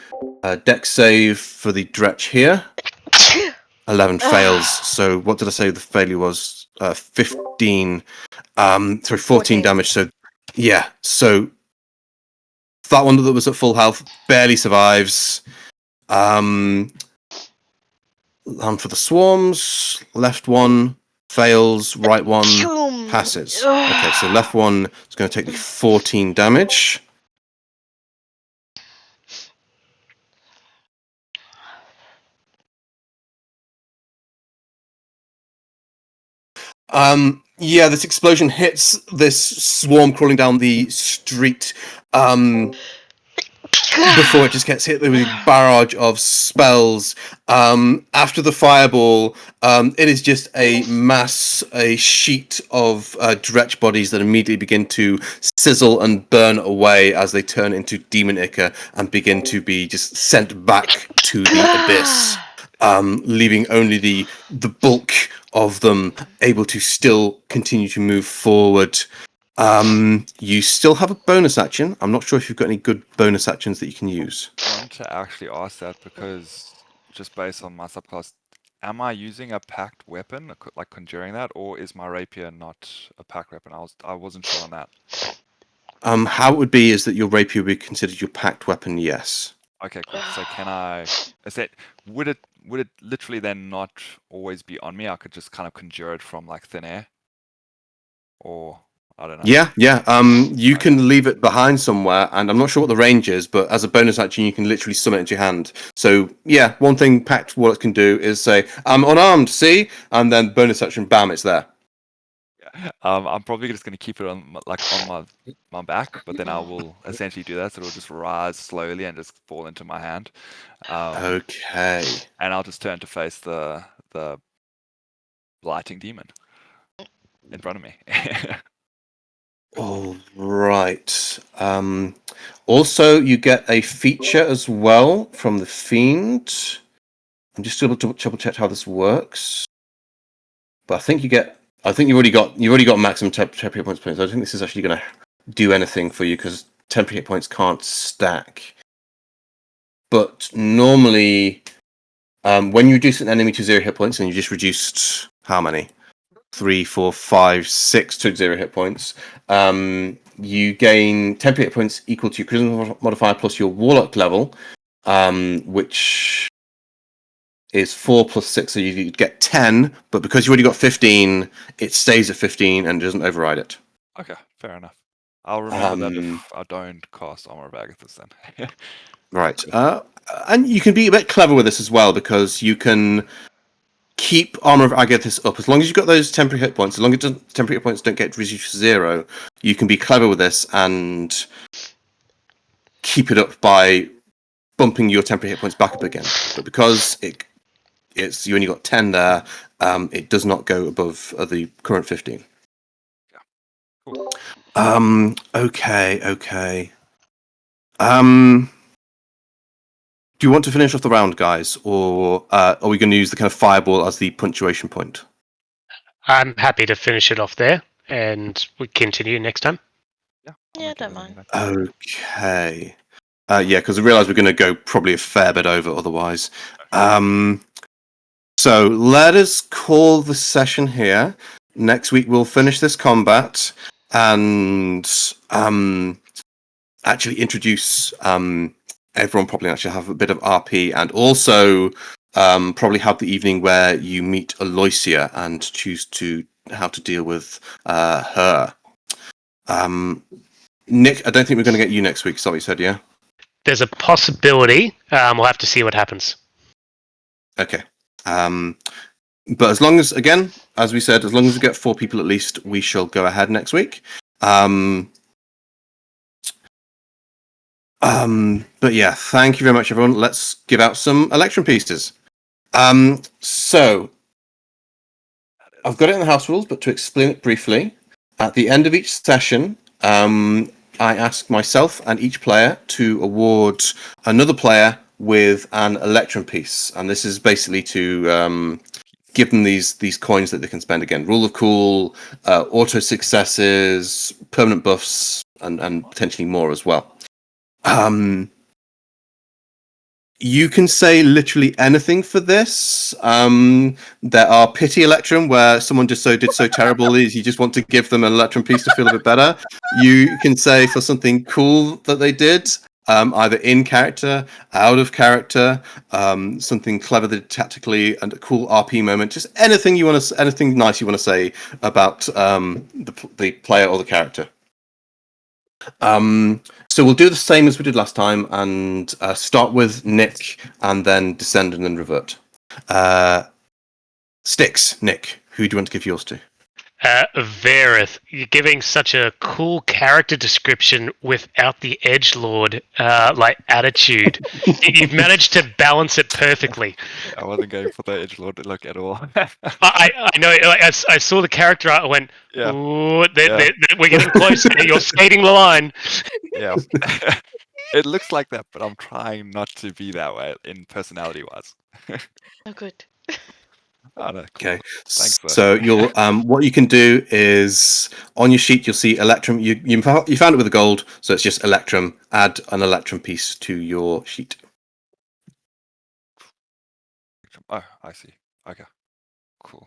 Dex save for the Dretch here. 11 fails. So what did I say the failure was? 15. Sorry, 14 damage. So yeah. So that one that was at full health barely survives. And for the swarms, left one fails, right one passes. Okay, so left one is going to take the 14 damage. Yeah, this explosion hits this swarm crawling down the street. Before it just gets hit with a barrage of spells. After the fireball, it is just a sheet of Dretch bodies that immediately begin to sizzle and burn away as they turn into demon ichor and begin to be just sent back to the abyss. Leaving only the bulk of them able to still continue to move forward. You still have a bonus action. I'm not sure if you've got any good bonus actions that you can use. I wanted to actually ask that because just based on my subclass, am I using a packed weapon, like conjuring that, or is my rapier not a packed weapon? I wasn't sure on that. How it would be is that your rapier would be considered your packed weapon, yes. Okay, cool. So can I? Would it literally then not always be on me? I could just kind of conjure it from like thin air, or I don't know. Yeah. You can leave it behind somewhere, and I'm not sure what the range is, but as a bonus action, you can literally summon it into your hand. So yeah, one thing packed wallets can do is say, "I'm unarmed," see, and then bonus action, bam, it's there. Yeah. I'm probably just going to keep it on my back, but then I will essentially do that, so it'll just rise slowly and just fall into my hand. Okay. And I'll just turn to face the lighting demon in front of me. All right. Also, you get a feature as well from the fiend. I'm just able to double check how this works. But I think you've already got maximum temporary hit points. I don't think this is actually going to do anything for you because temporary hit points can't stack. But normally, when you reduce an enemy to 0 hit points, and you just reduced how many? 3, 4, 5, 6 to 0 hit points. You gain temporary hit points equal to your charisma modifier plus your warlock level, which is 4 plus 6, so you get 10. But because you already got 15, it stays at 15 and doesn't override it. Okay, fair enough. I'll remember that if I don't cast Armor of Agathis then. Right. And you can be a bit clever with this as well, because you can keep Armor of Agathis up as long as you've got those temporary hit points. As long as temporary hit points don't get reduced to 0, you can be clever with this and keep it up by bumping your temporary hit points back up again. But because it's you only got 10 there, it does not go above the current 15. Yeah. Cool. Okay. Do you want to finish off the round, guys, or are we going to use the kind of fireball as the punctuation point? I'm happy to finish it off there, and we continue next time. Yeah. Yeah, don't mind. Okay. Yeah, because I realise we're going to go probably a fair bit over otherwise. So let us call the session here. Next week we'll finish this combat and actually introduce everyone properly, actually have a bit of RP, and also probably have the evening where you meet Aloysia and choose how to deal with her. Nick, I don't think we're going to get you next week, is that what you said, yeah? There's a possibility. We'll have to see what happens. Okay. But as long as, again, as we said, as long as we get 4 people at least, we shall go ahead next week. But yeah, thank you very much, everyone. Let's give out some election pieces. So I've got it in the house rules, but to explain it briefly, at the end of each session, I ask myself and each player to award another player with an electrum piece, and this is basically to give them these coins that they can spend again. Rule of cool, auto successes, permanent buffs, and potentially more as well. You can say literally anything for this. There are pity electrum, where someone just did so terrible is you just want to give them an electrum piece to feel a bit better. You can say for something cool that they did, either in character, out of character, something clever that tactically, and a cool RP moment. Just anything you want to, anything nice you want to say about the player or the character. So we'll do the same as we did last time, and start with Nick, and then descend and then revert. Sticks, Nick. Who do you want to give yours to? Vareth, you're giving such a cool character description without the edgelord like attitude. You've managed to balance it perfectly. I wasn't going for the edgelord look at all. I know. Like, I saw the character art. I went, Yeah. "Ooh, Yeah. we're getting closer. You're skating the line." Yeah. It looks like that, but I'm trying not to be that way in personality wise. Oh, good. Oh, no, cool. Okay. Thanks, though. So you'll what you can do is on your sheet you'll see electrum. You found it with a gold, so it's just electrum. Add an electrum piece to your sheet. Oh, I see. Okay. Cool.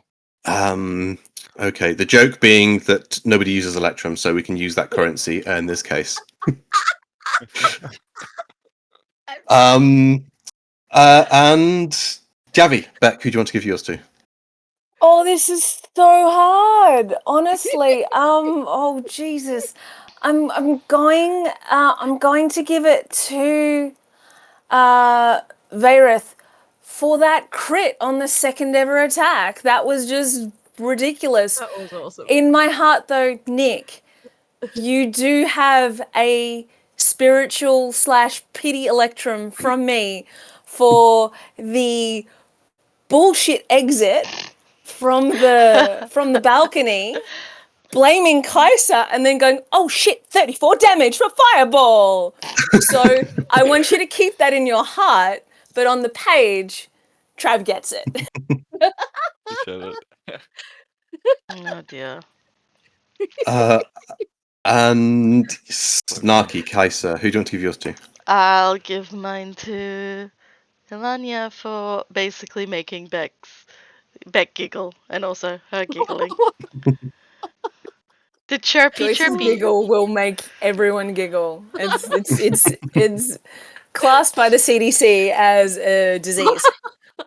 Okay. The joke being that nobody uses electrum, so we can use that currency in this case. And Javi, Beck, who do you want to give yours to? Oh, this is so hard. Honestly. Oh Jesus. I'm going to give it to Vareth for that crit on the second ever attack. That was just ridiculous. That was awesome. In my heart though, Nick, you do have a spiritual / pity electrum from me for the bullshit exit from the balcony, blaming Kaiser and then going, oh shit, 34 damage for fireball. So I want you to keep that in your heart, but on the page, Trav gets it. Appreciate it. Oh dear. And Snarky Kaiser, who do you want to give yours to? I'll give mine to Elania for basically making Beck giggle and also her giggling. The chirpy Joyce's chirpy. giggle will make everyone giggle. It's classed by the CDC as a disease.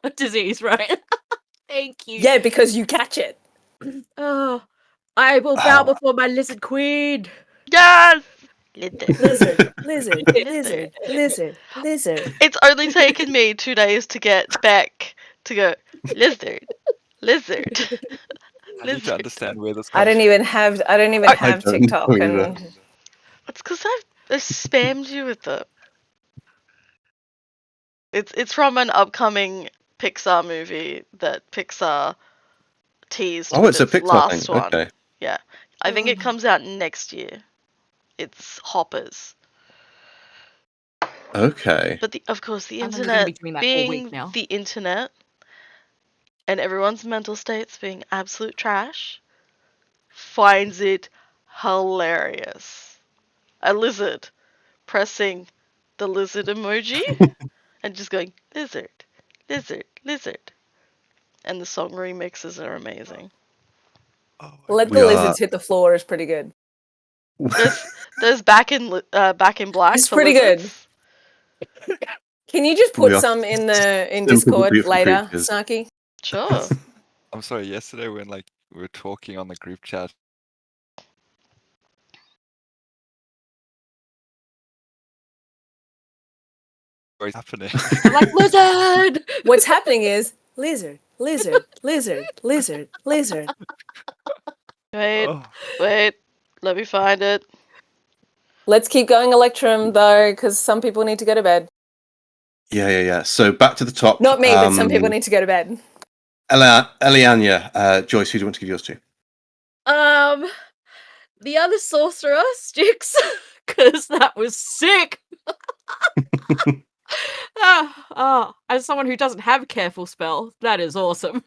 A disease, right? Thank you. Yeah, because you catch it. Oh, I will bow before my lizard queen. Yes! Lizard. Lizard, lizard, lizard, lizard, lizard. It's only taken me 2 days to get Beck to go, lizard, lizard, I need to lizard. understand where this I comes don't from. even have I don't TikTok, know either. and It's because I've spammed you with it. It's from an upcoming Pixar movie that Pixar teased Oh, with it's a its Pixar last thing. one. Okay. Yeah. I think it comes out next year. It's Hoppers. Okay. But of course, the I'm only gonna be internet doing that all week being now. the internet and everyone's mental states being absolute trash finds it hilarious. A lizard pressing the lizard emoji and just going, lizard, lizard, lizard. And the song remixes are amazing. Oh, let We the are- lizards hit the floor is pretty good. There's back in black It's for pretty good. lizards. Can you just We put are some in simple, Discord beautiful later, creatures. Snarky? Sure. I'm sorry, yesterday when we were talking on the group chat. What's happening? I'm like, lizard! What's happening is lizard, lizard, lizard, lizard, lizard. Wait, Oh, wait. Let me find it. Let's keep going Electrum though, because some people need to go to bed. Yeah. So back to the top. Not me, but some people need to go to bed. Eliania, Joyce, who do you want to give yours to? The other sorcerer, Styx, because that was sick. As someone who doesn't have careful spell, that is awesome.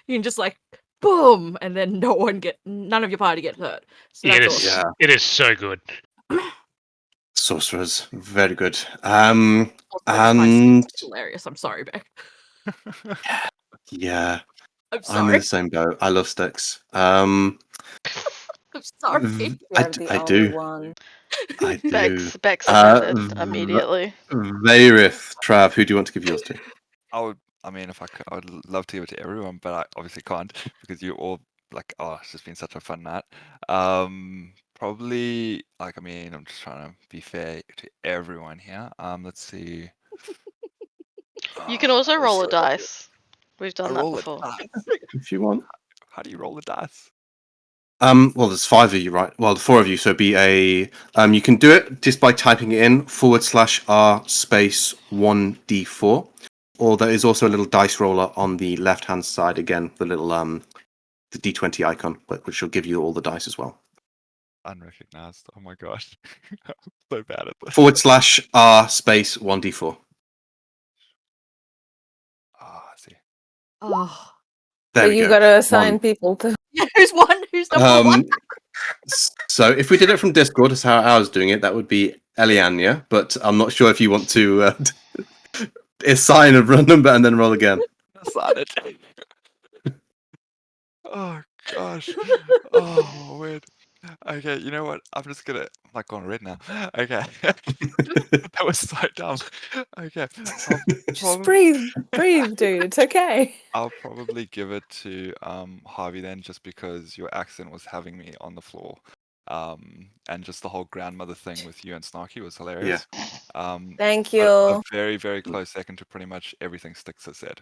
You can just like boom, and then none of your party get hurt. So that's awesome. Yeah. It is so good. sorcerers. Very good. Also, And it's hilarious. I'm sorry, Beck. yeah, I'm I'm in sorry. the same boat. I love sticks. I'm sorry. You're the I only do. one. I do. Bex offended immediately. Varith, Trav, who do you want to give yours to? I mean, if I could, I would love to give it to everyone, but I obviously can't because you all like. Oh, it's just been such a fun night. Probably like. I mean, I'm just trying to be fair to everyone here. Let's see. You can also There's roll a so many. dice. We've I done that roll a before. dice. If you want. How do you roll a dice? Well, there's 5 of you, right? Well, the 4 of you, so it'd be a. You can do it just by typing it in /r space 1d4, or there is also a little dice roller on the left-hand side again, the little the d20 icon, but which will give you all the dice as well. Unrecognized. Oh my gosh, I'm so bad at this. /r space 1d4. Ah, I see. Oh. There But we you go. gotta assign One. people to. Yeah, who's one? Who's number one? So if we did it from Discord, as how I was doing it, that would be Eliania, but I'm not sure if you want to assign a run number and then roll again. Assign it. Oh gosh. Oh weird. Okay, you know what? I'm just gonna like gone red now. Okay. That was so dumb. Okay. Just breathe, dude. It's okay. I'll probably give it to Harvey then, just because your accent was having me on the floor. And just the whole grandmother thing with you and Snarky was hilarious. Thank But a you. very, very close second to pretty much everything Styx has said.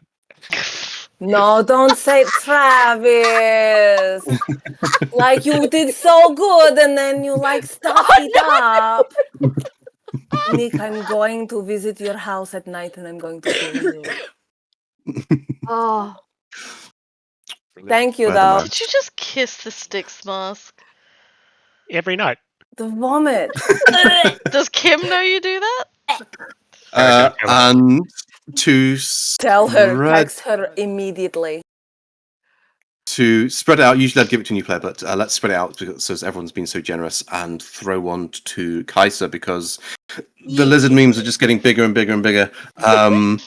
No, don't say Travis. Like you did so good and then you like stuffed it up. Nick, I'm going to visit your house at night and I'm going to kill you. Oh. Brilliant. Thank you, Wear the though. mask. Did you just kiss the Styx mask? Every night. The vomit. Does Kim know you do that? And to Tell her, spread text her immediately. it out. Usually I'd give it to a new player, but let's spread it out because since everyone's been so generous, and throw one to Kaiser because the lizard memes are just getting bigger and bigger and bigger. Yay!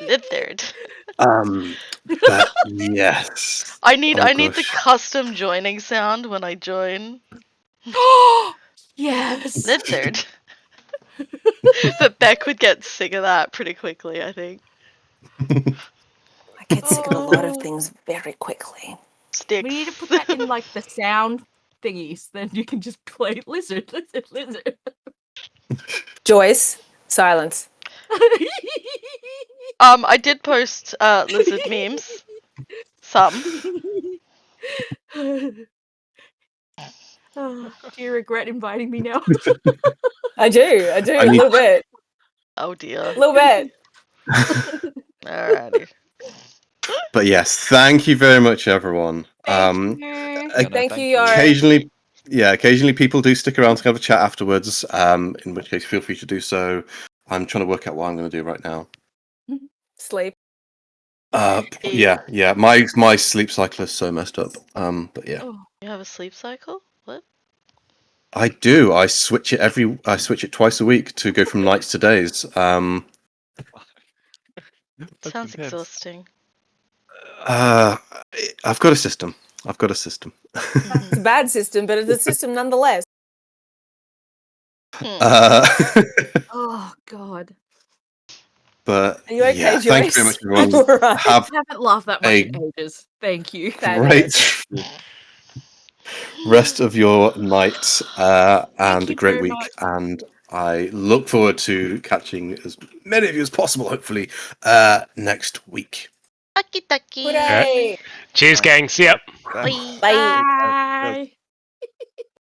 Lithard. But yes. I need Oh, the gosh. custom joining sound when I join. Yes. Lithard. But Beck would get sick of that pretty quickly, I think. I get sick of a lot of things very quickly. Sticks. We need to put that in like the sound thingies. Then you can just play lizard. Joyce, silence. I did post lizard memes. Some. Do you regret inviting me now? I do, I a need- little bit. Oh dear. A little bit. Alrighty. But yes, thank you very much, everyone. Thank you. Yeah, no, Thank you, Yara. Occasionally people do stick around to have a chat afterwards, in which case feel free to do so. I'm trying to work out what I'm going to do right now. Sleep. Yeah. My sleep cycle is so messed up. But yeah, Oh. You have a sleep cycle? What? I do. I switch it twice a week to go from nights to days. Sounds intense. exhausting. I've got a system. It's a bad system, but it's a system nonetheless. Oh God. But Are you okay, yeah, Joyce? thank you very much, everyone. All right. Have I haven't laughed that much a in ages. Thank you. Fabulous. great rest of your night and a you great very week. much. And I look forward to catching as many of you as possible, hopefully, next week. Taki taki. Hooray. Cheers, gang. See ya. Thanks. Bye. Bye.